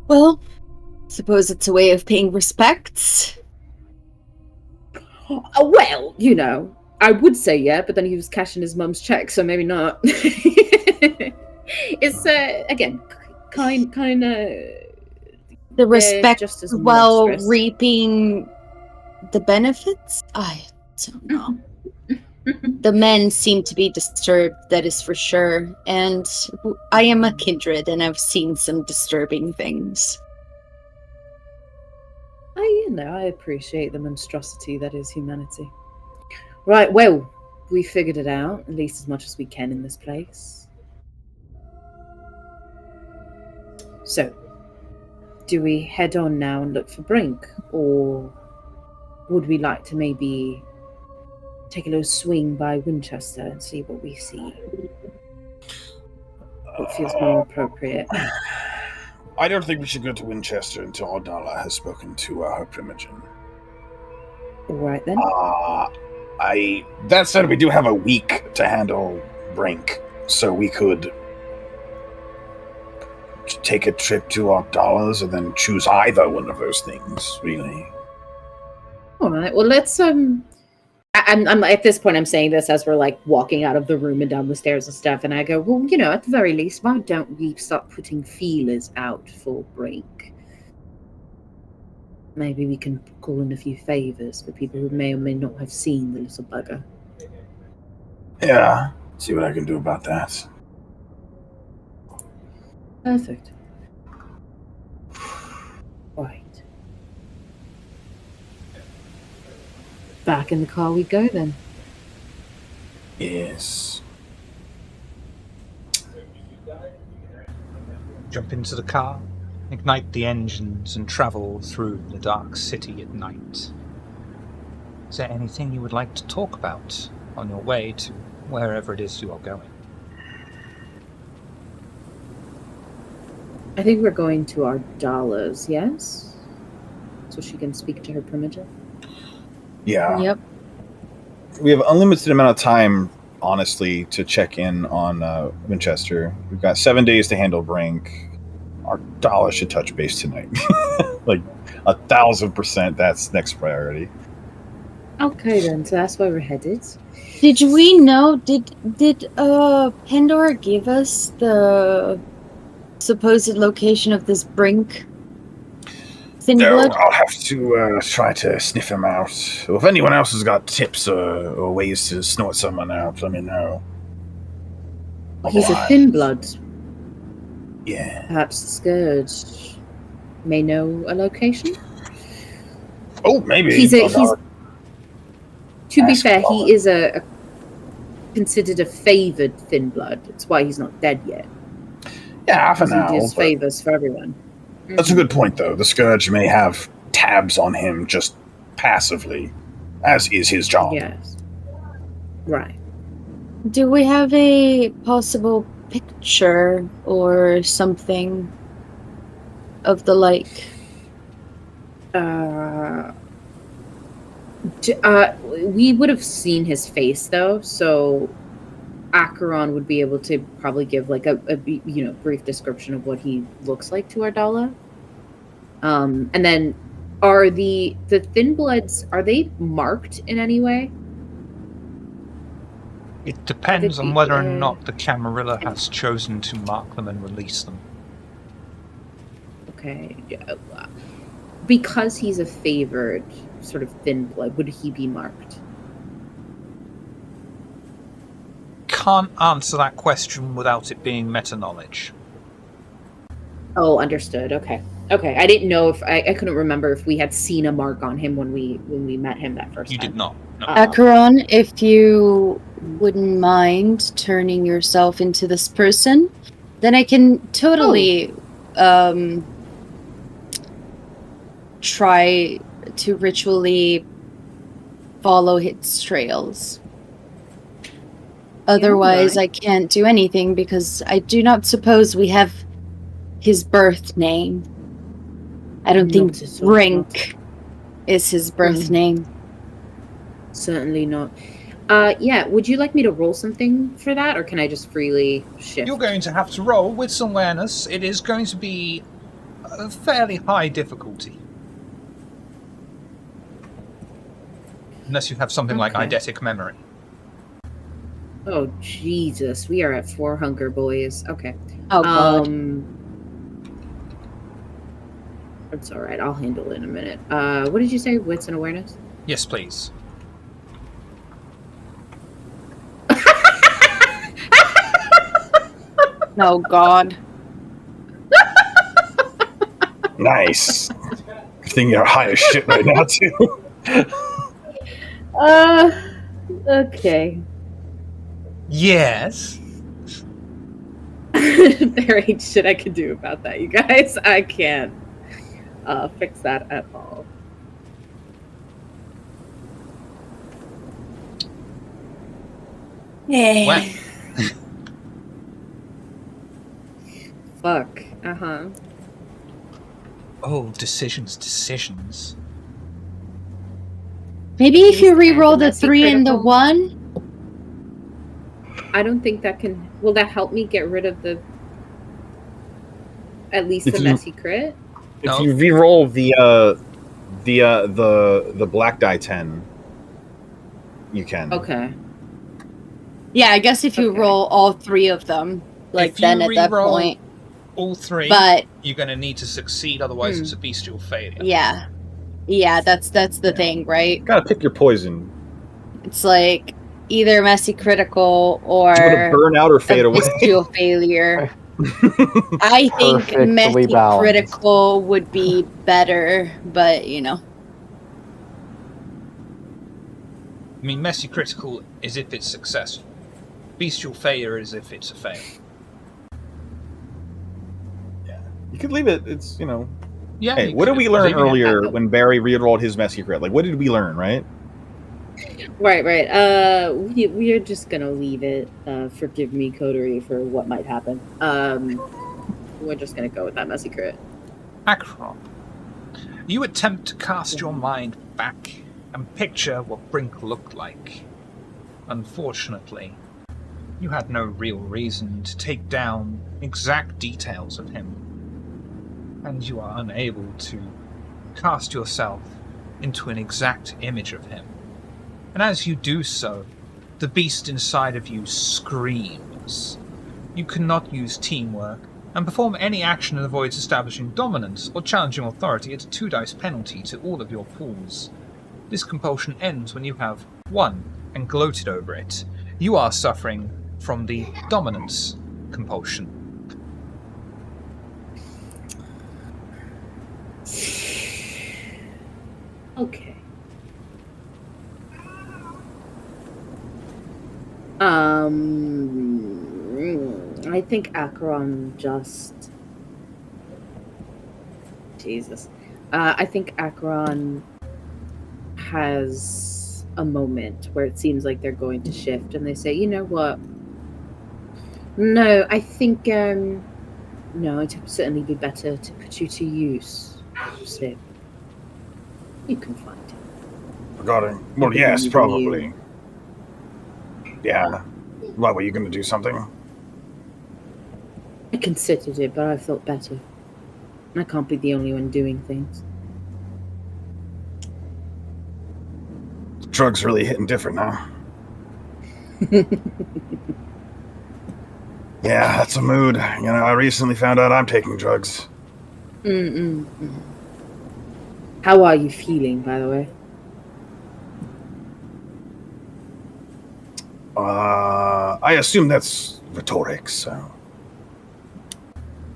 Well, suppose it's a way of paying respects. Well, I would say yeah, but then he was cashing his mum's check, so maybe not. It's again kind of the respect just as while monstrous. reaping the benefits. I don't know. The men seem to be disturbed, that is for sure, and I am a kindred, and I've seen some disturbing things. I appreciate the monstrosity that is humanity. Right, well, we figured it out, at least as much as we can in this place. So, do we head on now and look for Brink, or would we like to maybe take a little swing by Winchester and see what we see? What feels more appropriate? I don't think we should go to Winchester until Ardala has spoken to her Primogen. All right then. That said, we do have a week to handle Brink, so we could take a trip to Ardala's and then choose either one of those things, really. All right. Well, let's I'm at this point I'm saying this as we're like walking out of the room and down the stairs and stuff, and I go, well, at the very least, why don't we start putting feelers out for Brink? Maybe we can call in a few favors for people who may or may not have seen the little bugger. Yeah, see what I can do about that. Perfect. Right. Back in the car we go then. Yes. Jump into the car, ignite the engines, and travel through the dark city at night. Is there anything you would like to talk about on your way to wherever it is you are going? I think we're going to our dollars, yes? So she can speak to her primitive? Yeah. Yep. We have unlimited amount of time, honestly, to check in on Winchester. We've got 7 days to handle Brink. Our dollar should touch base tonight. Like 1,000%. That's next priority. Okay then, so that's where we're headed. Did we know? Did Pandora give us the supposed location of this Brink? Thin No, blood? I'll have to try to sniff him out. Well, if anyone else has got tips or ways to snort someone out, let me know. He's a thin blood. Yeah. Perhaps the Scourge may know a location? Oh, maybe. He's to be Ask fair, Paula. he is a considered a favoured thin blood. That's why he's not dead yet. Yeah, for now. He does but- favours for everyone. That's a good point, though. The Scourge may have tabs on him just passively, as is his job. Yes. Right. Do we have a possible picture or something of the like? We would have seen his face though, so Acheron would be able to probably give like a brief description of what he looks like to Ardala. And then are the thin bloods, are they marked in any way? It depends on whether or not the Camarilla has chosen to mark them and release them. Okay. Yeah. Because he's a favored sort of thin blood, would he be marked? Can't answer that question without it being meta-knowledge. Oh, understood. Okay. I didn't know if I couldn't remember if we had seen a mark on him when we met him that first You time. did not. No. Acheron, if you wouldn't mind turning yourself into this person, then I can totally try to ritually follow his trails. Otherwise, right. I can't do anything because I do not suppose we have his birth name. I don't think Not at all, Brink is his birth name. Certainly not. Yeah, would you like me to roll something for that, or can I just freely shift? You're going to have to roll with some awareness. It is going to be a fairly high difficulty. Unless you have something like Okay. eidetic memory. Oh, Jesus. We are at 4 hunger, boys. Okay. Oh, God. It's all right. I'll handle it in a minute. What did you say? Wits and awareness? Yes, please. Oh, God. Nice. Good thing you're high as shit right now, too. Okay. Yes. There ain't shit I can do about that, you guys. I can't fix that at all. Well, Fuck. Uh-huh. oh, decisions. Maybe if you Please add re-roll the the messy 3 and the critical. 1? I don't think that can... Will that help me get rid of the... At least If the you- messy crit? If you re-roll the black die 10, you can. Okay. Yeah, I guess if you Okay. roll all 3 of them, like If you then at that re-roll point. all 3, But you're going to need to succeed, otherwise it's a bestial failure. yeah, Yeah, that's the thing, right? Gotta pick your poison. It's like either messy critical or Do you want to burn out or fade a away? bestial failure. I think Perfectly messy balanced. critical would be better, but you know. I mean, messy critical is if it's successful. Bestial failure is if it's a fail. You could leave it. It's Yeah. Hey, what did we learn leave it. earlier when Barry re-rolled his messy crit? Like, what did we learn, right? Right. We are just gonna leave it. Forgive me, coterie, for what might happen. We're just gonna go with that messy crit. Acheron, you attempt to cast your mind back and picture what Brink looked like. Unfortunately, you had no real reason to take down exact details of him, and you are unable to cast yourself into an exact image of him. And as you do so, the beast inside of you screams. You cannot use teamwork and perform any action that avoids establishing dominance or challenging authority at a 2-dice penalty to all of your pools. This compulsion ends when you have won and gloated over it. You are suffering from the dominance compulsion. Okay. I think Acheron just... Jesus. I think Acheron has a moment where it seems like they're going to shift, and they say, you know what? No, I think, no, it'd certainly be better to put you to use. So, you can find it. Regarding, well, yes, probably. Yeah. Why, were you going to do something? I considered it, but I thought better. I can't be the only one doing things. Drugs really hitting different now. Yeah, that's a mood. I recently found out I'm taking drugs. How are you feeling, by the way? I assume that's rhetoric, so...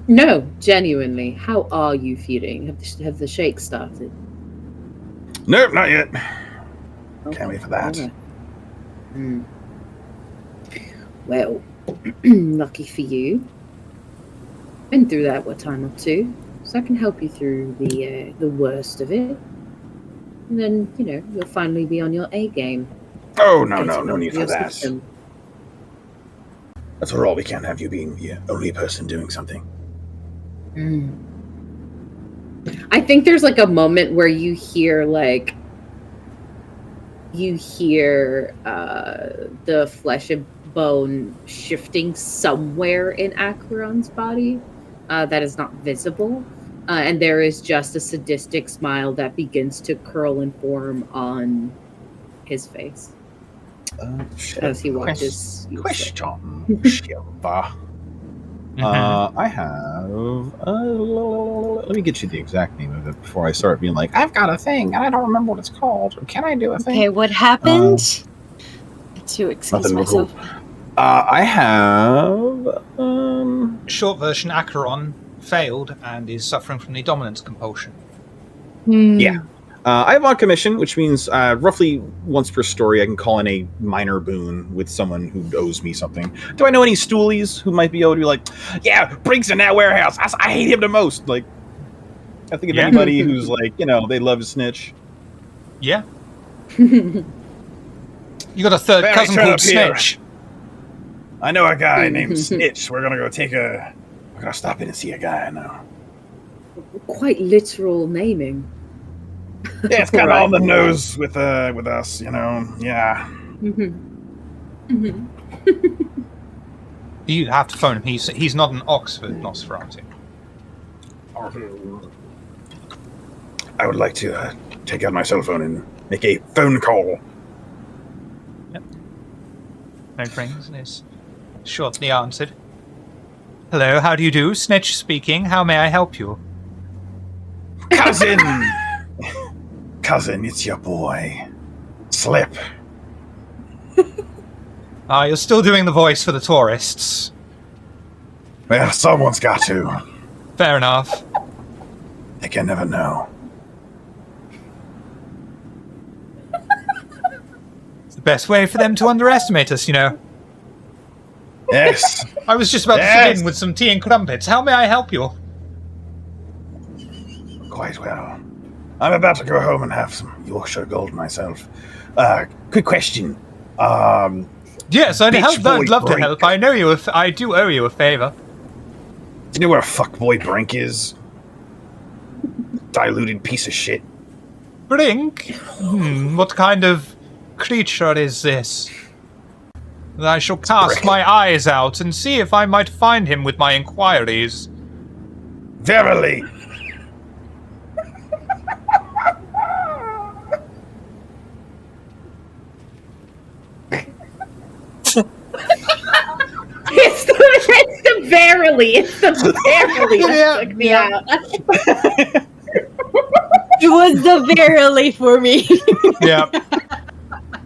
No, genuinely. How are you feeling? Have the shakes started? Nope, not yet. Okay. Can't wait for that. Okay. Well, lucky for you. Been through that a time or two, so I can help you through the worst of it. And then, you'll finally be on your A game. Oh, no need for that. System. That's all. We can't have you being the only person doing something. I think there's like a moment where you hear the flesh and bone shifting somewhere in Acheron's body that is not visible, and there is just a sadistic smile that begins to curl and form on his face as he watches you. Question, Shiva. I have... let me get you the exact name of it before I start being like, I've got a thing, and I don't remember what it's called. Can I do a thing? Okay, what happened? To excuse myself. I have... Short version, Acheron failed and is suffering from the dominance compulsion. Yeah. I have on commission, which means roughly once per story I can call in a minor boon with someone who owes me something. Do I know any stoolies who might be able to be like, yeah, Brink's in that warehouse. I hate him the most. Like, I think of anybody who's like, they love to snitch. Yeah. You got a third cousin called Snitch. I know a guy named Snitch. We're gonna stop in and see a guy now. Quite literal naming. Yeah, it's kind of on the nose with us, Yeah. You have to phone him. He's not an Oxford Nosferatu. I would like to take out my cell phone and make a phone call. Yep. Phone rings and is shortly answered. Hello, how do you do? Snitch speaking. How may I help you? Cousin! cousin, it's your boy. Slip. You're still doing the voice for the tourists. Well, someone's got to. Fair enough. They can never know. It's the best way for them to underestimate us, you know. Yes. I was just about to sit in with some tea and crumpets. How may I help you? Quite well. I'm about to go home and have some Yorkshire Gold myself. Quick question. Yes, I'd Bitch love boy to help. I do owe you a favor. Do you know where fuckboy Brink is? Diluted piece of shit. Brink? What kind of creature is this? I shall cast my eyes out and see if I might find him with my inquiries. Verily. It's the verily. It's the verily that took me out. It was the verily for me. Yeah.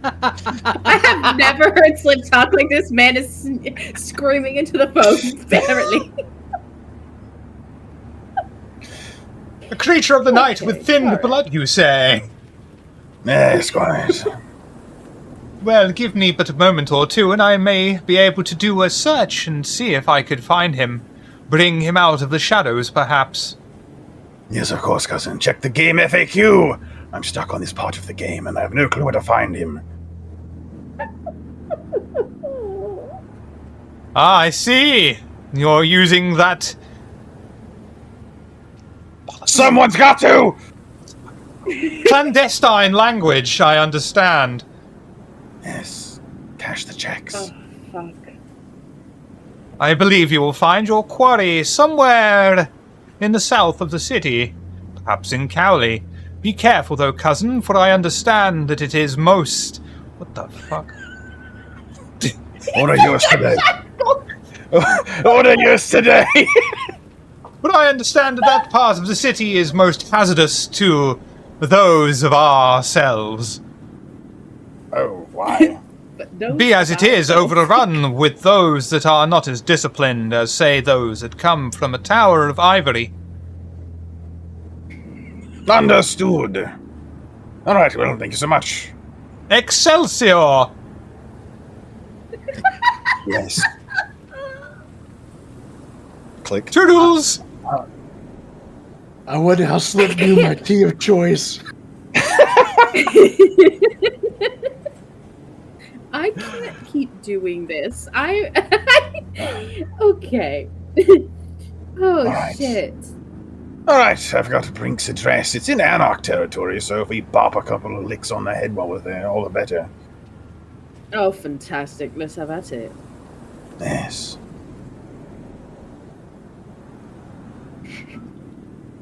I have never heard Slip talk like this. Man is screaming into the phone. Verily. A creature of the night with thinned blood, you say? Yes, quite. Well, give me but a moment or two, and I may be able to do a search and see if I could find him. Bring him out of the shadows, perhaps. Yes, of course, cousin. Check the game FAQ. I'm stuck on this part of the game, and I have no clue where to find him. I see. You're using that... Someone's got to! clandestine language, I understand. Yes. Cash the checks. Oh, fuck. I believe you will find your quarry somewhere in the south of the city, perhaps in Cowley. Be careful, though, cousin, for I understand that it is most... What the fuck? Order yours today. Order yours today! But I understand that that part of the city is most hazardous to those of ourselves. Oh, why? Be as it is, overrun with those that are not as disciplined as, say, those that come from a tower of ivory. Understood. All right, well, thank you so much. Excelsior! Yes. Click. Toodles! I wonder how Slip knew my tea of choice. I can't keep doing this. Okay. Oh, Alright. shit. All right, I've got Brink's address. It's in Anarch territory, so if we bop a couple of licks on the head while we're there, all the better. Oh, fantastic. Let's have at it. Yes.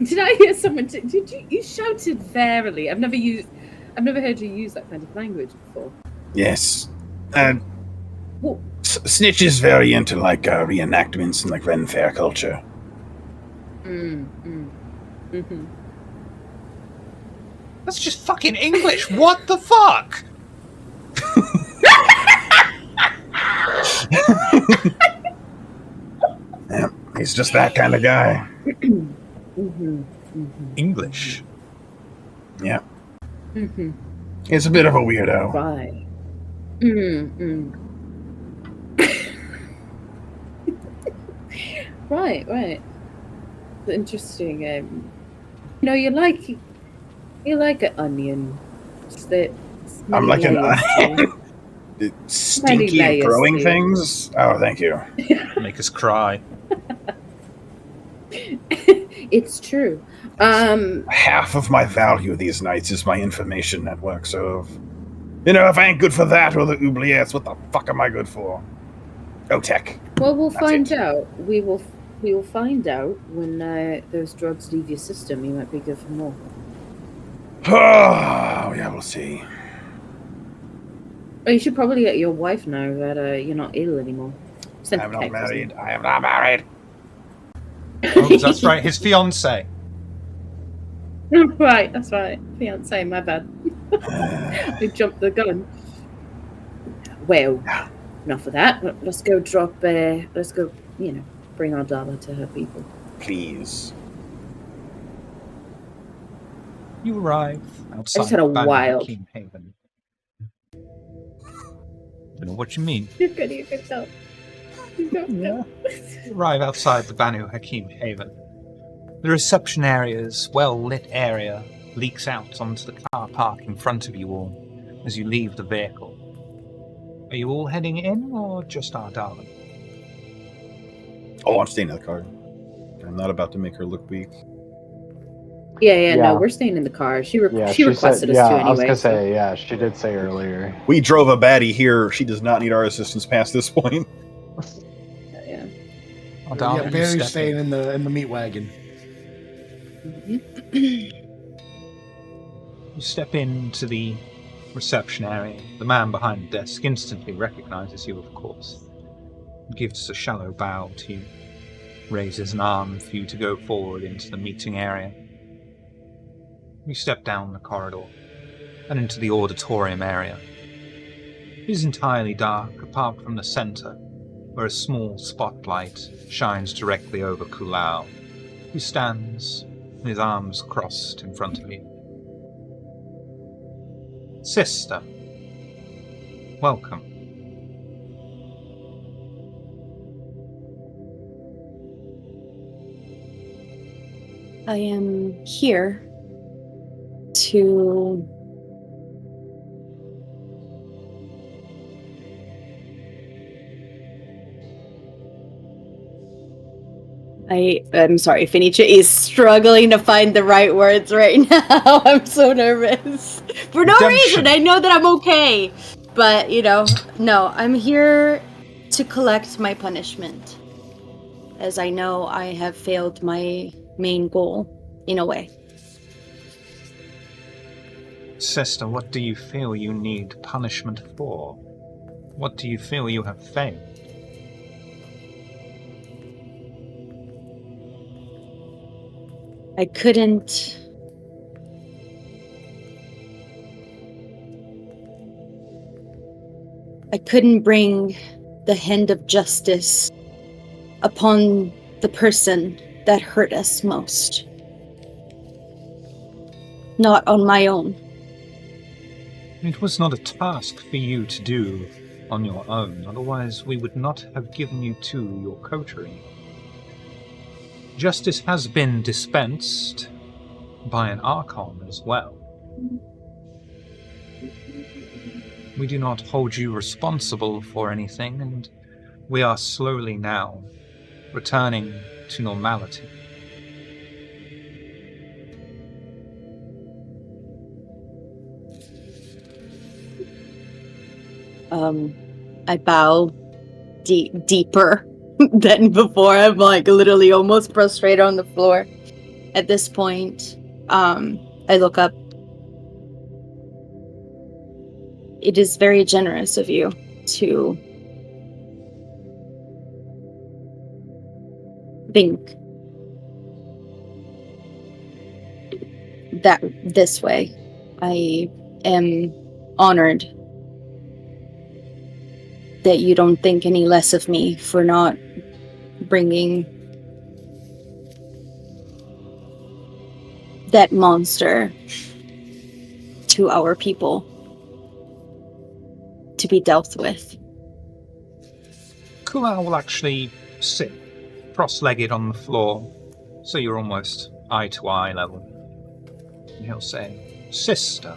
Did I hear someone? Did you shouted verily? I've never heard you use that kind of language before. Yes. And What? Snitch is very into like reenactments and like Ren Fair culture. Mm-hmm. That's just fucking English. What the fuck? Yeah, he's just that kind of guy. English. Yeah. Mm-hmm. He's a bit of a weirdo. Right. Right. Interesting. You like an onion. I'm like an onion. Stinky at growing things? Oh, thank you. Make us cry. It's true. Half of my value these nights is my information network, so if I ain't good for that or the oubliettes, what the fuck am I good for? Oh, tech. Well, we'll That's find it. out. We will find out when those drugs leave your system. You might be good for more. Oh, yeah, we'll see. Oh, you should probably let your wife know that you're not ill anymore. Send I'm a not text or married. I am not married. Oh, that's right, his fiancée. Right, that's right. Fiance, my bad. I jumped the gun. Well, enough of that. Let's go let's go, bring our dollar to her people. Please. You arrive outside had a Banu wild- Hakim Haven. Don't know what you mean. You could tell. You don't know. You arrive outside the Banu Hakim Haven. The reception area's well-lit area leaks out onto the car park in front of you all as you leave the vehicle. Are you all heading in, or just our darling? Oh, I'm staying in the car. I'm not about to make her look weak. Yeah, no, Yeah. we're staying in the car. She Yeah, requested said, us yeah, to anyway. I was gonna so- say, yeah, she did say earlier. We drove a baddie here. She does not need our assistance past this point. Yeah. Our darling, Yeah, you Barry's step staying in. in the meat wagon. You step into the reception area. The man behind the desk instantly recognizes you, of course. He gives a shallow bow to you, raises an arm for you to go forward into the meeting area. You step down the corridor and into the auditorium area. It is entirely dark apart from the center, where a small spotlight shines directly over Kulao, who stands with his arms crossed in front of you. Sister, welcome. I am here to I'm sorry, Fenicia is struggling to find the right words right now. I'm so nervous. For no reason. I know that I'm okay. But, no, I'm here to collect my punishment. As I know I have failed my main goal, in a way. Sister, what do you feel you need punishment for? What do you feel you have failed? I couldn't bring the hand of justice upon the person that hurt us most. Not on my own. It was not a task for you to do on your own, otherwise we would not have given you to your coterie. Justice has been dispensed by an Archon as well. We do not hold you responsible for anything, and we are slowly now returning to normality. I bow deeper than before. I'm literally almost prostrate on the floor. At this point, I look up. It is very generous of you to think that this way. I am honored that you don't think any less of me for not bringing that monster to our people to be dealt with. Kulao will actually sit cross-legged on the floor, so you're almost eye-to-eye level. And he'll say, Sister,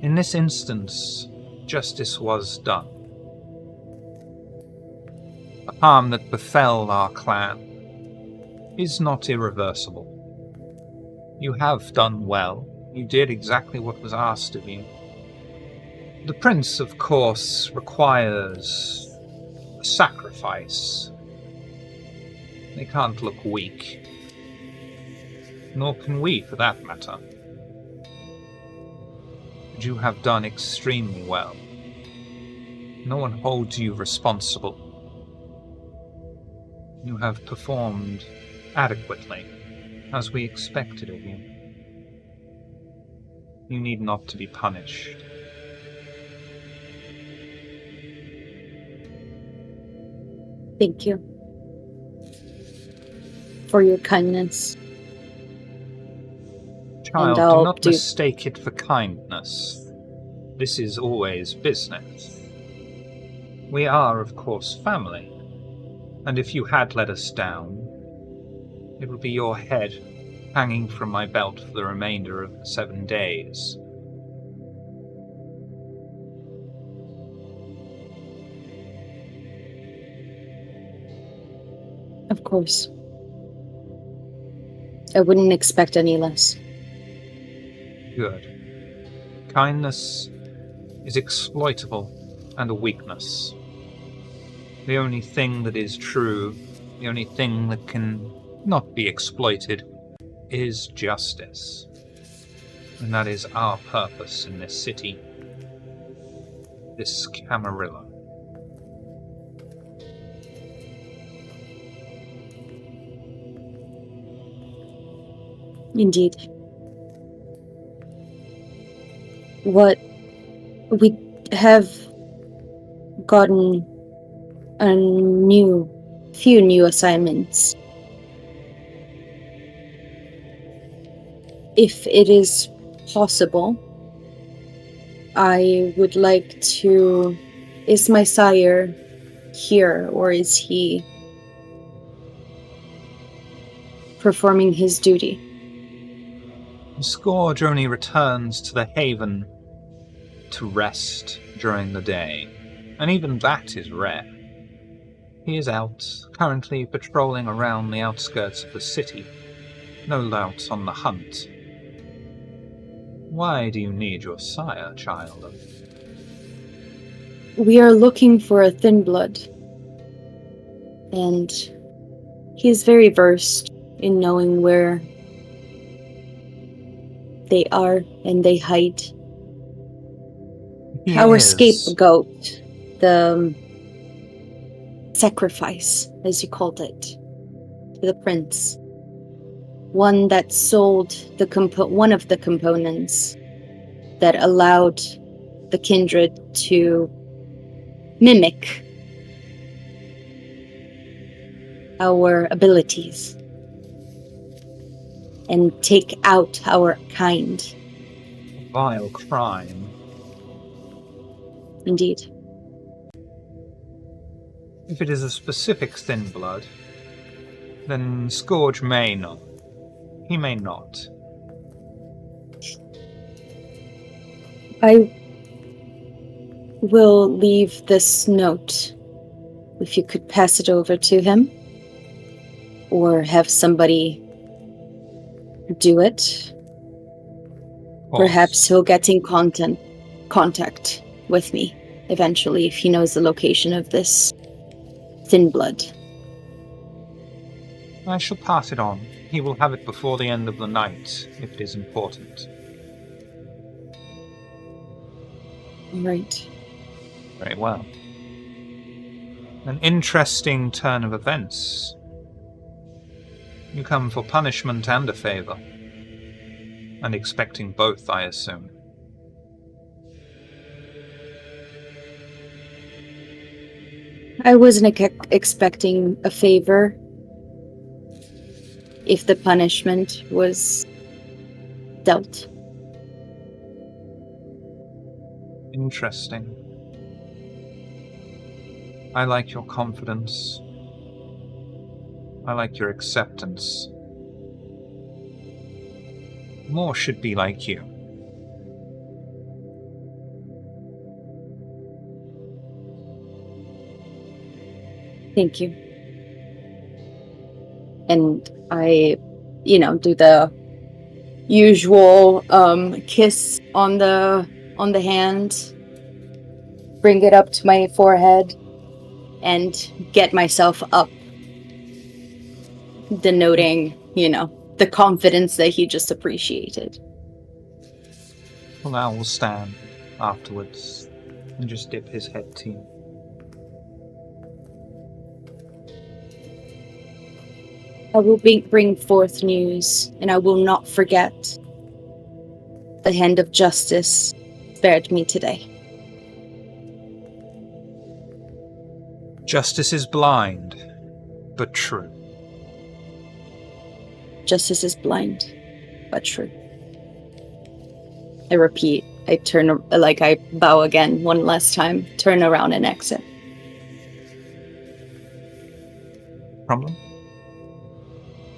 in this instance, justice was done. The harm that befell our clan is not irreversible. You have done well. You did exactly what was asked of you. The prince, of course, requires a sacrifice. They can't look weak. Nor can we, for that matter. But you have done extremely well. No one holds you responsible. You have performed adequately, as we expected of you. You need not to be punished. Thank you for your kindness. Child, do I'll not mistake it for kindness. This is always business. We are, of course, family, and if you had let us down, it would be your head hanging from my belt for the remainder of the 7 days. Of course. I wouldn't expect any less. Good. Kindness is exploitable and a weakness. The only thing that is true, the only thing that can not be exploited, is justice. And that is our purpose in this city, this Camarilla. Indeed. What we have gotten a few new assignments. If it is possible, I would like to... Is my sire here, or is he performing his duty? The Scourge only returns to the Haven to rest during the day, and even that is rare. He is out, currently patrolling around the outskirts of the city, no doubt on the hunt. Why do you need your sire, child? We are looking for a thin blood, and he is very versed in knowing where they are and they hide. Our scapegoat, the sacrifice, as you called it, to the prince. One that sold one of the components that allowed the kindred to mimic our abilities and take out our kind. Vile crime. Indeed. If it is a specific thin blood, then Scourge may know. He may not. I will leave this note. If you could pass it over to him, or have somebody do it. Perhaps he'll get in contact with me eventually if he knows the location of this thin blood. I shall pass it on. He will have it before the end of the night, if it is important. Right. Very well. An interesting turn of events. You come for punishment and a favor. And expecting both, I assume. I wasn't expecting a favor if the punishment was dealt. Interesting. I like your confidence. I like your acceptance. More should be like you. Thank you. And I, do the usual kiss on the hand, bring it up to my forehead, and get myself up, denoting, the confidence that he just appreciated. Well, I will stand afterwards and just dip his head to you. I will bring forth news, and I will not forget the hand of justice spared me today. Justice is blind, but true. Justice is blind, but true. I repeat. I I bow again one last time, turn around and exit. Problem?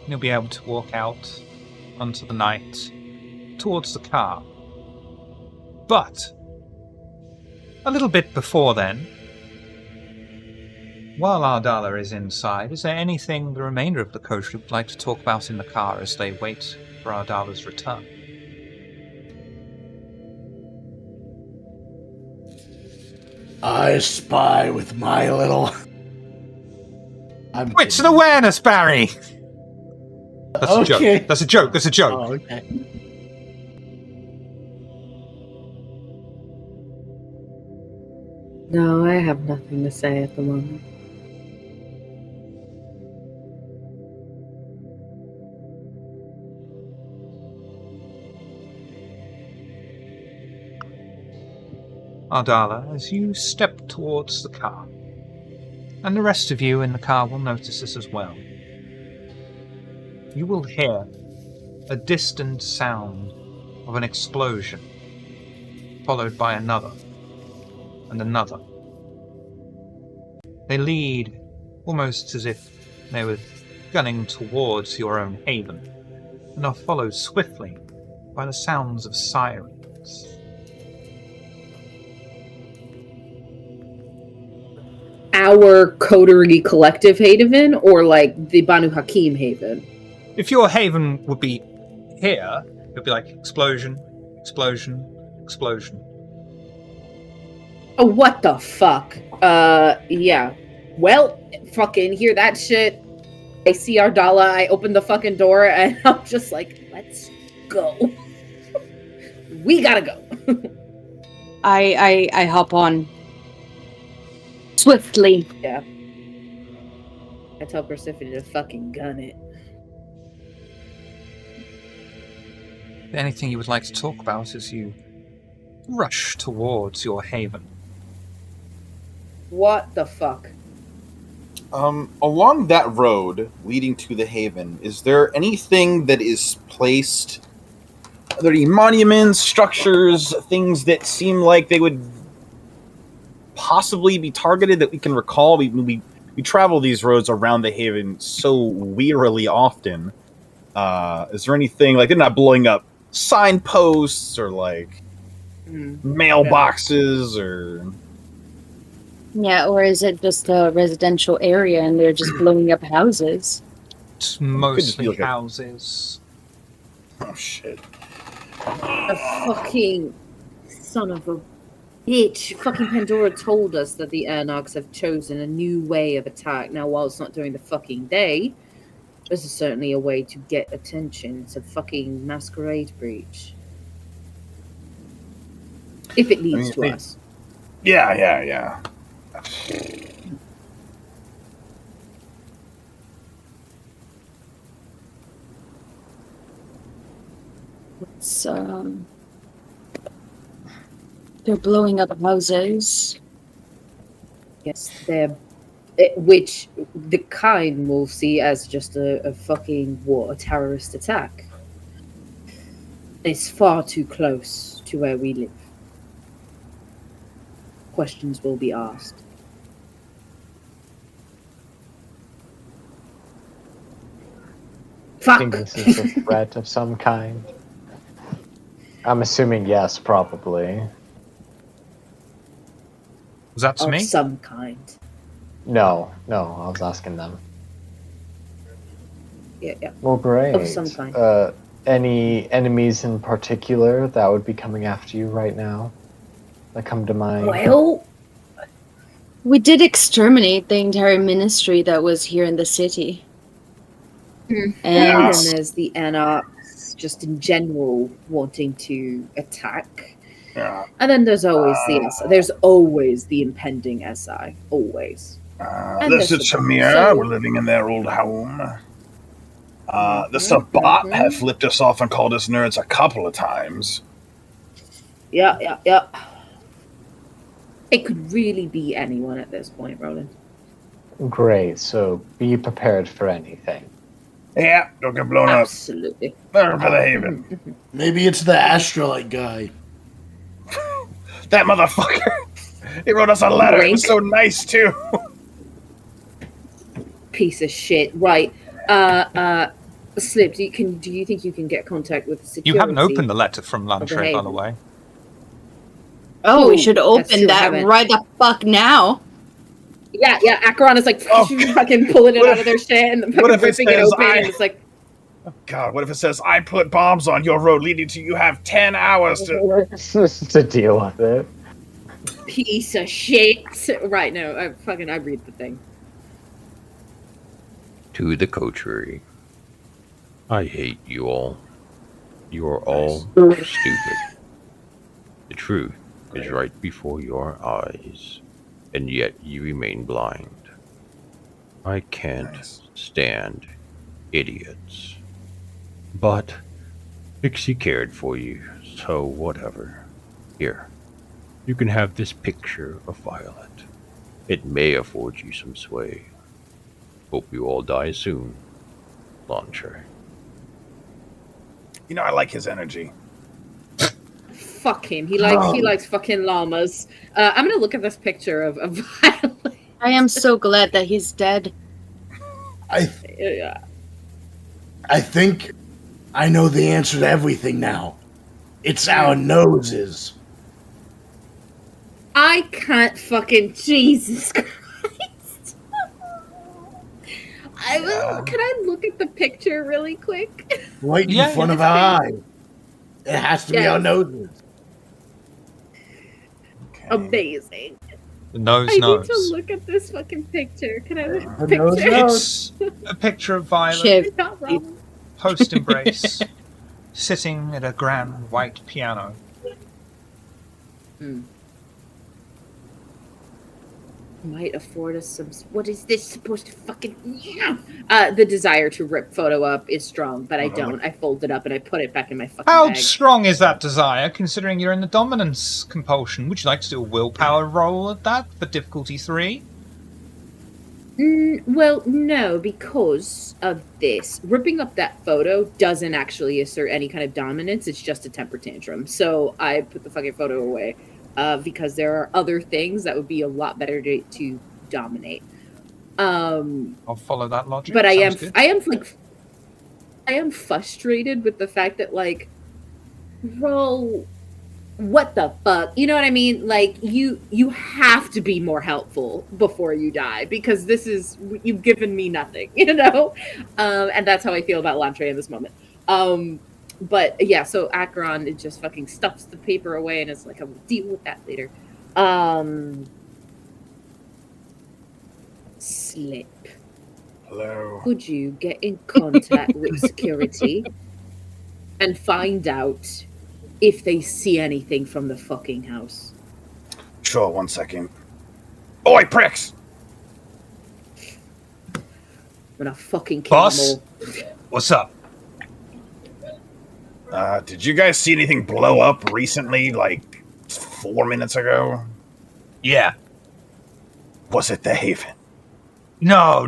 You'll be able to walk out onto the night towards the car. But a little bit before then, while Ardala is inside, is there anything the remainder of the coterie would like to talk about in the car as they wait for Ardala's return? I spy with my little... Wits and awareness, Barry! That's a joke. That's a joke. That's a joke. Oh, okay. No, I have nothing to say at the moment. Ardala, as you step towards the car, and the rest of you in the car will notice this as well, you will hear a distant sound of an explosion, followed by another, and another. They lead almost as if they were gunning towards your own haven, and are followed swiftly by the sounds of sirens. Our coterie collective haven, or like the Banu Hakim haven? If your haven would be here, it would be like explosion, explosion, explosion. Oh, what the fuck? Yeah. Well, fucking hear that shit. I see Ardala, I open the fucking door, and I'm just like, let's go. We gotta go. I hop on. Swiftly. Yeah. I tell Persephone to fucking gun it. Anything you would like to talk about as you rush towards your haven? What the fuck? Along that road leading to the haven, is there anything that is placed? Are there any monuments, structures, things that seem like they would possibly be targeted that we can recall? We travel these roads around the haven so wearily often. Is there anything, like, they're not blowing up signposts or like mailboxes or... Yeah, or is it just a residential area and they're just blowing up houses? It's mostly houses. Oh, shit. The fucking son of a bitch. Fucking Pandora told us that the Airnogs have chosen a new way of attack. Now, while it's not during the fucking day, this is certainly a way to get attention. It's a fucking masquerade breach. If it leads to us. Yeah. It's, they're blowing up houses. Yes, which the kind will see as just a fucking a terrorist attack. It's far too close to where we live. Questions will be asked. I Fuck! think this is a threat of some kind. I'm assuming yes, probably. Was that to Of me? some kind. No, I was asking them. Yeah. Well, great. Of some kind. Any enemies in particular that would be coming after you right now that come to mind? Well, We did exterminate the entire ministry that was here in the city. and And then there's the Anarchs just in general wanting to attack. Yeah. And then there's always the SI. There's always the impending SI. Always. And This there's is the- Shamir. so- We're living in their old home. The Sabbat have flipped us off and called us nerds a couple of times. Yeah. It could really be anyone at this point, Roland. Great. So be prepared for anything. Yeah, don't get blown Absolutely. up. Never for the haven. Maybe it's the astrolite guy. That motherfucker. He wrote us a letter. It was so nice too. Piece of shit. Right. Slip, do you think you can get contact with security? You haven't opened the letter from Lantre, by the way. Oh, we should that's open true, I that haven't. right the fuck now. Yeah. Acheron is like fucking pulling it out of their shit and What if fucking it ripping it says open, and it's like, God, what if it says, I put bombs on your road leading to you have 10 hours to deal with it. piece of shit. Right, no, I read the thing. To the coterie. I hate you all. You are all stupid. The truth is right before your eyes, and yet you remain blind. I can't stand idiots. But Pixie cared for you, so whatever. Here, you can have this picture of Violet. It may afford you some sway. Hope you all die soon, Lantre. You know, I like his energy. Fuck him. He likes fucking llamas. I'm gonna look at this picture of Violet. I am so glad that he's dead. I think I know the answer to everything now. It's our noses. I can't fucking Jesus Christ. Can I look at the picture really quick? Right in front of our eyes. It has to be our Yes. noses. Okay. Amazing. The nose I knows. need to look at this fucking picture. Can I look at the The nose picture? knows. It's a picture of Violet, Shiv. Not wrong. post-embrace, sitting at a grand white piano. Might afford us some. What is this supposed to fucking? The desire to rip photo up is strong, but I don't. I fold it up and I put it back in my fucking How bag. strong is that desire, considering you're in the dominance compulsion? Would you like to do a willpower roll at that for difficulty 3? Well, no, because of this. Ripping up that photo doesn't actually assert any kind of dominance. It's just a temper tantrum. So I put the fucking photo away because there are other things that would be a lot better to dominate. I'll follow that logic. But I Sounds am frustrated with the fact that, like, bro, what the fuck? You know what I mean? Like, you have to be more helpful before you die, because you've given me nothing, you know? And that's how I feel about Lantre in this moment. But yeah, so Acheron, it just fucking stuffs the paper away and it's like, I will deal with that later. Slip. Hello. Could you get in contact with security and find out if they see anything from the fucking house? Sure, 1 second. Oi, pricks! I'm gonna fucking kill Boss? them all. What's up? Did you guys see anything blow up recently, like 4 minutes ago? Yeah. Was it the Haven? No.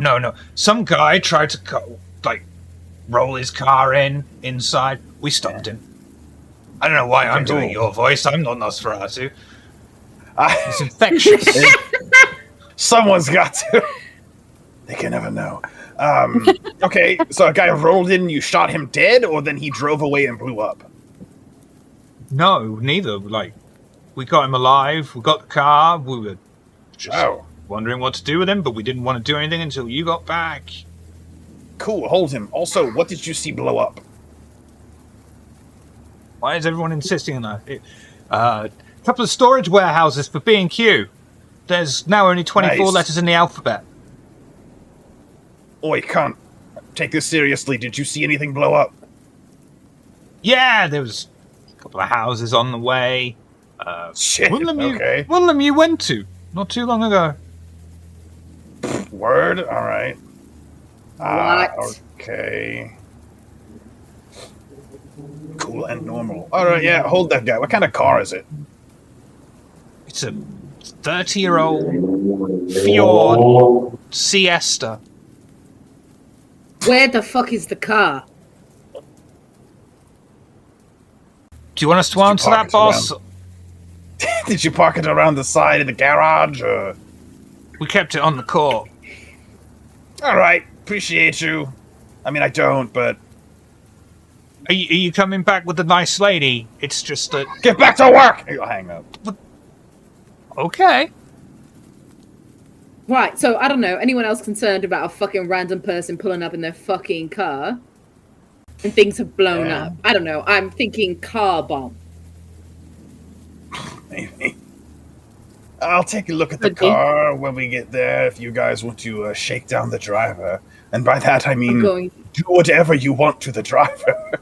Some guy tried to, roll his car inside. We stopped him. I don't know why I'm doing your voice. I'm not Nosferatu. It's infectious. Someone's got to. They can never know. Okay, so a guy rolled in, you shot him dead, or then he drove away and blew up? No, neither. Like, we got him alive. We got the car. We were just wondering what to do with him, but we didn't want to do anything until you got back. Cool, hold him. Also, what did you see blow up? Why is everyone insisting on that? A couple of storage warehouses for B&Q. There's now only 24 Nice. letters in the alphabet. Oi, cunt. Take this seriously. Did you see anything blow up? Yeah, there was a couple of houses on the way. Shit, One of okay. them you went to not too long ago. Word? Alright. What? Okay. Cool and normal. All right, yeah, hold that guy. What kind of car is it? It's a 30-year-old Fjord Siesta. Where the fuck is the car? Do you want us to answer that, boss? Did you park it around the side of the garage? Or... We kept it on the court. All right, appreciate you. I mean, I don't, but... Are you coming back with the nice lady? It's just that... Get back to work! I'll hang up. Okay. Right, so I don't know, anyone else concerned about a fucking random person pulling up in their fucking car and things have blown up? I don't know, I'm thinking car bomb. Maybe. I'll take a look at the car when we get there if you guys want to shake down the driver. And by that I mean do whatever you want to the driver.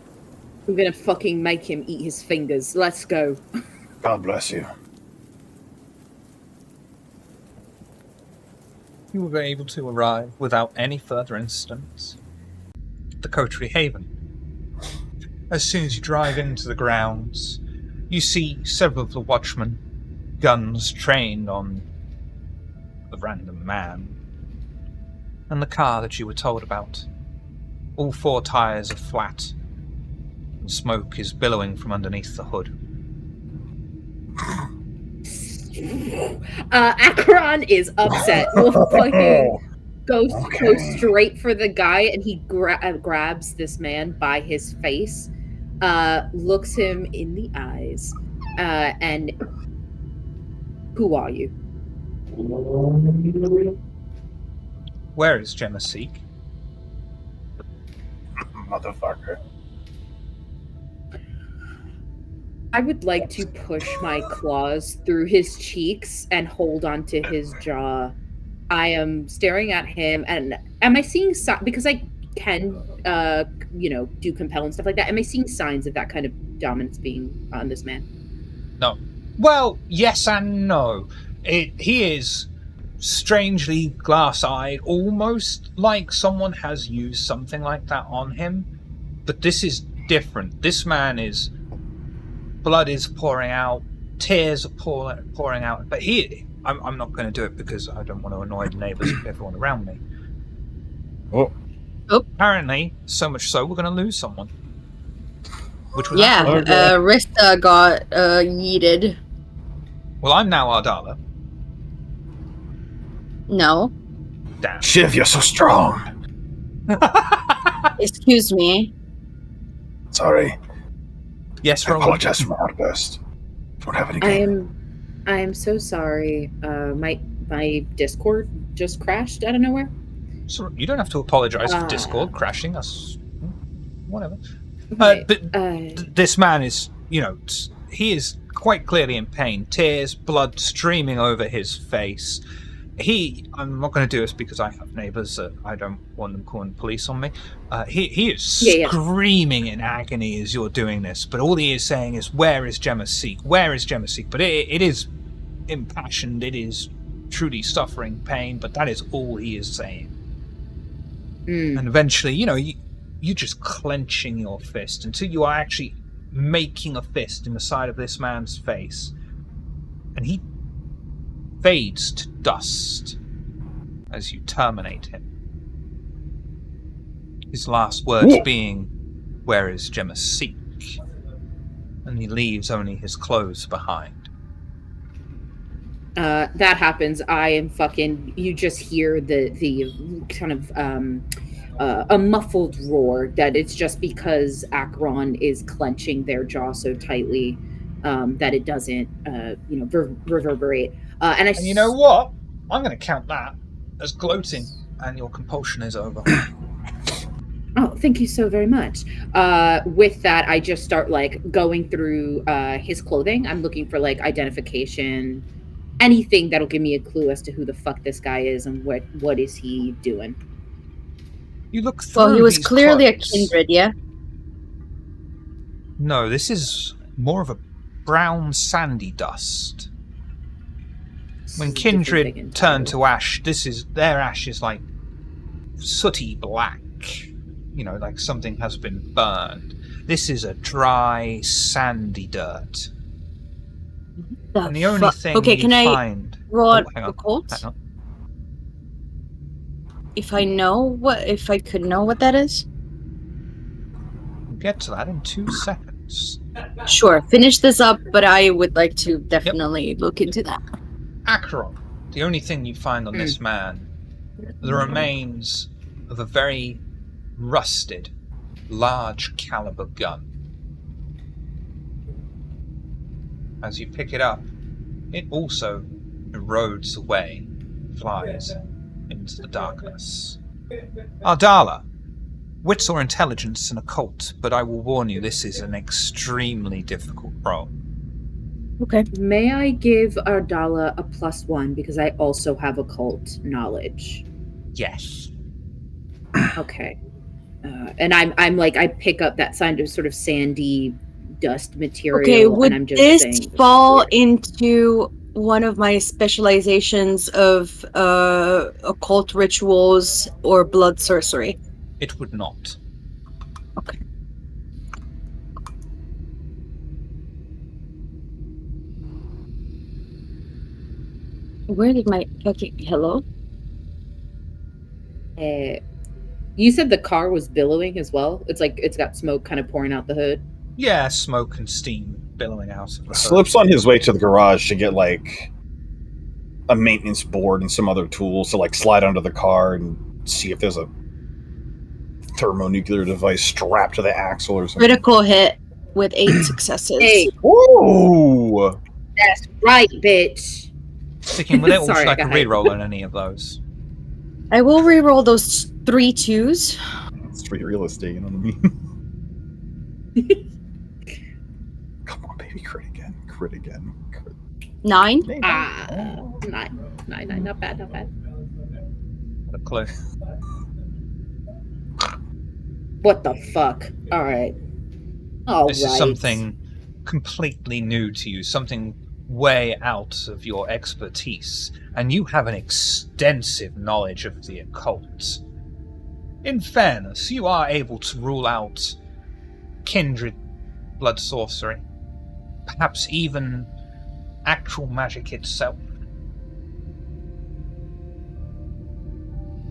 I'm gonna fucking make him eat his fingers. Let's go. God bless you. You were able to arrive without any further incidents at the Coterie Haven. As soon as you drive into the grounds, you see several of the watchmen, guns trained on the random man, and the car that you were told about. All 4 tires are flat, and smoke is billowing from underneath the hood. Akron is upset. We'll fucking go straight for the guy, and he grabs this man by his face, looks him in the eyes, and who are you? Where is Gemma Seek? Motherfucker. I would like to push my claws through his cheeks and hold onto his jaw. I am staring at him, and am I seeing because I can, do compel and stuff like that? Am I seeing signs of that kind of dominance being on this man? No. Well, yes and no. He is strangely glass-eyed, almost like someone has used something like that on him. But this is different. This man is... Blood is pouring out, tears are pouring out. But I'm not going to do it because I don't want to annoy the neighbours and everyone around me. Oh. Apparently, so much so, we're going to lose someone. Which was Rista got yeeted. Well, I'm now Ardala. No. Damn. Shiv, you're so strong. Excuse me. Sorry. Yes, I apologize for my outburst. Don't have any game. I am so sorry. My Discord just crashed out of nowhere. So you don't have to apologize for Discord crashing us. Whatever. Right. This man is, he is quite clearly in pain. Tears, blood streaming over his face. I'm not going to do this because I have neighbours. I don't want them calling the police on me. He is screaming in agony as you're doing this, but all he is saying is, "Where is Gemma Seek? Where is Gemma Seek?" But it is impassioned. It is truly suffering pain, but that is all he is saying. And eventually, you just clenching your fist until you are actually making a fist in the side of this man's face, and he fades to dust as you terminate him. His last words being, "Where is Gemma Seek?" And he leaves only his clothes behind. That happens. I am fucking... You just hear the kind of a muffled roar that it's just because Akron is clenching their jaw so tightly that it doesn't, reverberate. And you know what? I'm going to count that as gloating, and your compulsion is over. Oh, thank you so very much. With that, I just start going through his clothing. I'm looking for identification, anything that'll give me a clue as to who the fuck this guy is and what is he doing. You look through. Well, he was these clearly clothes. a kindred, yeah? No, this is more of a brown sandy dust. When kindred turn to ash, their ash is sooty black, like something has been burned. This is a dry, sandy dirt. And the The only fuck? thing Okay, you can I find... roll hang on. occult? Hang on. If I could know what that is? We'll get to that in 2 seconds. Sure, finish this up, but I would like to definitely look into that. Acheron, the only thing you find on this man, the remains of a very rusted, large caliber gun. As you pick it up, it also erodes away, flies into the darkness. Ardala, wits or intelligence and occult, but I will warn you, this is an extremely difficult roll. Okay. May I give Ardala a +1 because I also have occult knowledge? Yes. Okay. And I'm like, I pick up that kind of sort of sandy dust material. Okay, would and I'm just this saying, fall weird. into one of my specializations of occult rituals or blood sorcery? It would not. Okay. Where did my fucking hello? You said the car was billowing as well? It's like it's got smoke kind of pouring out the hood. Yeah, smoke and steam billowing out of the hood. Slip's on his way to the garage to get like a maintenance board and some other tools to like slide under the car and see if there's a thermonuclear device strapped to the axle or something. Critical hit with 8 successes. Hey, Ooh! that's right, bitch. Sticking with it, or Sorry, should I I got reroll on any of those? I will re-roll those 3 2s. It's free real estate, you know what I mean? Come on, baby, crit again. Crit again. Crit. 9. Maybe. Nine, not bad. A clue. What the fuck? All right. This is something completely new to you, something way out of your expertise, and you have an extensive knowledge of the occult. In fairness, you are able to rule out kindred blood sorcery, perhaps even actual magic itself.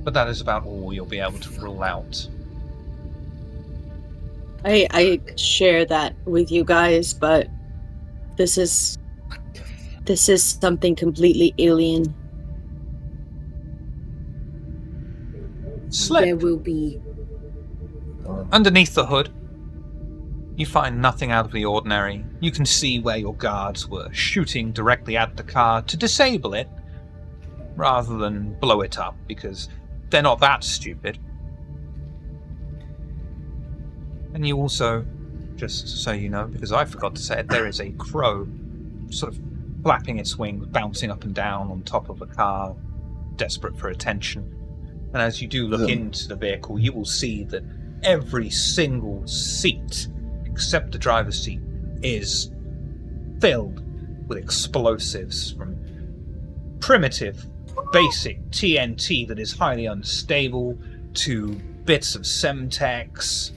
But that is about all you'll be able to rule out. I share that with you guys, but this is something completely alien. Slip. There will be. Underneath the hood, you find nothing out of the ordinary. You can see where your guards were shooting directly at the car to disable it, rather than blow it up, because they're not that stupid. And you also, just so you know, because I forgot to say it, there is a crow sort of flapping its wings, bouncing up and down on top of the car, desperate for attention. And as you do look into the vehicle, you will see that every single seat, except the driver's seat, is filled with explosives, from primitive, basic TNT that is highly unstable, to bits of Semtex,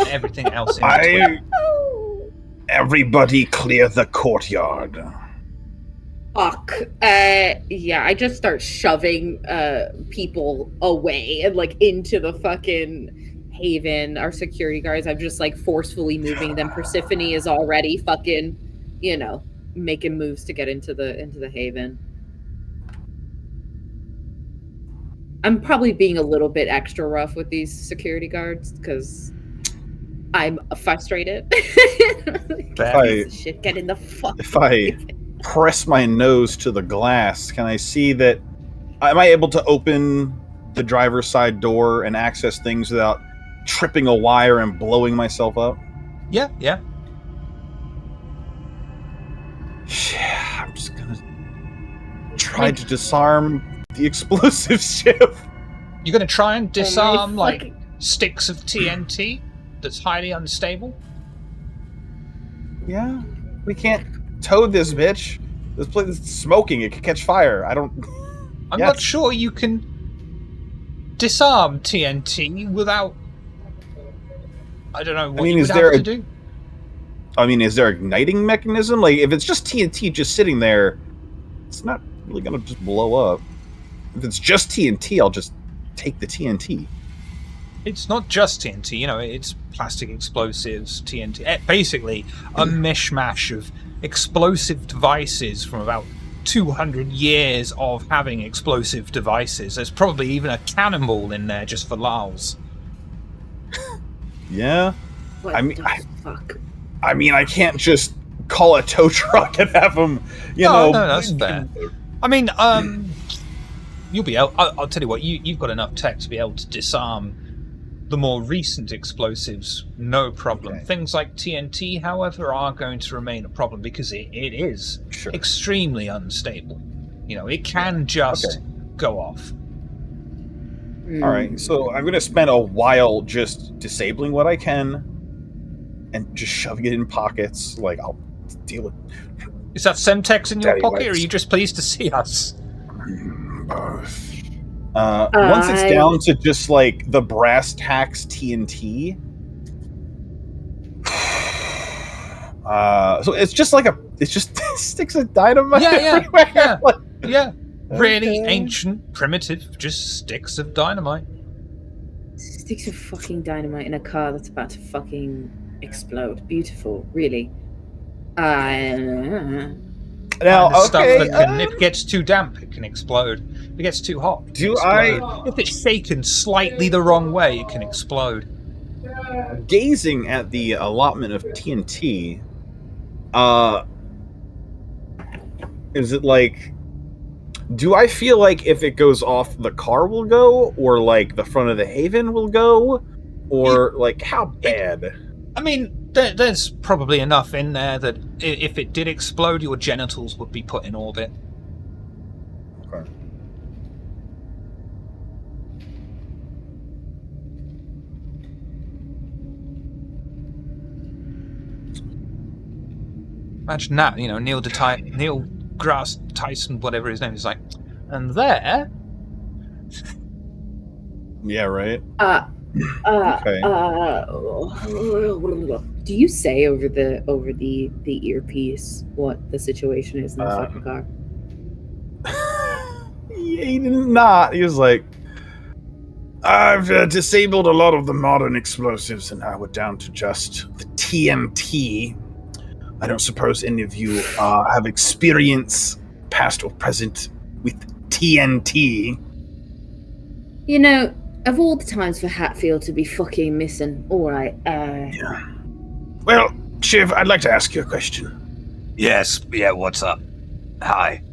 everything else in between. Everybody clear the courtyard. Fuck. Yeah, I just start shoving people away and like into the fucking haven. Our security guards, I'm just like forcefully moving them. Persephone is already fucking, making moves to get into the haven. I'm probably being a little bit extra rough with these security guards because I'm frustrated. Shit, get in the fuck. If I press my nose to the glass, can I see that? Am I able to open the driver's side door and access things without tripping a wire and blowing myself up? Yeah. Yeah, I'm just gonna try to disarm the explosive ship. You're going to try and disarm, like, sticks of TNT that's highly unstable? Yeah, we can't tow this bitch. This place is smoking. It could catch fire. I'm not sure you can disarm TNT without I don't know what mean, you is would there have to do. I mean, is there an igniting mechanism? Like, if it's just TNT just sitting there, it's not really gonna just blow up. If it's just TNT, I'll just take the TNT. It's not just TNT, you know, it's plastic explosives, TNT. Basically, a mishmash of explosive devices from about 200 years of having explosive devices. There's probably even a cannonball in there just for lols. Yeah. What I mean, the fuck? I mean, I can't just call a tow truck and have them, No, that's fair. I mean, you'll be able. I'll tell you what. You've got enough tech to be able to disarm the more recent explosives, no problem. Okay. Things like TNT, however, are going to remain a problem because it is extremely unstable. You know, it can just go off. All right, so I'm going to spend a while just disabling what I can and just shoving it in pockets. Like, I'll deal with. Is that Semtex in your Daddy pocket, or are likes- you just pleased to see us? Both. Once it's down to just like the brass tacks TNT, so it's just sticks of dynamite everywhere. Yeah. Really ancient, primitive, just sticks of dynamite. Sticks of fucking dynamite in a car that's about to fucking explode. Beautiful, really. Now, Stuff that can, if it gets too damp, it can explode. If it gets too hot, it can explode. If it's shaken slightly the wrong way, it can explode. Gazing at the allotment of TNT, is it like? Do I feel like if it goes off, the car will go, or like the front of the haven will go, or like how bad? I mean, there's probably enough in there that if it did explode, your genitals would be put in orbit. Okay. Imagine that, you know, Neil deGrasse Tyson, whatever his name is, like, and there. Yeah, right. Okay. Do you say over the earpiece what the situation is in the fucking car? Yeah, he did not. He was like, I've disabled a lot of the modern explosives, and now we're down to just the TNT. I don't suppose any of you have experience, past or present, with TNT. You know, of all the times for Hatfield to be fucking missing, alright, Yeah. Well, Shiv, I'd like to ask you a question. Yes, yeah, what's up? Hi.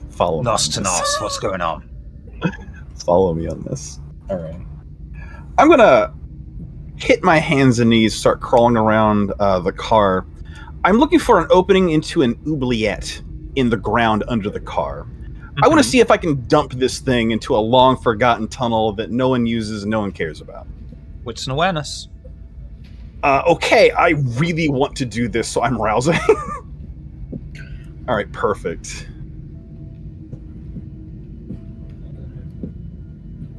Follow me. Nos to nos, what's going on? Follow me on this. Alright. I'm gonna hit my hands and knees, start crawling around the car. I'm looking for an opening into an oubliette in the ground under the car. Mm-hmm. I want to see if I can dump this thing into a long forgotten tunnel that no one uses and no one cares about. Wits and awareness. Okay, I really want to do this, so I'm rousing. Alright, perfect.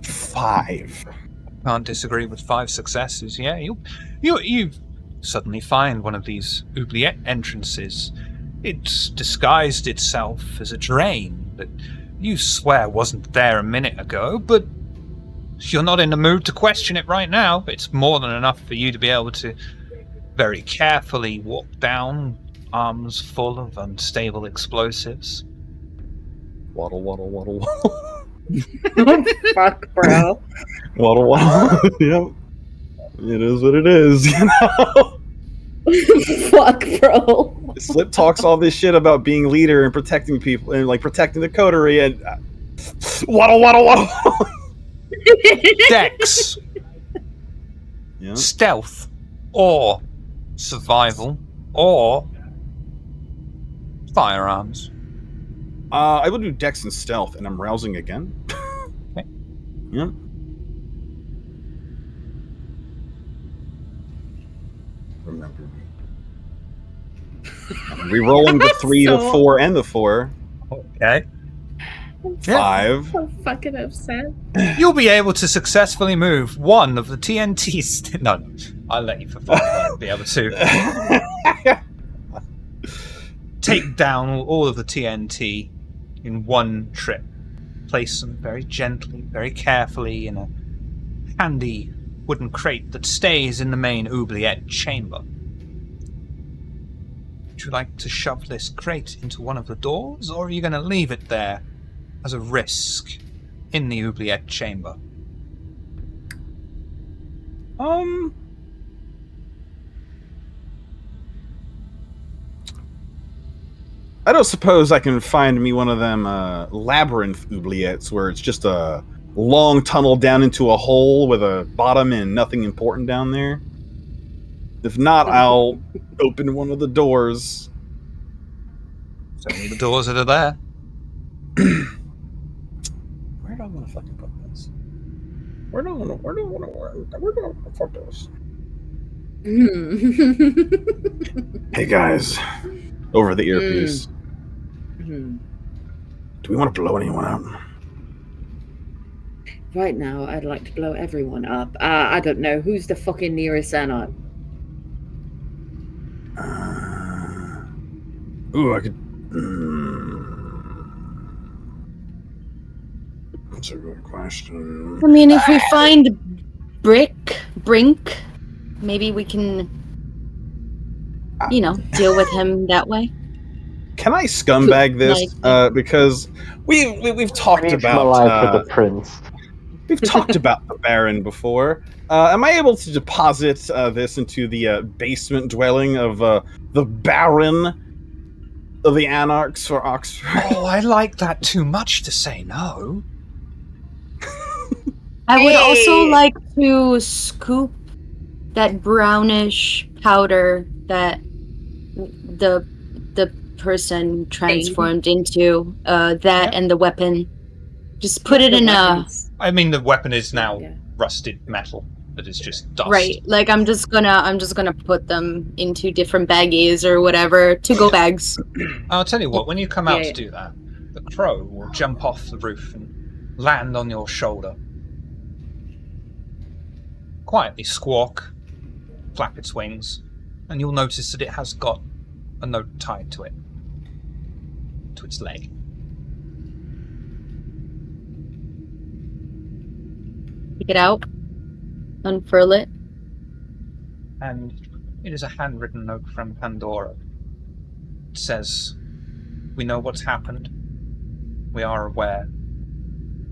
5. Can't disagree with 5 successes. Yeah, you suddenly find one of these oubliette entrances. It's disguised itself as a drain that you swear wasn't there a minute ago, but you're not in the mood to question it right now. It's more than enough for you to be able to very carefully walk down, arms full of unstable explosives. Waddle, waddle, waddle, waddle. Fuck, bro. Waddle, waddle. Yep. It is what it is, you know? Fuck, bro. Slip talks all this shit about being leader and protecting people and like protecting the coterie and waddle, waddle, waddle. Dex. Yeah. Stealth. Or survival. Or firearms. I will do Dex and Stealth, and I'm rousing again. Okay. Yeah. Remember me. I'm re-rolling the 3, the 4, and the 4. Okay. 5. So fucking upset. You'll be able to successfully move one of the TNTs. No, I'll let you for fun. Be able to take down all of the TNT in one trip. Place them very gently, very carefully in a handy wooden crate that stays in the main oubliette chamber. Would you like to shove this crate into one of the doors, or are you going to leave it there as a risk in the oubliette chamber? I don't suppose I can find me one of them labyrinth oubliettes where it's just a long tunnel down into a hole with a bottom and nothing important down there. If not, I'll open one of the doors. Certainly the doors that are there. Where do I want to fucking put this? Where do I want to fuck this? Hey guys, over the earpiece. Do we want to blow anyone up? Right now, I'd like to blow everyone up. I don't know. Who's the fucking nearest Anarch? I could... That's a good question. I mean, if we find Brink, maybe we can, deal with him that way. Can I scumbag this? Because we've talked about the prince. We've talked about the Baron before. Am I able to deposit this into the basement dwelling of the Baron of the Anarchs for Oxford? Oh, I like that too much to say no. I would also like to scoop that brownish powder that the person transformed into, and the weapon. Just put it in I mean, the weapon is now rusted metal that is just dust. Right, like I'm just gonna put them into different baggies or whatever, to-go bags. I'll tell you what, when you come out to do that, the crow will jump off the roof and land on your shoulder. Quietly squawk, flap its wings, and you'll notice that it has got a note tied to it. To its leg. Take it out. Unfurl it. And it is a handwritten note from Pandora. It says, "We know what's happened. We are aware.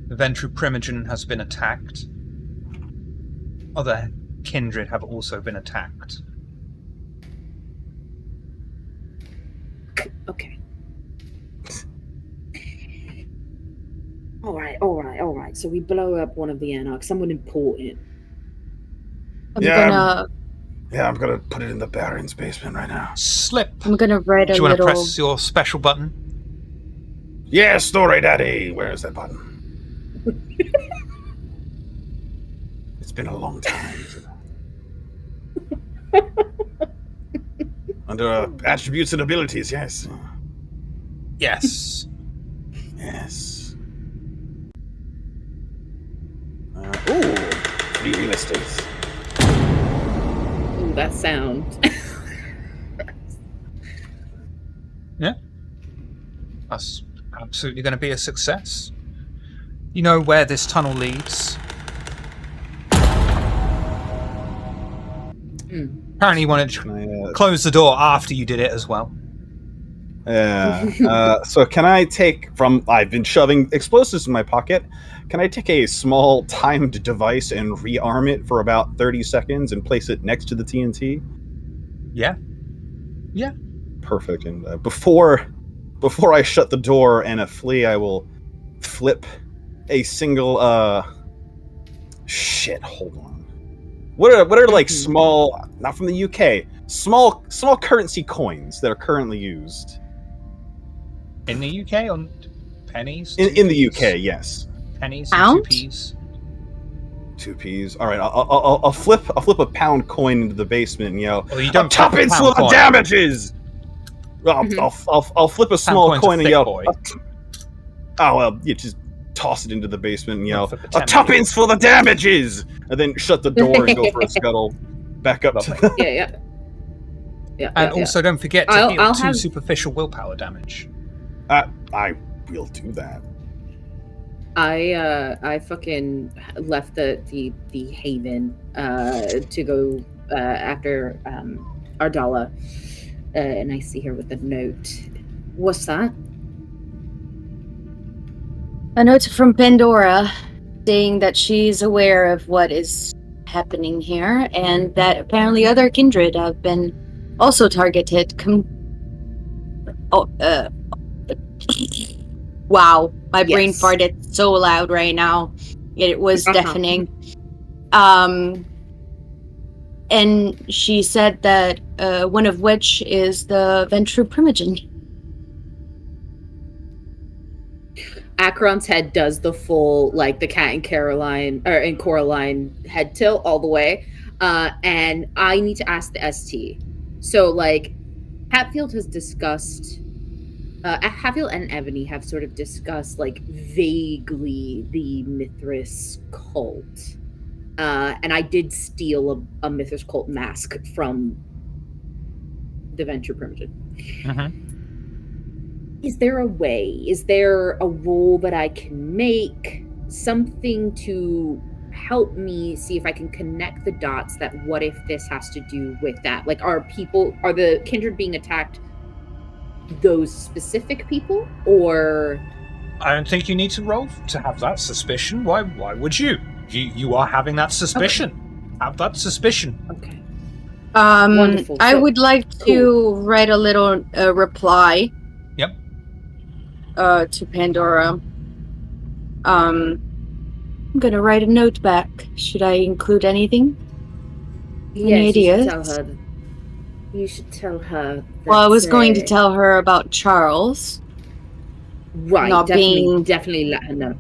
The Ventru Primogen has been attacked. Other kindred have also been attacked." Okay. All right. So we blow up one of the Anarchs, someone important. I'm gonna put it in the Baron's basement right now. Slip. I'm gonna write Do you want to press your special button? Yeah, Story Daddy. Where is that button? It's been a long time. Under attributes and abilities, yes. Yes. Yes. Free real estate. Ooh, that sound. Yeah. That's absolutely going to be a success. You know where this tunnel leads. Apparently you wanted to close the door after you did it as well. Yeah. So can I take I've been shoving explosives in my pocket. Can I take a small timed device and rearm it for about 30 seconds and place it next to the TNT? Yeah. Yeah. Perfect. And before I shut the door and flee, I will flip a single shit, hold on. What are like small, not from the UK, small currency coins that are currently used? In the UK, on pennies? In the UK, yes. Pennies and 2p's. 2p's. All right, I'll flip a pound coin into the basement and yell, well, you don't tuppence for the damages! I'll flip a small coin and yell, Oh, well, you just toss it into the basement and yell, For the "A 10 tuppence for the damages!" And then shut the door and go for a scuttle back up to the... Yeah. And also, don't forget to heal I'll 2 have- superficial willpower damage. I will do that. I fucking left the haven to go after Ardala, and I see her with a note. What's that? A note from Pandora saying that she's aware of what is happening here and that apparently other kindred have been also targeted. Wow, my brain Yes. farted so loud right now. It was deafening. And she said that one of which is the Ventru Primogen. Akron's head does the full, like, the Cat and Coraline head tilt all the way. And I need to ask the ST. So, like, Hatfield has discussed... Hatfield and Ebony have sort of discussed, like, vaguely the Mithras cult. And I did steal a Mithras cult mask from the Ventru Primogen. Mm-hmm. Is there a way? Is there a roll that I can make? Something to help me see if I can connect the dots that what if this has to do with that? Like, are the kindred being attacked those specific people? Or... I don't think you need to roll to have that suspicion. Why would you? You are having that suspicion. Okay. Have that suspicion. Okay. Wonderful. I would like to write a little reply. Yep. To Pandora. I'm gonna write a note back. Should I include anything? Any ideas? You should tell her. Well, I was going to tell her about Charles. Right, not definitely let her know.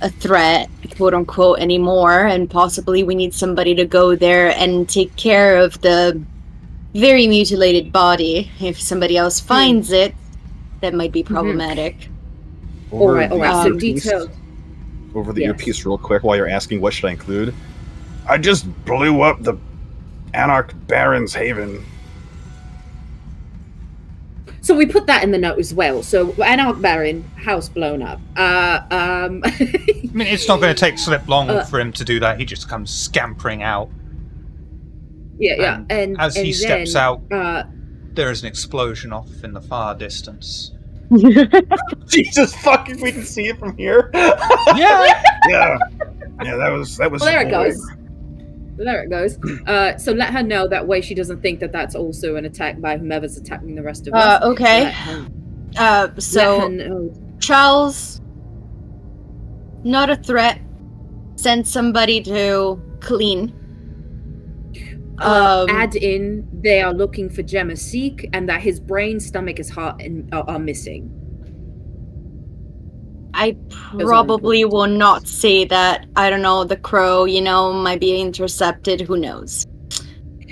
A threat, quote unquote, anymore, and possibly we need somebody to go there and take care of the very mutilated body. If somebody else finds it, that might be problematic. All right. So detailed. Over the earpiece real quick while you're asking what should I include. I just blew up the Anarch Baron's Haven. So we put that in the note as well. So Anarch Baron, house blown up. I mean, it's not going to take Slip long for him to do that. He just comes scampering out. Yeah. And as he steps then, out, there is an explosion off in the far distance. Jesus fucking, we can see it from here. Yeah. Yeah, that was. Well, there it goes. So let her know, that way she doesn't think that that's also an attack by whomever's attacking the rest of us. Okay. So Charles, not a threat. Send somebody to clean. Add in, they are looking for Gemasik, and that his brain, stomach, his heart are missing. I probably will not say that. I don't know, the crow, might be intercepted. Who knows?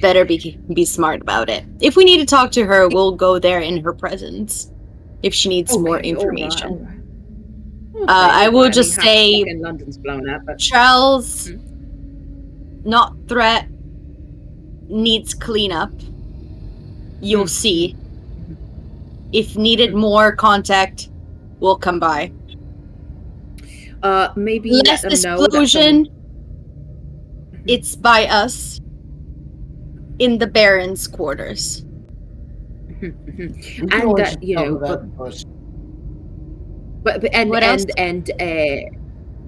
Better be smart about it. If we need to talk to her, we'll go there in her presence. If she needs more information. All right. I will just say, London's blown up, but... Charles, not threat, needs cleanup. You'll see. If needed more contact, we'll come by. Maybe less let them explosion. Know it's by us in the Baron's quarters. And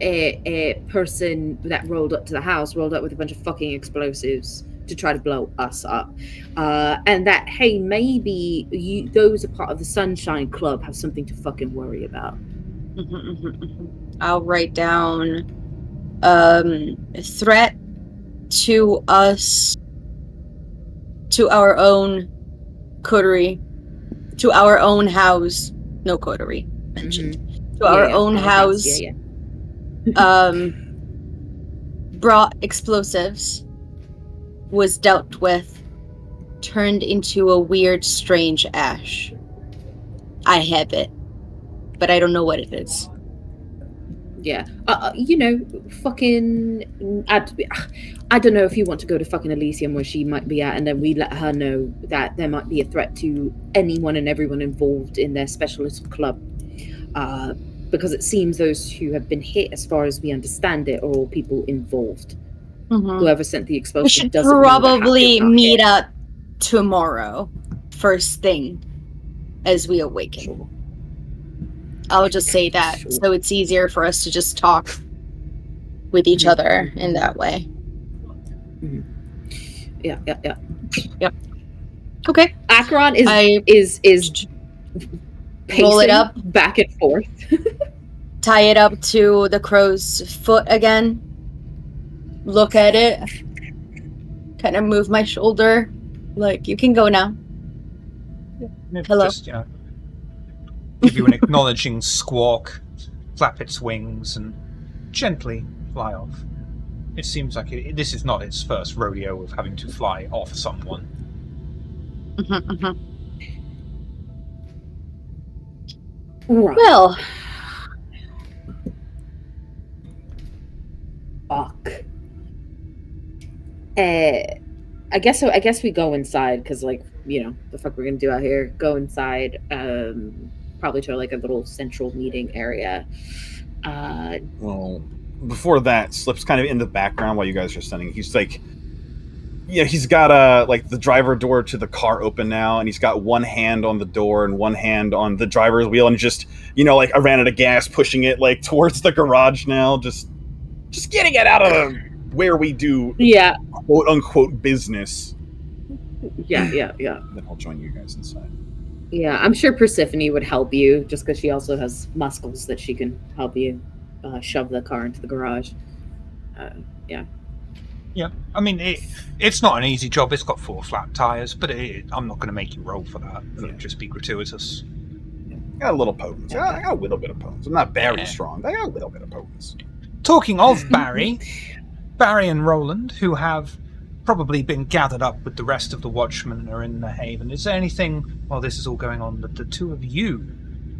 a person that rolled up to the house rolled up with a bunch of fucking explosives to try to blow us up, and that, hey, maybe those are part of the Sunshine Club, have something to fucking worry about. I'll write down threat to us, to our own coterie, to our own house. No coterie mentioned. To our own house. Brought explosives, was dealt with, turned into a weird, strange ash. I have it, but I don't know what it is. Yeah. Fucking. I don't know if you want to go to fucking Elysium where she might be at, and then we let her know that there might be a threat to anyone and everyone involved in their specialist club. Because it seems those who have been hit, as far as we understand it, are all people involved. Mhm. Whoever sent the We explosive should doesn't know that probably Happy's not meet here. up tomorrow, first thing, as we awaken. Sure. I'll just say that, Sure. so it's easier for us to just talk with each Mhm. other in that way. Yeah. Yep. Okay. Acheron is Roll it pacing up. back and forth. Tie it up to the crow's foot again. Look at it. Kind of move my shoulder. Like, you can go now. Hello. Just, give you an acknowledging squawk, flap its wings, and gently fly off. It seems like this is not its first rodeo of having to fly off someone. Right. Well, fuck. I guess so. I guess we go inside because, the fuck we're gonna do out here. Go inside. Probably to like a little central meeting area. Well, before that, Slip's kind of in the background while you guys are standing. He's like, he's got the driver door to the car open now, and he's got one hand on the door and one hand on the driver's wheel, and just I ran out of gas, pushing it towards the garage now, just getting it out of where we do quote unquote business. Yeah. Then I'll join you guys inside. Yeah, I'm sure Persephone would help you just because she also has muscles that she can help you shove the car into the garage. Yeah. Yeah, I mean, it's not an easy job. It's got 4 flat tires, but I'm not going to make you roll for that. It'll just be gratuitous. I got a little potence. I got a little bit of potence. I'm not very strong, but I got a little bit of potence. Talking of Barry, Barry and Roland, who have probably been gathered up with the rest of the watchmen, are in the haven. Is there anything, while this is all going on, that the two of you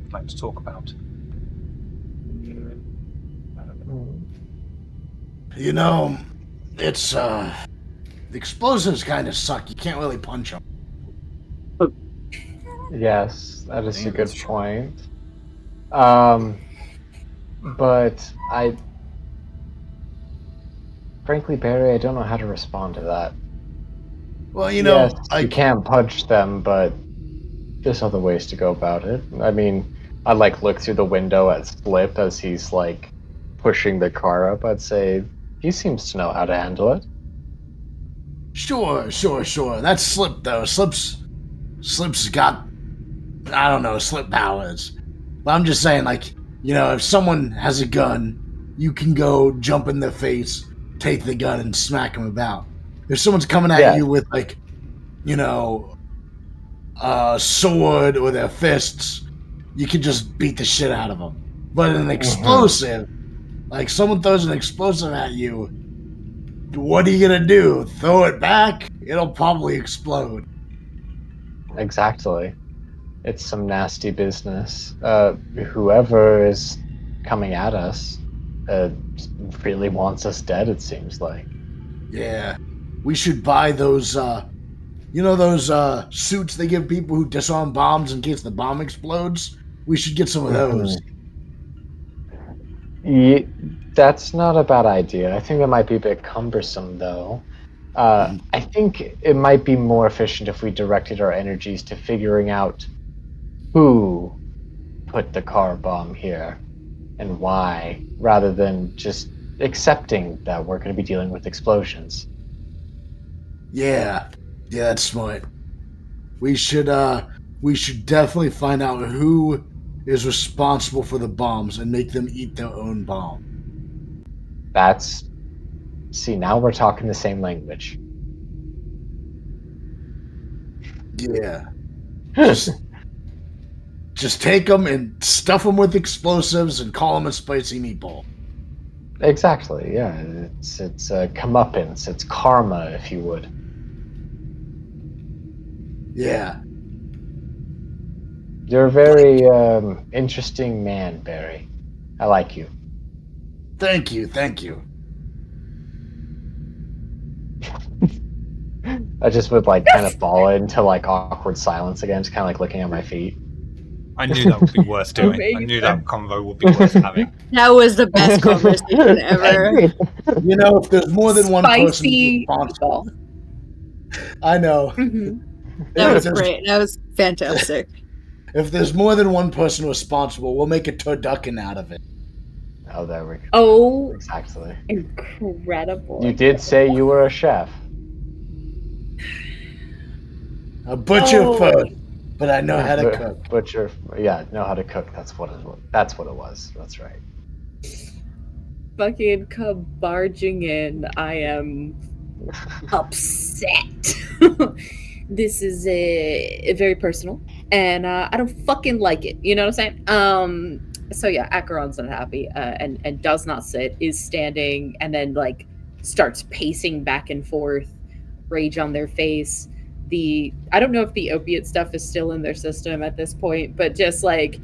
would like to talk about? It's the explosives kind of suck. You can't really punch them. Yes, that is a good point. But frankly, Barry, I don't know how to respond to that. Well, yes, you can't punch them, but there's other ways to go about it. I mean, I look through the window at Slip as he's pushing the car up. I'd say he seems to know how to handle it. Sure. That's Slip though. Slip's got, I don't know, Slip powers. But I'm just saying, if someone has a gun, you can go jump in their face, take the gun, and smack them about. If someone's coming at you with a sword or their fists, you can just beat the shit out of them. But an explosive, someone throws an explosive at you, what are you gonna do? Throw it back? It'll probably explode. Exactly. It's some nasty business. Whoever is coming at us really wants us dead, it seems like. Yeah. We should buy those, those suits they give people who disarm bombs in case the bomb explodes? We should get some of those. That's not a bad idea. I think that might be a bit cumbersome, though. I think it might be more efficient if we directed our energies to figuring out who put the car bomb here and why, rather than just accepting that we're going to be dealing with explosions. Yeah, that's smart. We should definitely find out who is responsible for the bombs and make them eat their own bomb. See, now we're talking the same language. Yeah. Just take them and stuff them with explosives and call them a spicy meatball. Exactly, yeah. It's a comeuppance. It's karma, if you would. Yeah. You're a very interesting man, Barry. I like you. Thank you, thank you. I just would like kind of fall into like awkward silence again, just kind of like looking at my feet. I knew that would be worth doing. I knew that convo would be worth having. That was the best conversation ever. You know, if there's more than one person Spicy responsible, I know. Mhm. That If was there's- great. That was fantastic. If there's more than one person responsible, we'll make a turducken out of it. Oh, there we go. Oh, Exactly. incredible. You did say you were a chef. A butcher Oh. first, but I know how to cook. Butcher, yeah, know how to cook. That's what it was. That's what it was. That's right. Fucking come barging in. I am upset. This is very personal, and I don't fucking like it. You know what I'm saying? So yeah, Acheron's not happy, and does not sit. Is standing, and then like starts pacing back and forth, rage on their face. I don't know if the opiate stuff is still in their system at this point, but just like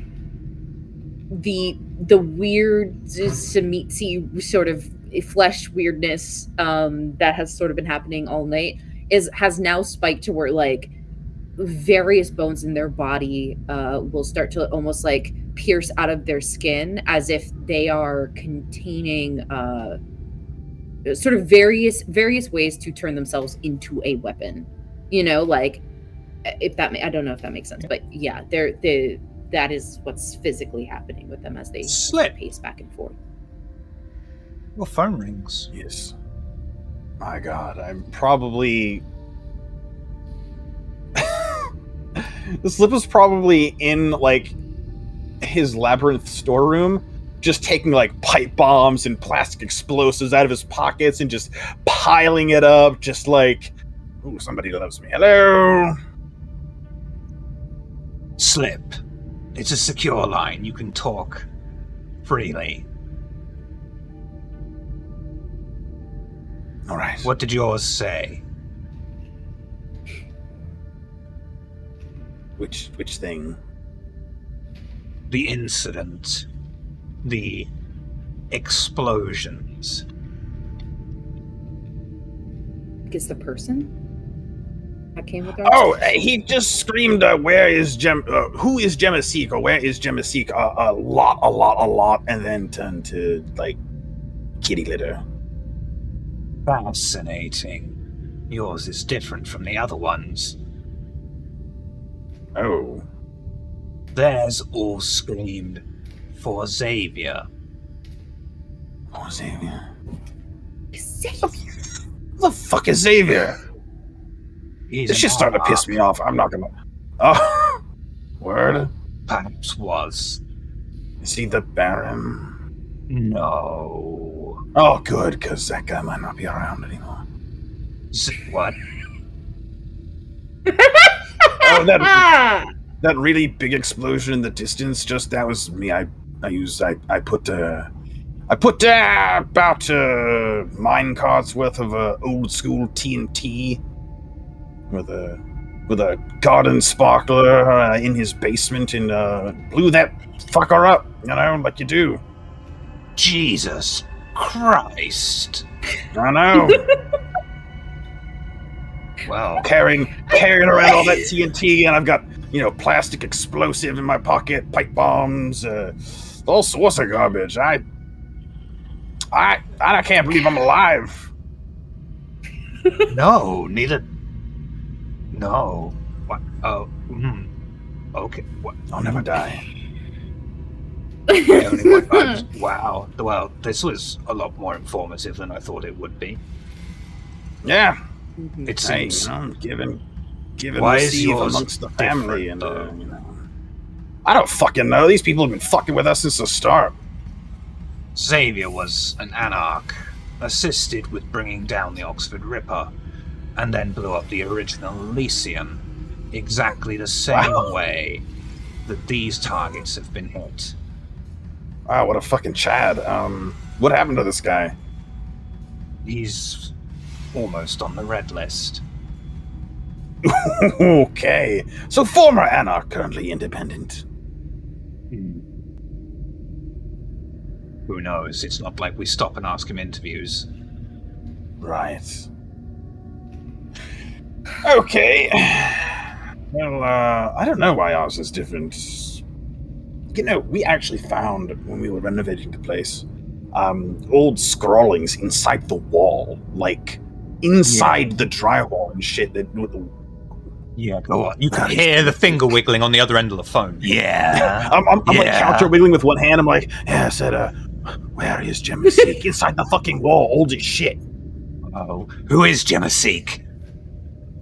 the weird Samitsi sort of flesh weirdness that has sort of been happening all night has now spiked to where like various bones in their body will start to almost like pierce out of their skin as if they are containing sort of various ways to turn themselves into a weapon. You know, like if that I don't know if that makes sense, but yeah, that is what's physically happening with them as they Slip. pace back and forth. Your phone rings. Yes. My God, I'm probably. The Slip is probably in like his labyrinth storeroom, just taking like pipe bombs and plastic explosives out of his pockets and just piling it up, just like, ooh, somebody loves me. Hello. Slip. It's a secure line. You can talk freely. All right. What did yours say? Which thing? The incident. The explosions. Is the person that came with our Oh, he just screamed, "Where is who is Gemasik? Or where is Gemasik?" A lot, and then turned to like kitty litter. Fascinating. Yours is different from the other ones. Oh, Theirs all screamed for Xavier. oh, Xavier. Xavier. Who the fuck is Xavier? He's This shit's an starting to piss me off. I'm not gonna. Oh, word. Perhaps was. Is he the Baron? No. Oh, good, because that guy might not be around anymore. What? Oh, that really big explosion in the distance. Just that was me. I put about mine carts worth of old school TNT with a garden sparkler in his basement and blew that fucker up. You know, like you do. Jesus Christ. I know. Well, carrying around all that TNT, and I've got, plastic explosive in my pocket, pipe bombs, all sorts of garbage. I can't believe I'm alive. no, neither. No. What? Oh. Okay. What? I'll never die. Wow. Well, this was a lot more informative than I thought it would be. Yeah. It Hey, seems. given Why is receive yours amongst the family, and different, I don't fucking know. These people have been fucking with us since the start. Xavier was an anarch, assisted with bringing down the Oxford Ripper, and then blew up the original Elysium, exactly the same way that these targets have been hit. Wow, what a fucking Chad. What happened to this guy? He's almost on the red list. Okay. So former anarch, currently independent. Who knows? It's not like we stop and ask him interviews. Right. Okay. Well, I don't know why ours is different. You know, we actually found, when we were renovating the place, old scrawlings inside the wall. Like, inside the drywall and shit. Yeah, go on. You can hear the finger wiggling on the other end of the phone. Yeah. I'm like counter wiggling with one hand. I'm like, yeah, I said, where is Jemaseek? Inside the fucking wall, old as shit. Oh, who is Jemaseek?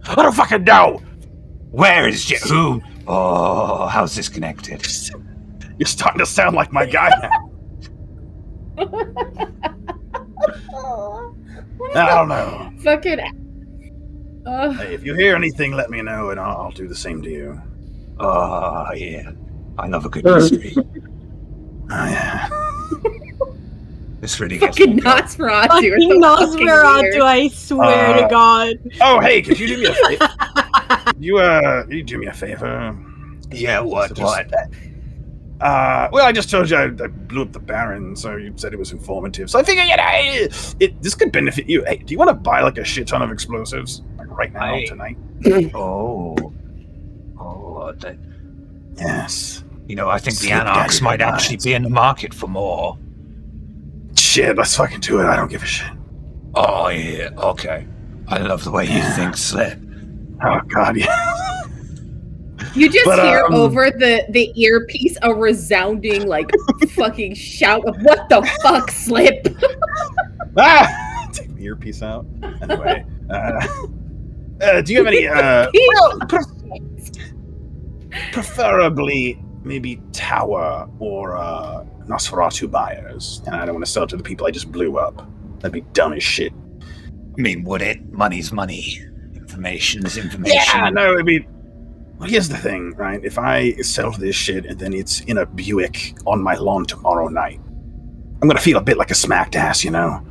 I don't fucking know. Where is who? Oh, how's this connected? You're starting to sound like my guy now. I don't know. Fucking. Hey, if you hear anything, let me know, and I'll do the same to you. Oh, yeah. I love a good mystery. Oh, yeah. This really gets Fucking me going. Nosferatu. Fucking Nosferatu, I swear to God. Oh, hey, could you do me a favor? You do me a favor? Yeah, what? Well, I just told you I blew up the Baron, so you said it was informative. So I figured, this could benefit you. Hey, do you want to buy like a shit ton of explosives, like right now, tonight? Yes. You know, I think the Anarchs might actually be in the market for more. Shit, let's fucking do it. I don't give a shit. Oh, yeah, okay. I love the way you think, Slip. Oh, God, yeah. You just hear over the earpiece a resounding, like, fucking shout of, what the fuck, Slip? Take the earpiece out. Anyway, do you have any, preferably maybe Tower or Nosferatu buyers? And I don't want to sell to the people I just blew up. That'd be dumb as shit. I mean, would it? Money's money. Information is information. Yeah, no, I mean, well, here's the thing, right? If I sell this shit and then it's in a Buick on my lawn tomorrow night, I'm gonna feel a bit like a smacked ass, you know?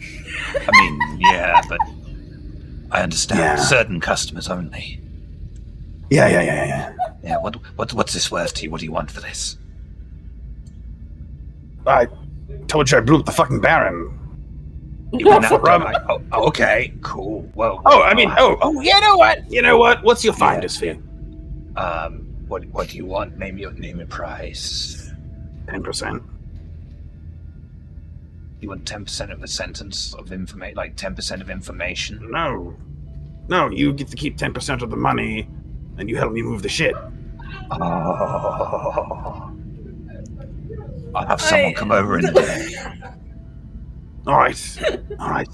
I mean, yeah, but I understand. Yeah. Certain customers only. Yeah. Yeah, what's this worth to you? What do you want for this? I told you I blew up the fucking Baron. Okay, cool. Well. You know what? What's your finder's fee? What do you want? Name your price. 10%. You want 10% of a sentence of information, like 10% of information? No, you get to keep 10% of the money, and you help me move the shit. Oh. I'll have someone come over in a day. All right. I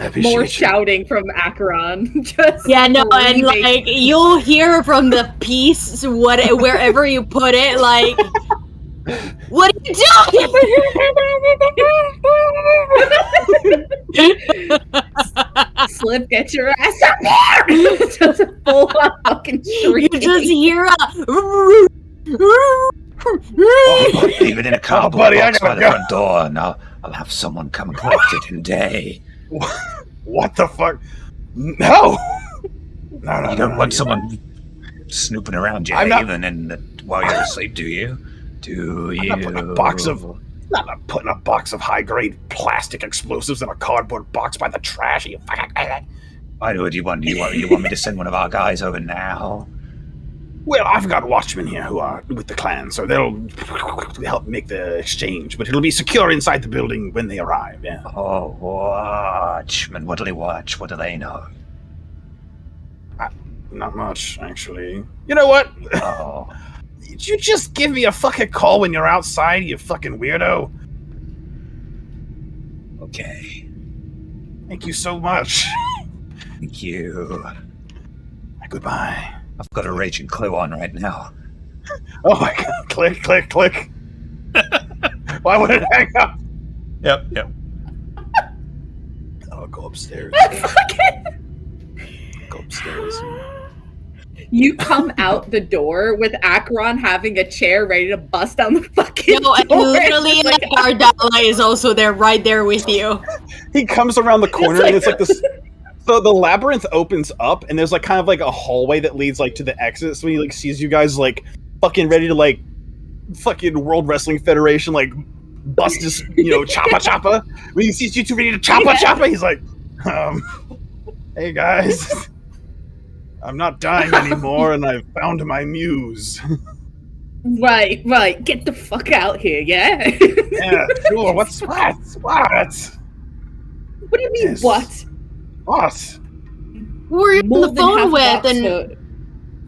appreciate More you. shouting from Acheron. Just and breathing. like you'll hear from the piece wherever you put it, like, what are you doing? Slip, get your ass up there! Just a full on fucking You shriek. just hear Leave it in a cardboard box by the front door, and I'll have someone come and collect it in a day. What the fuck? No. You don't want someone snooping around you while you're asleep, do you? I'm not putting a box of high-grade plastic explosives in a cardboard box by the trash. You fucking. I know what you want. You want me to send one of our guys over now? Well, I've got watchmen here who are with the clan, so they'll help make the exchange, but it'll be secure inside the building when they arrive, yeah. Oh, watchmen. What do they watch? What do they know? Not much, actually. You know what? Oh. Did you just give me a fucking call when you're outside, you fucking weirdo? Okay. Thank you so much. Thank you. Goodbye. I've got a raging clue on right now. Oh my god, click. Why would it hang up? Yep. I'll go upstairs. Go upstairs. You come out the door with Acheron having a chair ready to bust down the fucking No, and door. literally like Ardala is also there, right there with you. He comes around the corner and it's like this. So the labyrinth opens up and there's like kind of like a hallway that leads like to the exit. So he like sees you guys like fucking ready to like fucking World Wrestling Federation like bust his, choppa. When he sees you two ready to choppa, he's like, hey guys, I'm not dying anymore, and I've found my muse. Right. Get the fuck out here, yeah? Yeah, sure. What? What do you mean, Yes. what? What? Who are you More on the than half phone a with, box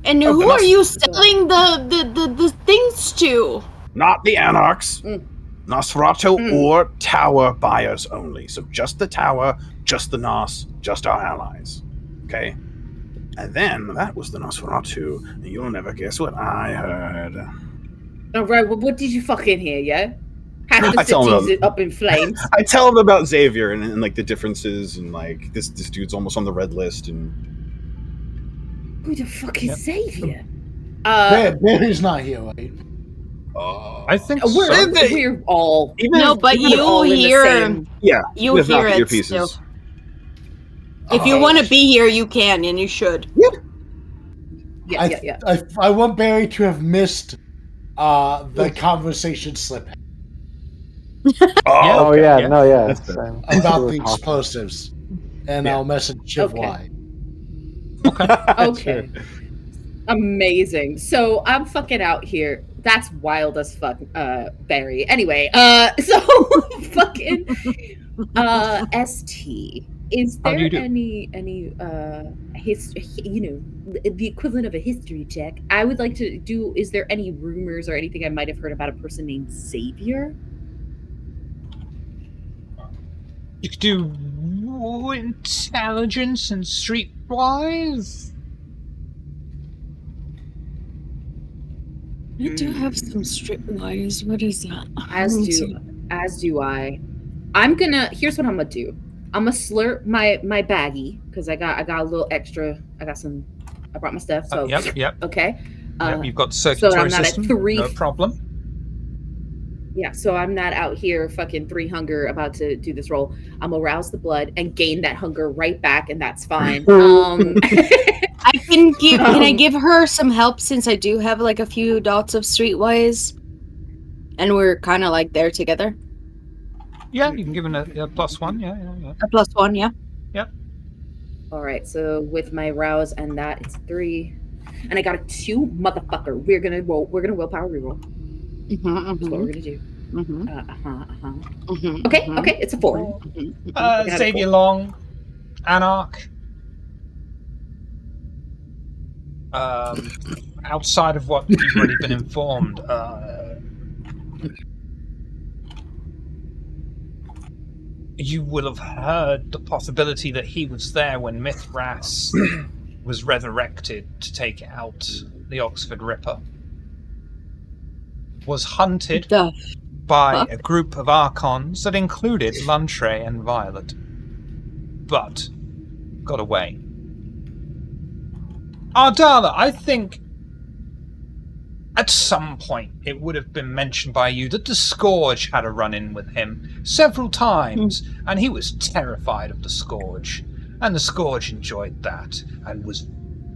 and Oh, who but are not- you selling the things to? Not the Anarchs. Nosferatu Mm. or Tower buyers only. So just the Tower, just the Nos, just our allies. Okay? And then that was the Nosferatu, and you'll never guess what I heard. All right, well, what did you fucking hear, yeah? Half the I tell him city's up in flames. I tell him about Xavier and like the differences, and like this dude's almost on the red list, and Who the fuck is Xavier? Barry's not here, right? I think We're all No, but we're you all in the hear same. yeah, you with hear not it earpieces. still. If you want to be here, you can, and you should. Yeah. I want Barry to have missed the conversation slip Oh okay. yeah, yeah. no, yeah. That's fair. same. about We were the talking. explosives, and Yeah. I'll message Shiv Okay. why. Okay. Amazing. So I'm fucking out here. That's wild as fuck, Barry. Anyway, so fucking ST. Is How do there you do? any history, the equivalent of a history check? I would like to do, is there any rumors or anything I might have heard about a person named Xavier? You could do intelligence and streetwise. I do have some streetwise. What is that? As do I. Here's what I'm gonna do. I'm gonna slurp my baggie because I got a little extra. I brought my stuff. So Yep. okay. Yep, you've got so circulatory I'm not at system. 3. No problem. Yeah, so I'm not out here fucking 3 hunger about to do this roll. I'm gonna rouse the blood and gain that hunger right back, and that's fine. Can I give her some help since I do have like a few dots of streetwise, and we're kind of like there together. Yeah, you can give him a +1. Yeah. A +1, yeah. All right, so with my rouse and that, it's 3, and I got a 2, motherfucker. We're gonna willpower reroll. That's what we're gonna do. Okay, it's a 4. Xavier Long, Anarch. Outside of what you've already been informed, you will have heard the possibility that he was there when Mithras was resurrected to take out the Oxford Ripper. Was hunted by a group of Archons that included Lantre and Violet, but got away. Ardala, I think at some point it would have been mentioned by you that the Scourge had a run-in with him several times, and he was terrified of the Scourge, and the Scourge enjoyed that, and was at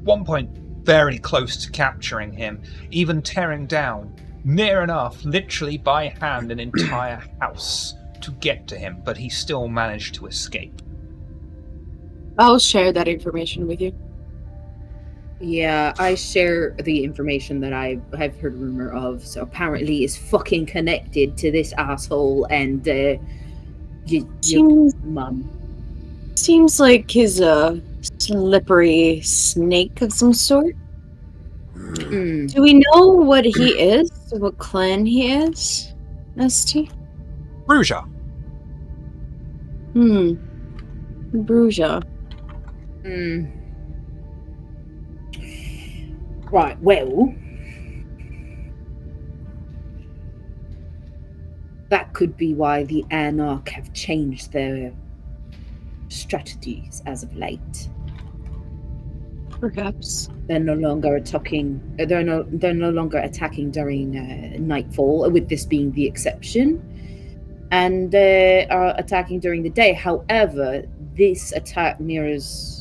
one point very close to capturing him, even tearing down, near enough, literally by hand, an entire house to get to him, but he still managed to escape. I'll share that information with you. Yeah, I share the information that I've heard rumor of. So apparently, is fucking connected to this asshole and your mum. Seems like he's a slippery snake of some sort. Mm. Do we know what he is? What clan he is? ST? Bruja. Bruja. Mm. Right, well, that could be why the Anarch have changed their strategies as of late. Perhaps. They're no longer attacking. They're no longer attacking during nightfall, with this being the exception, and they are attacking during the day. However, this attack mirrors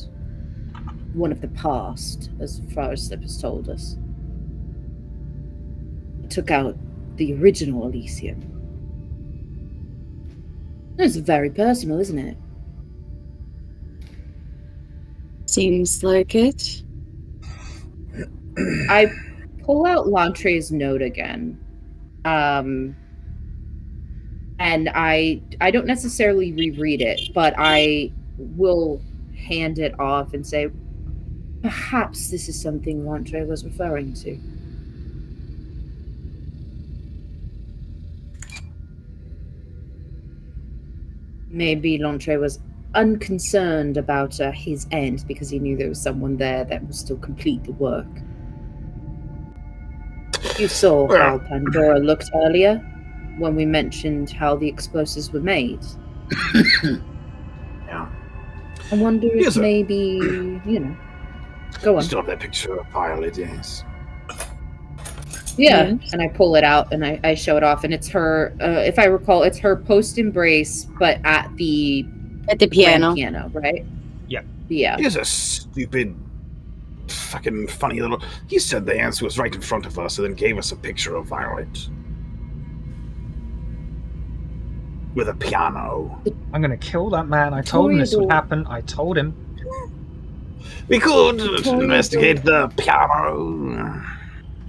one of the past, as far as Slip has told us. It took out the original Elysium. It's very personal, isn't it? Seems like it. I pull out Lantre's note again. And I don't necessarily reread it, but I will hand it off and say, perhaps this is something Lantre was referring to. Maybe Lantre was unconcerned about his end because he knew there was someone there that would still complete the work. You saw how Pandora looked earlier when we mentioned how the explosives were made. Yeah. I wonder if Yes, sir. maybe, go on. Still have that picture of Violet, yes. Yeah, Yes. and I pull it out and I show it off, and it's her. If I recall, it's her post-embrace, but at the piano. grand piano, right? Yep. Yeah. Here's a stupid, fucking funny little. He said the answer was right in front of us, and then gave us a picture of Violet with a piano. I'm gonna kill that man. I told him this would Toreador. happen. I told him. We could Toreador. investigate the piano.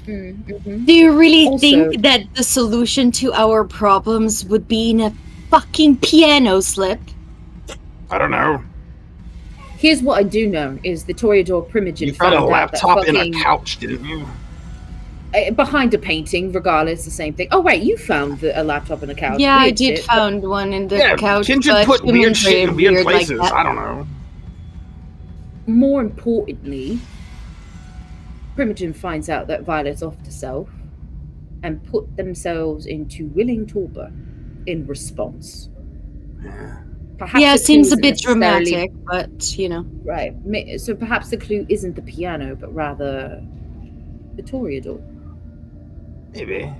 Mm-hmm. Do you really Also- think that the solution to our problems would be in a fucking piano slip? I don't know. Here's what I do know is the Toreador Primogen You found found a out that laptop in a fucking couch, didn't you? behind a painting, regardless, the same thing. Oh wait, you found a laptop in a couch. Yeah, I Weird did shit. found one in the Yeah, couch. Kindred but put weird humans shit are in weird like places. that. I don't know. More importantly, Primogen finds out that Violet's off to self and put themselves into willing torpor in response. Perhaps Yeah, the it seems clue a bit isn't necessarily- dramatic, but. Right. So perhaps the clue isn't the piano, but rather the Toreador. Maybe.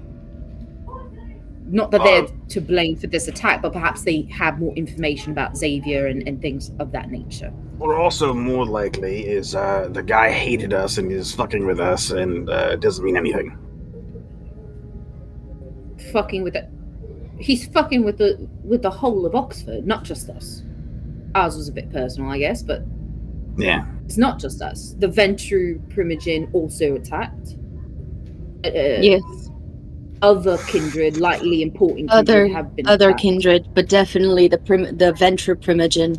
Not that they're to blame for this attack, but perhaps they have more information about Xavier and things of that nature. Or also more likely is the guy hated us and is fucking with us and it doesn't mean anything. Fucking with it. He's fucking with the whole of Oxford, not just us. Ours was a bit personal, I guess, but Yeah. it's not just us. The Ventru Primogen also attacked. Yes, Other kindred, likely important other kindred, have been other attacked. kindred, but definitely the Venture Primogen.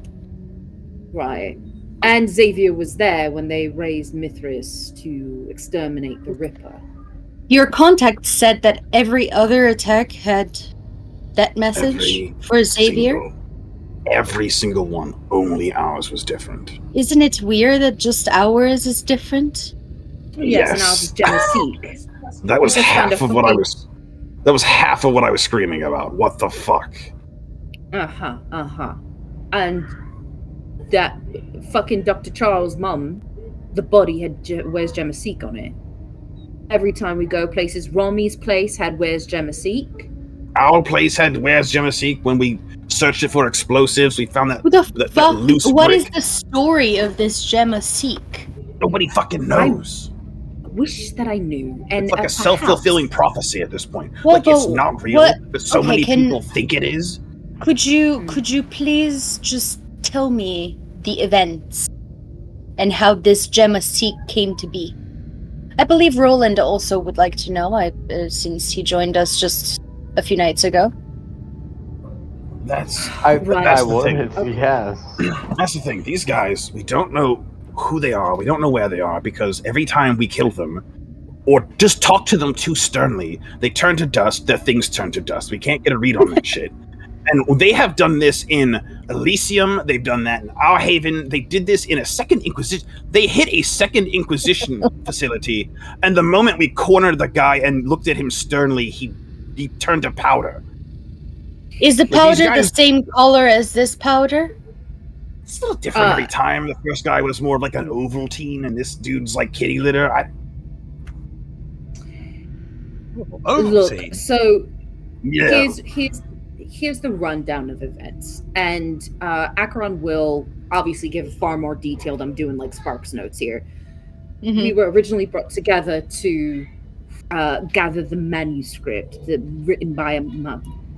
Right. And Xavier was there when they raised Mithras to exterminate the Ripper. Your contact said that every other attack had that message for Xavier. Every single one. Only ours was different. Isn't it weird that just ours is different? Yes, and ours is Genesik. That was Just half kinda of what I fucking- was. That was half of what I was screaming about. What the fuck? And that fucking Dr. Charles' mum, the body had Where's Genesik on it. Every time we go places, Romi's place had Where's Genesik. Our place had Where's Genesik. When we searched it for explosives, we found that Who the that fuck? loose What is brick. the story of this Genesik? Nobody fucking knows. Wish that I knew. And It's like a perhaps- self-fulfilling prophecy at this point. Well, like it's but not real, what- but so okay, many can- people think it is. Could you please just tell me the events and how this Genesik came to be? I believe Roland also would like to know, since he joined us just a few nights ago. That's I That's the would, thing. yes. That's the thing. These guys, we don't know who they are. We don't know where they are because every time we kill them, or just talk to them too sternly, they turn to dust. Their things turn to dust. We can't get a read on that shit. And they have done this in Elysium. They've done that in Our Haven. They did this in a Second Inquisition. They hit a Second Inquisition facility, and the moment we cornered the guy and looked at him sternly, he turned to powder. Is the But these powder guys- the same color as this powder? It's a little different every time. The first guy was more of like an Ovaltine, and this dude's like kitty litter. Look, so Yeah. here's the rundown of events, and Acheron will obviously give far more detailed. I'm doing like Sparks notes here. We were originally brought together to gather the manuscript written by a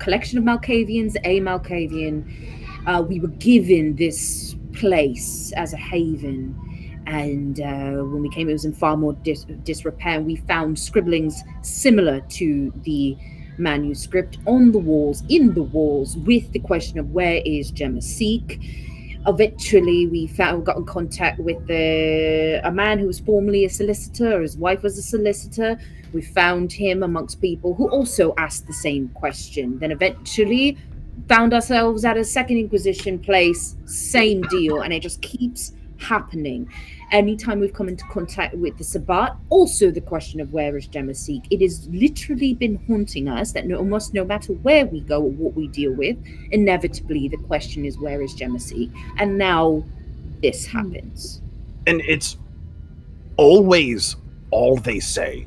collection of Malkavians, a Malkavian. We were given this place as a haven, and when we came, it was in far more disrepair. We found scribblings similar to the manuscript on the walls, in the walls, with the question of where is Gemma-Seek. Eventually, we got in contact with a man who was formerly a solicitor. His wife was a solicitor. We found him amongst people who also asked the same question. Then eventually found ourselves at a Second Inquisition place, same deal, and it just keeps happening. Anytime we've come into contact with the Sabbat, also the question of where is Gemma-Seek. It has literally been haunting us that almost no matter where we go or what we deal with, inevitably the question is where is Gemma-Seek. And now this happens. And it's always all they say.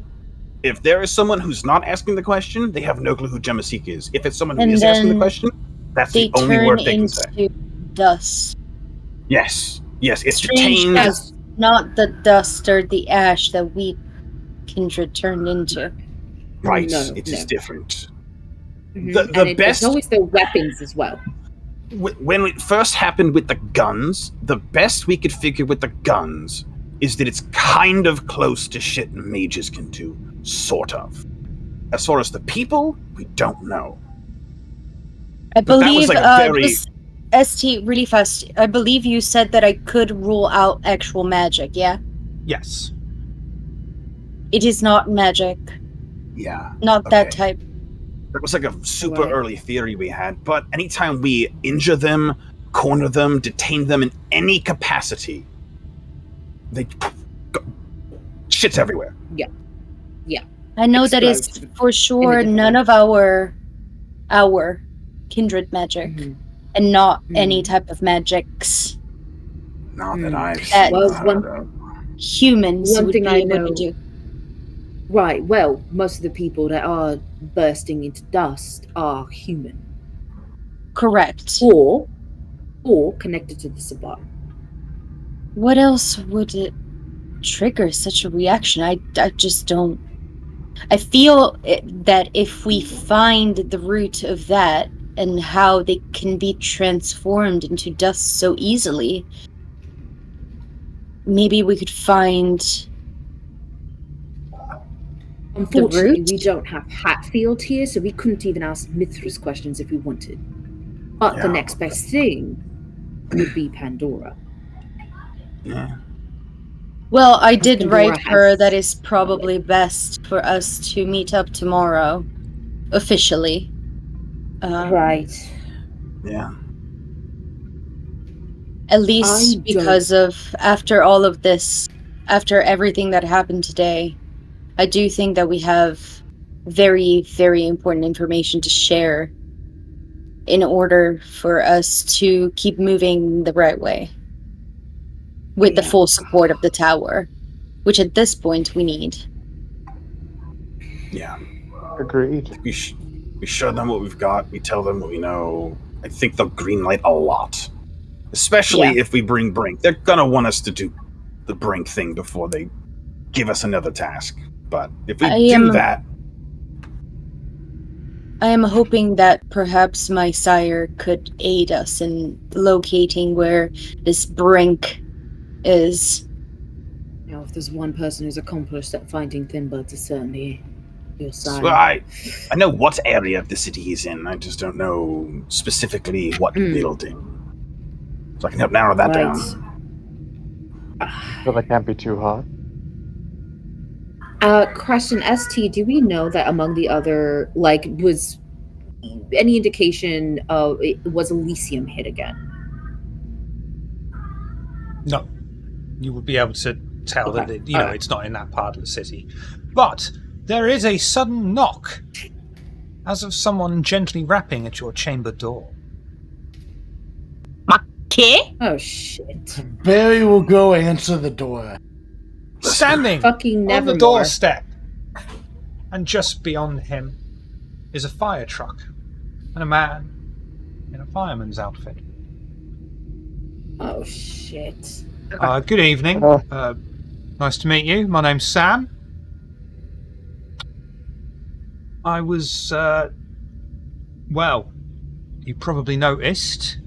If there is someone who's not asking the question, they have no clue who Gemma-Seek is. If it's someone who is asking the question, that's the only word they can say. They turn into dust. Yes, it's Strange changed. as not the dust or the ash that we kindred turned into. Right, No, it is different. Mm-hmm. The best. It's always the weapons as well. When it first happened with the guns, the best we could figure with the guns is that it's kind of close to shit mages can do, sort of. As far as the people, we don't know. I believe that was like a just ST really fast. I believe you said that I could rule out actual magic, yeah? Yes. It is not magic. Yeah. Not that type. That was like a super early theory we had, but anytime we injure them, corner them, detain them in any capacity, they shit's everywhere. Yeah. I know that is for sure none of our kindred magic, and not any type of magics. Not that I've That seen. humans One would thing be I able know. to do. Right, well, most of the people that are bursting into dust are human. Correct. Or connected to the Sabbat. What else would it trigger such a reaction? I just don't. I feel that if we find the root of that and how they can be transformed into dust so easily, maybe we could find. Unfortunately, we don't have Hatfield here, so we couldn't even ask Mithras questions if we wanted. But the next best thing would be Pandora. Yeah. Well, I did Pandora write her has that is probably best for us to meet up tomorrow, officially. Right. Yeah. At least because of, after all of this, after everything that happened today, I do think that we have very, very important information to share in order for us to keep moving the right way. With the full support of the tower, which at this point we need. Yeah. Agreed. We show them what we've got, we tell them what we know. I think they'll greenlight a lot. Especially if we bring Brink. They're gonna want us to do the Brink thing before they give us another task. But if we do that... I am hoping that perhaps my sire could aid us in locating where this Brink is. You know, if there's one person who's accomplished at finding thin birds, it's certainly your sire. Well, I know what area of the city he's in. I just don't know specifically what building. So I can help narrow that down. So that can't be too hot. Question ST, do we know that among the other, was any indication of was Elysium hit again? No. You would be able to tell that it's not in that part of the city. But there is a sudden knock, as of someone gently rapping at your chamber door. Okay. Oh shit. Barry will go answer the door. Standing Fucking on the Nevermore. doorstep, and just beyond him is a fire truck and a man in a fireman's outfit. Oh shit. Good evening. Nice to meet you. My name's Sam. I was Well, you probably noticed,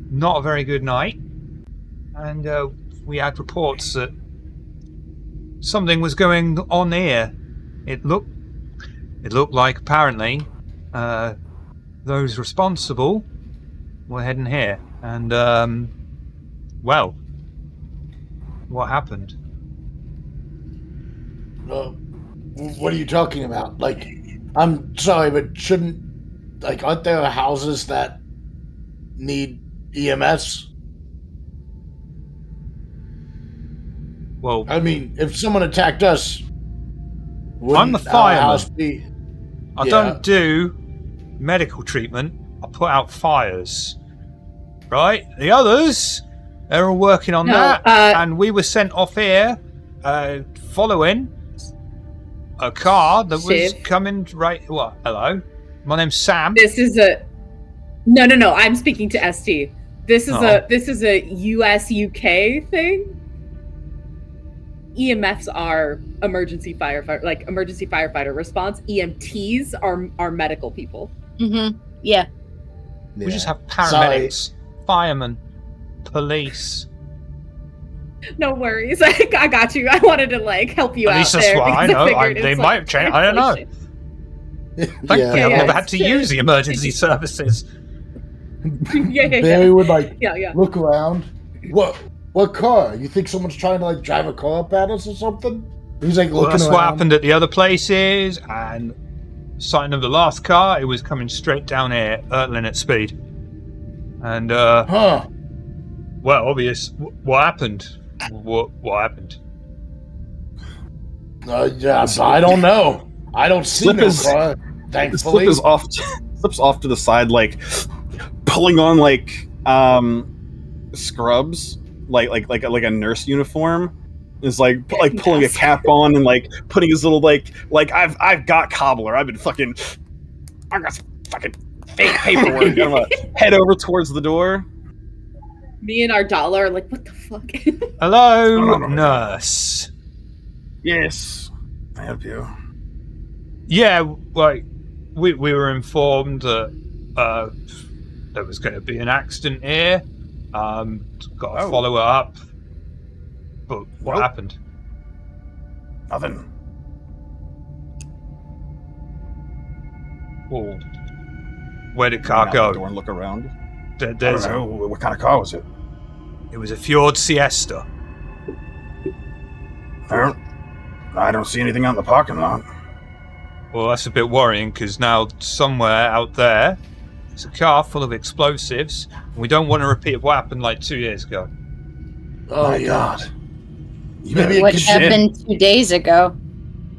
not a very good night. And we had reports that something was going on here. It looked like apparently those responsible were heading here. And, well, what happened? What are you talking about? Like, I'm sorry, but aren't there houses that need EMS? Well, I mean, if someone attacked us, I'm the wouldn't our house fireman. be? I don't do medical treatment. I put out fires. Right? The others, they're all working on that. And we were sent off here following a car that was coming right... What? Hello? My name's Sam. This is a... No. I'm speaking to ST. This is a US-UK thing. EMFs are emergency firefighter response. EMTs are medical people. Mm-hmm. Yeah. We just have paramedics, firemen, police. No worries. I got you. I wanted to help you out. At least that's what I know. They might have changed. I don't know. Thankfully, I've never had to use the emergency services. Barry would look around. What car? You think someone's trying to drive a car up at us or something? He's looking around. That's what happened at the other places, and sighting of the last car, it was coming straight down here, hurtling at speed. And well, obvious. What happened? What happened? I don't know. I don't see no car. Thankfully, slips off to the side, pulling on scrubs. Like a nurse uniform, is pulling a cap on and putting his little I've got cobbler. I got some fucking fake paperwork. I'm gonna head over towards the door. Me and our dollar are like, what the fuck? Hello, nurse. Yes, I help you. Yeah, we were informed that there was going to be an accident here. Got to follow it up. But what happened? Nothing. Well, where did car go? Door and look around. There's I don't know. What kind of car was it? It was a Fjord Siesta. I don't see anything out in the parking lot. Well, that's a bit worrying, because now somewhere out there there's a car full of explosives, and we don't want to repeat what happened 2 years ago. Oh my God! What happened 2 days ago?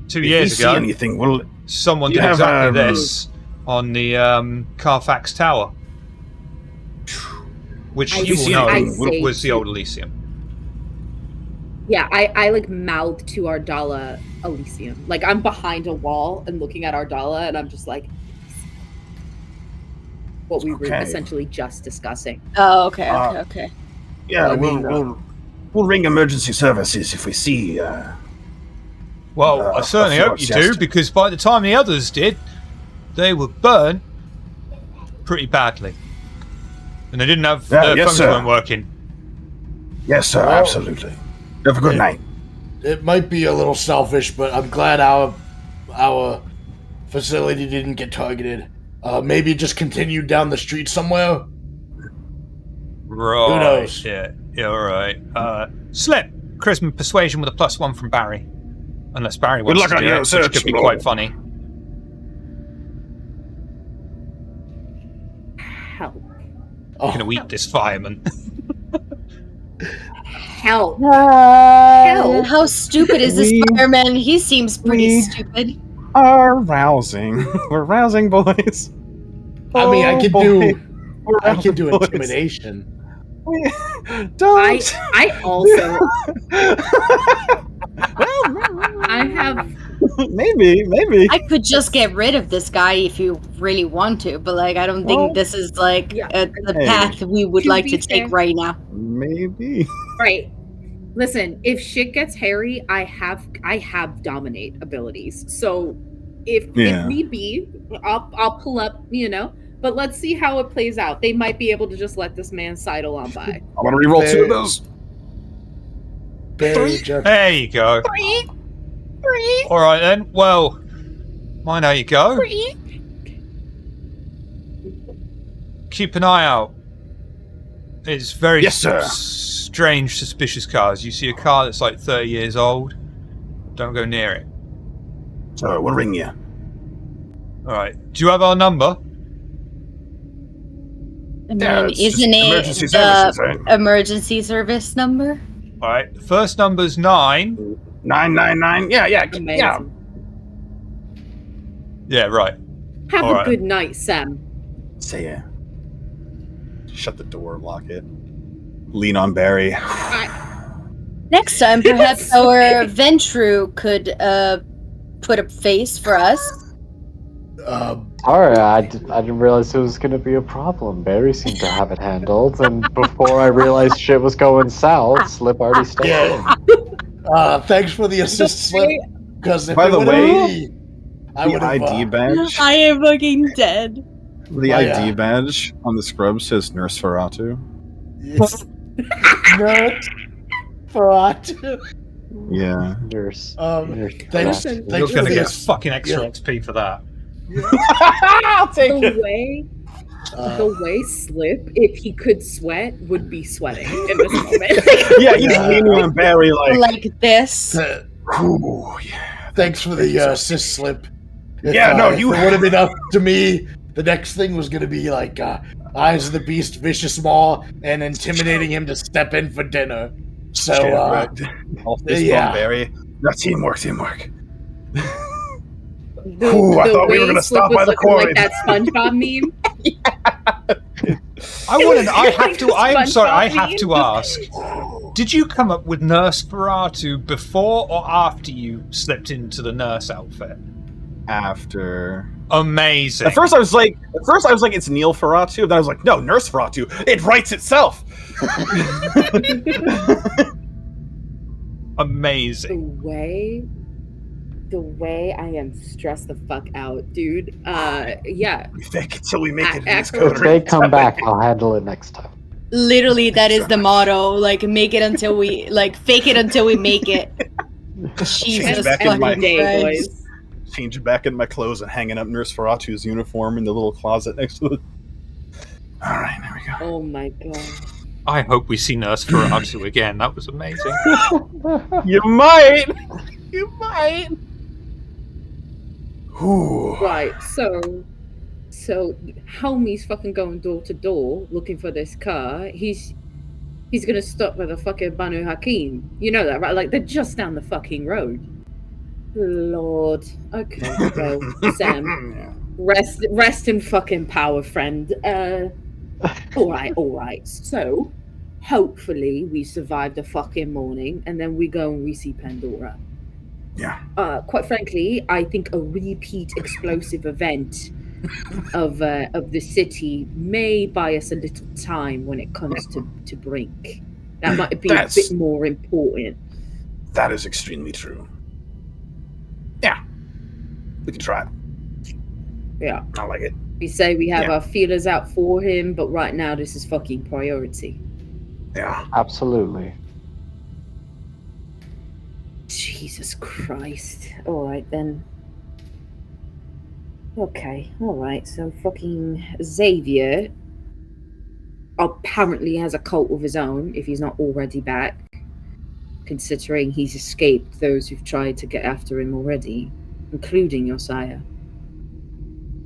2 years ago. See anything? Someone did exactly this on the Carfax Tower, which you will know was the old Elysium. Yeah, I mouthed to Ardala Elysium. I'm behind a wall and looking at Ardala, and I'm just what we were essentially just discussing. Oh, okay. Yeah, we'll ring emergency services if we see. Well, I certainly hope you do, because by the time the others did, they were burnt pretty badly, and they didn't have their phones weren't working. Yes, sir. Absolutely. Have a good night. It might be a little selfish, but I'm glad our facility didn't get targeted. Maybe just continue down the street somewhere. Right. Who knows? Yeah, all right. Slip. Charisma Persuasion with a +1 from Barry. Unless Barry wants to do it, which could be quite funny. Help. I'm going to eat this fireman. Help. Help. How stupid is this fireman? He seems pretty stupid. Are rousing. We're rousing, boys. I mean, I could do intimidation. Don't. I also. I have. Maybe. I could just get rid of this guy if you really want to, but I don't think this is the path we would like to take right now. Maybe. Right. Listen, if shit gets hairy, I have dominate abilities. So If Yeah. need be, I'll pull up, But let's see how it plays out. They might be able to just let this man sidle on by. I'm gonna reroll 2 of those. Barry just There you go. All right then. Well, mind how you go. Keep an eye out. It's very Yes, sir. strange, suspicious cars. You see a car that's like 30 years old, don't go near it. So we'll ring you. All right. Do you have our number? I mean, Yeah, it's just isn't it emergency the services, right? emergency service number? All right. The first number's 9. 999. Yeah. Amazing. Yeah, right. Have All a right. good night, Sam. Say yeah. Shut the door, lock it. Lean on Barry. Next time, perhaps our Ventru could put a face for us. Sorry, I didn't realize it was going to be a problem. Barry seemed to have it handled, and before I realized shit was going south, Slip already stepped in. thanks for the assist, Slip. Because if By it the would've way, been me, I the would have. ID badge. I am fucking dead. The Oh, ID yeah. badge on the scrub says Nurse Ferratu. It's nerd for Yeah. Nurse. Thanks You're for gonna the get fucking extra yeah. XP for that. I'll take The way Slip, if he could sweat, would be sweating in this moment. Yeah, he's leaning on Barry Like this. Ooh, yeah. Thanks for the assist, Slip. If, you if it would have been up to me. The next thing was gonna be like Eyes of the Beast, Vicious Maw, and intimidating him to step in for dinner. So I'll fist yeah. bump Barry. No, teamwork. The I thought we were way gonna Slip stop was by the looking quarry. like that SpongeBob meme. I have to ask. Did you come up with Nurse Ferratu before or after you slipped into the nurse outfit? After. Amazing. At first I was like, it's Neil Ferratu. Then I was like, no, Nurse Ferratu. It writes itself. Amazing. The way I am stressed the fuck out, dude. Yeah. We fake it till we make it in this Actually- If they coterie. come back, I'll handle it next time. Literally, that is the motto. Like, make it until we, fake it until we make it. Jesus back in my fucking day, Christ. boys. Change back in my clothes and hanging up Nurse Ferratu's uniform in the little closet next to the. All right, there we go. Oh my god. I hope we see Nurse Ferratu again. That was amazing. You might. Ooh. Right, so homie's fucking going door to door looking for this car. He's gonna stop at the fucking Banu Hakim. You know that, right? Like they're just down the fucking road. Lord. Okay, well, Sam. Rest in fucking power, friend. All right. So, hopefully, we survive the fucking morning, and then we go and we see Pandora. Yeah. Quite frankly, I think a repeat explosive event of the city may buy us a little time when it comes to Brink. That might be a bit more important. That is extremely true. Yeah. We can try it. Yeah. I like it. We say we have Yeah. our feelers out for him, but right now this is fucking priority. Yeah. Absolutely. Jesus Christ. Alright then. Okay, alright, so fucking Xavier apparently has a cult of his own, if he's not already back, considering he's escaped those who've tried to get after him already, including Josiah.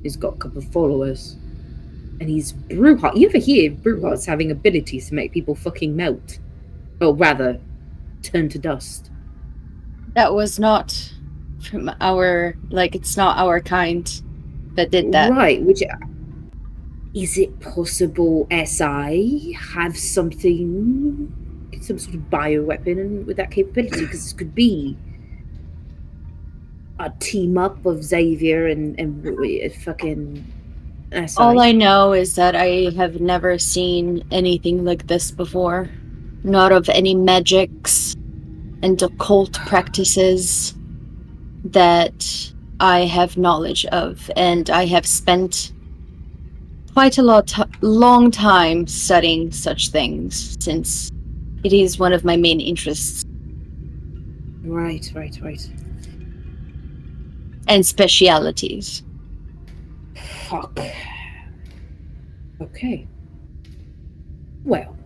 He's got a couple of followers. And he's Brewheart. You ever hear Brewheart's having abilities to make people fucking melt? Or rather, turn to dust. That was not from our, it's not our kind that did that. Right, which... Is it possible SI have some sort of bioweapon with that capability? Because this could be a team up of Xavier and fucking SI. All I know is that I have never seen anything like this before. Not of any magics and occult practices that I have knowledge of, and I have spent quite a long time studying such things, since it is one of my main interests Right. and specialities. Fuck. Okay. Well,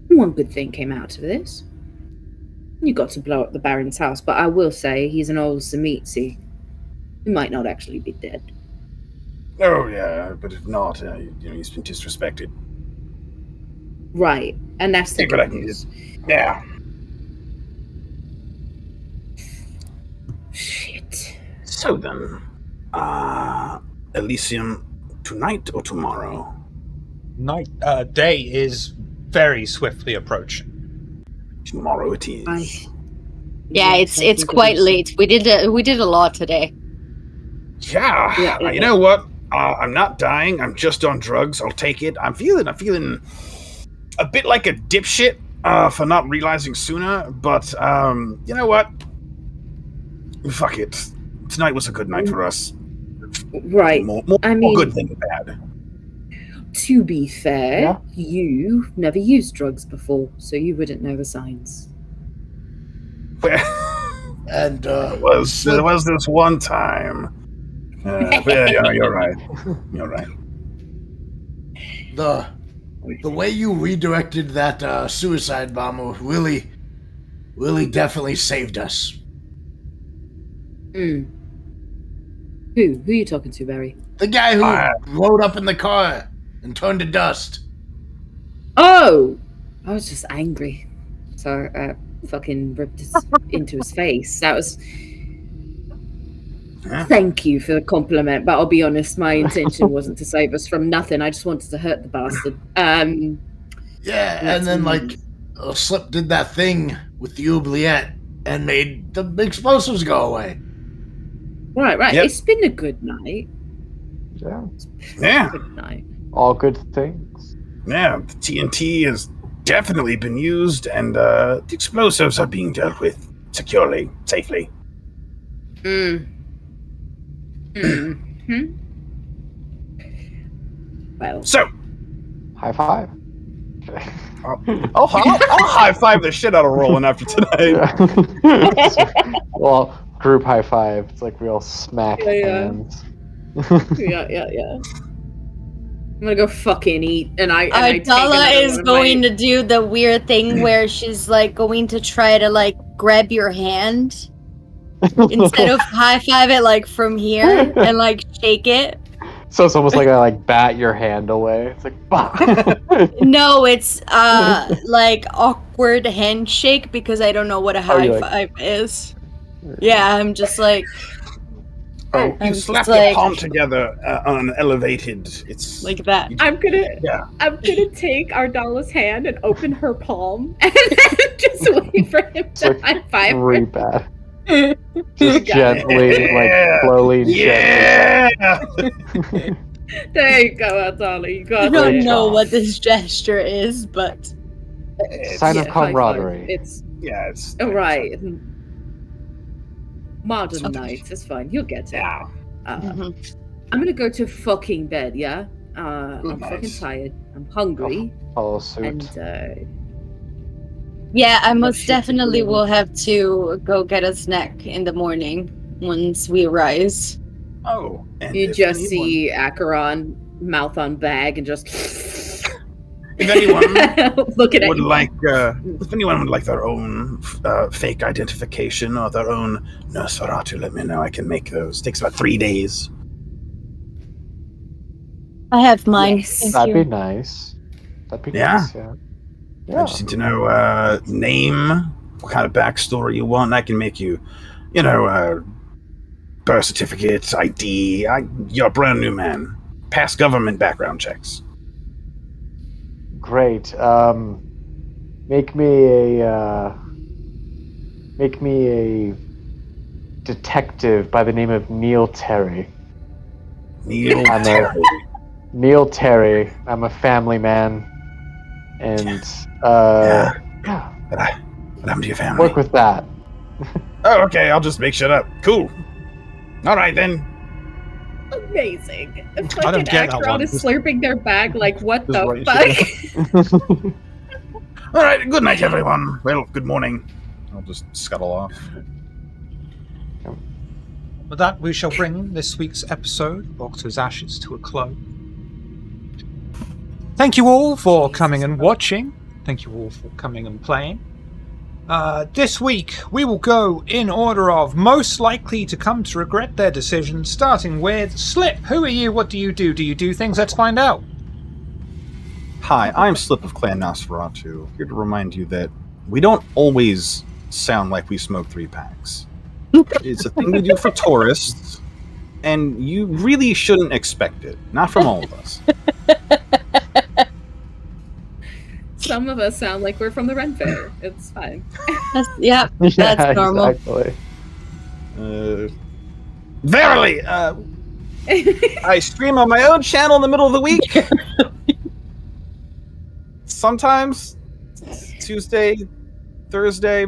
one good thing came out of this. You got to blow up the Baron's house, but I will say he's an old Samitsi. He might not actually be dead. Oh, yeah, but if not, he's been disrespected. Right, and that's the See what I good can news. Yeah. Shit. So then, Elysium tonight or tomorrow? Day is very swiftly approaching. Tomorrow it is. Yeah, it's quite late. We did a lot today. Yeah, you know what? I'm not dying. I'm just on drugs. I'll take it. I'm feeling a bit like a dipshit for not realizing sooner. But you know what? Fuck it. Tonight was a good night for us. Right. More good than bad. To be fair, Yeah. you've never used drugs before, so you wouldn't know the signs. And There was this one time. Yeah, you're right. You're right. the way you redirected that suicide bomber really definitely saved us. Who are you talking to, Barry? The guy who rode up in the car and turned to dust. Oh! I was just angry. So I fucking ripped it into his face. That was... Thank you for the compliment, but I'll be honest, my intention wasn't to save us from nothing. I just wanted to hurt the bastard. Yeah, and then Slip did that thing with the oubliette and made the explosives go away. Right. Yep. It's been a good night. Yeah. Good night. All good things. Yeah, the TNT has definitely been used, and the explosives are being dealt with securely, safely. Well, So, High five. I'll high five the shit out of Roland after tonight. Well, group high five. It's like we all smack Yeah. hands. yeah. I'm gonna go fucking eat, and I Dala is going to do the weird thing where she's like going to try to like grab your hand instead of high five it like from here and like shake it. So it's almost like I like bat your hand away. It's like bah. No, it's like awkward handshake because I don't know what a high five is. Yeah, I'm just like. You I'm slap just your like- palm together on an elevated. It's like that. I'm gonna take Ardala's hand and open her palm and just wait for him to like high five her. Really bad. Just gently, like slowly. Yeah. There you go, Ardala. You got I it. don't know what this gesture is, but Sign of high five. camaraderie. It's It's right. Modern night. It's fine. You'll get it. Yeah. I'm gonna go to fucking bed. Yeah. I'm fucking nice. tired. I'm hungry. Follow suit. And yeah, I most shit to definitely do. will have to go get a snack in the morning once we rise. Oh, and you if just anyone- see Acheron mouth on bag and just If anyone looking at would you. like, if anyone would like their own fake identification or their own Nosferatu, let me know. I can make those. Takes about 3 days. I have mine. Yes. Thank That'd you. be nice. That'd be Yeah. nice. Yeah. I just need to know name, what kind of backstory you want. I can make you, birth certificate, ID. You're a brand new man. Pass government background checks. Great. Make me a detective by the name of Neil Terry. Neil I'm Terry. Neil Terry. I'm a family man, and Yeah. yeah, What happened to your family? work with that. Oh, okay. I'll just make shit up. Cool. All right, then. Amazing. I don't Fucking get that Acheron one. is slurping their bag like, what Just the write fuck? All right, good night, everyone. Well, good morning. I'll just scuttle off. With that, we shall bring this week's episode of Octo's Ashes to a close. Thank you all for coming and watching. Thank you all for coming and playing. This week, we will go in order of most likely to come to regret their decision, starting with Slip. Who are you? What do you do? Do you do things? Let's find out. Hi, I'm Slip of Clan Nosferatu, here to remind you that we don't always sound like we smoke 3-packs. It's a thing we do for tourists, and you really shouldn't expect it. Not from all of us. Some of us sound like we're from the Ren Fair. It's fine. Yeah, that's normal. Exactly. Verily, I stream on my own channel in the middle of the week. Sometimes Tuesday, Thursday.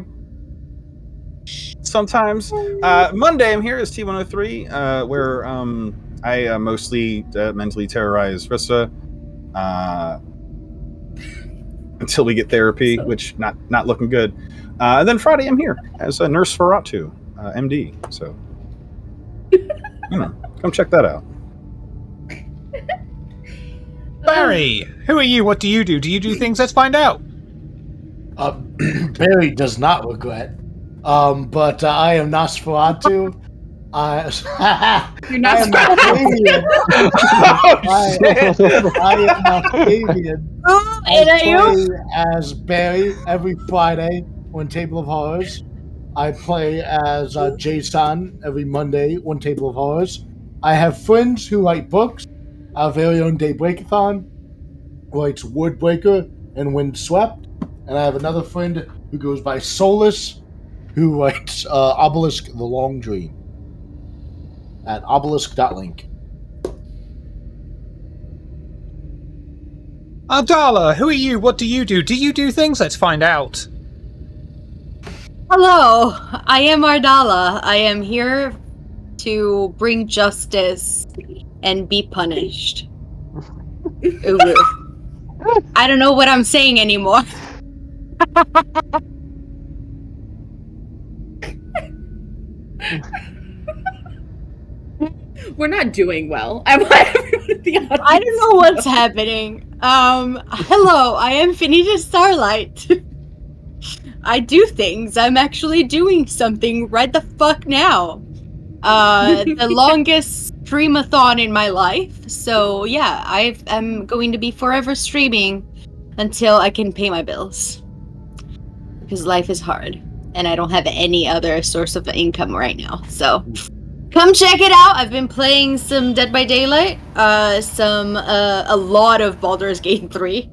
Sometimes Monday I'm here as T103, where I mostly mentally terrorize Rissa until we get therapy, which not looking good. And then Friday I'm here as Nurse Ferratu, MD. So come check that out. Barry, who are you? What do you do? Do you do things? Let's find out. Barry does not regret. But I am Nosferatu. You're not I am Octavian. I am Octavian. And I are you? play as Barry every Friday on Table of Horrors. I play as Jason every Monday on Table of Horrors. I have friends who write books. Our very own Daybreakathon writes Woodbreaker and Windswept. And I have another friend who goes by Solus, who writes Obelisk the Long Dream at obelisk.link. Ardala, who are you? What do you do? Do you do things? Let's find out. Hello, I am Ardala. I am here to bring justice and be punished. Ooh. I don't know what I'm saying anymore. We're not doing well. I want everyone to be honest. I don't know what's happening. Hello, I am Finita Starlight. I do things. I'm actually doing something right the fuck now. The longest streamathon in my life. So yeah, I'm going to be forever streaming until I can pay my bills. Because life is hard. And I don't have any other source of income right now. So come check it out. I've been playing some Dead by Daylight, a lot of Baldur's Gate 3,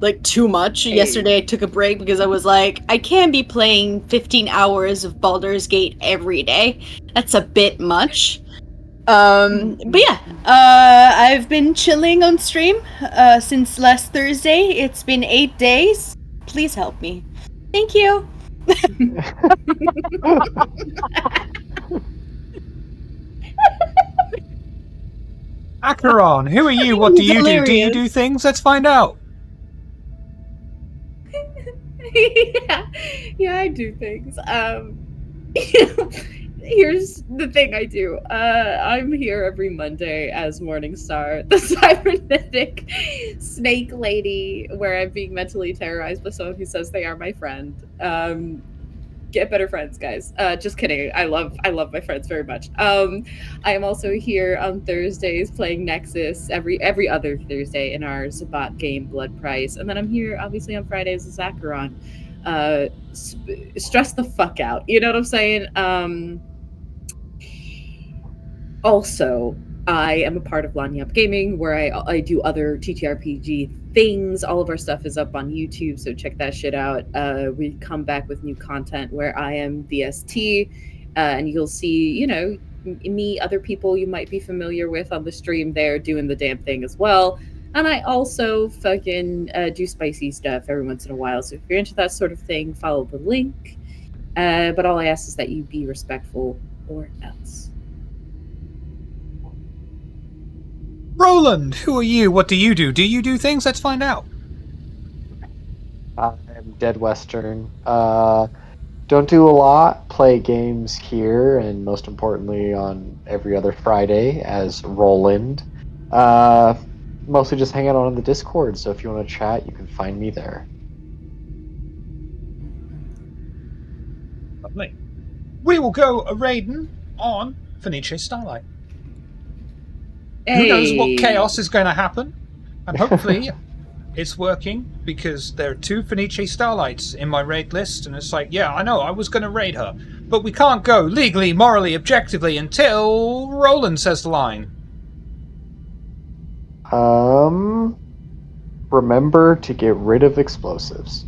like too much. Hey. Yesterday I took a break because I was like, I can't be playing 15 hours of Baldur's Gate every day. That's a bit much. But yeah, I've been chilling on stream since last Thursday. It's been 8 days. Please help me. Thank you. Acheron, who are you? What do you do? Do you do things? Let's find out. Yeah, I do things. Here's the thing I do. I'm here every Monday as Morningstar, the cybernetic snake lady, where I'm being mentally terrorized by someone who says they are my friend. Get better friends, guys. Just kidding. I love my friends very much. I am also here on Thursdays playing Nexus every other Thursday in our Zabat game Blood Price, and then I'm here obviously on Fridays as Acheron. Stress the fuck out. You know what I'm saying? Also, I am a part of Lanyap Gaming, where I do other TTRPG things. All of our stuff is up on YouTube, so check that shit out. We come back with new content where I am the ST, and you'll see, me, other people you might be familiar with on the stream there doing the damn thing as well. And I also fucking do spicy stuff every once in a while, so if you're into that sort of thing, follow the link. But all I ask is that you be respectful or else. Roland, who are you? What do you do? Do you do things? Let's find out. I'm Dead Western. Don't do a lot. Play games here, and most importantly, on every other Friday as Roland. Mostly just hang out on the Discord. So if you want to chat, you can find me there. Lovely. We will go a-raiding on Fenice Starlight. Who knows what chaos is going to happen? And hopefully it's working, because there are 2 Fenice Starlights in my raid list, and it's like, yeah, I know, I was going to raid her, but we can't go legally, morally, objectively until Roland says the line. Remember to get rid of explosives.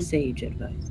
Sage advice.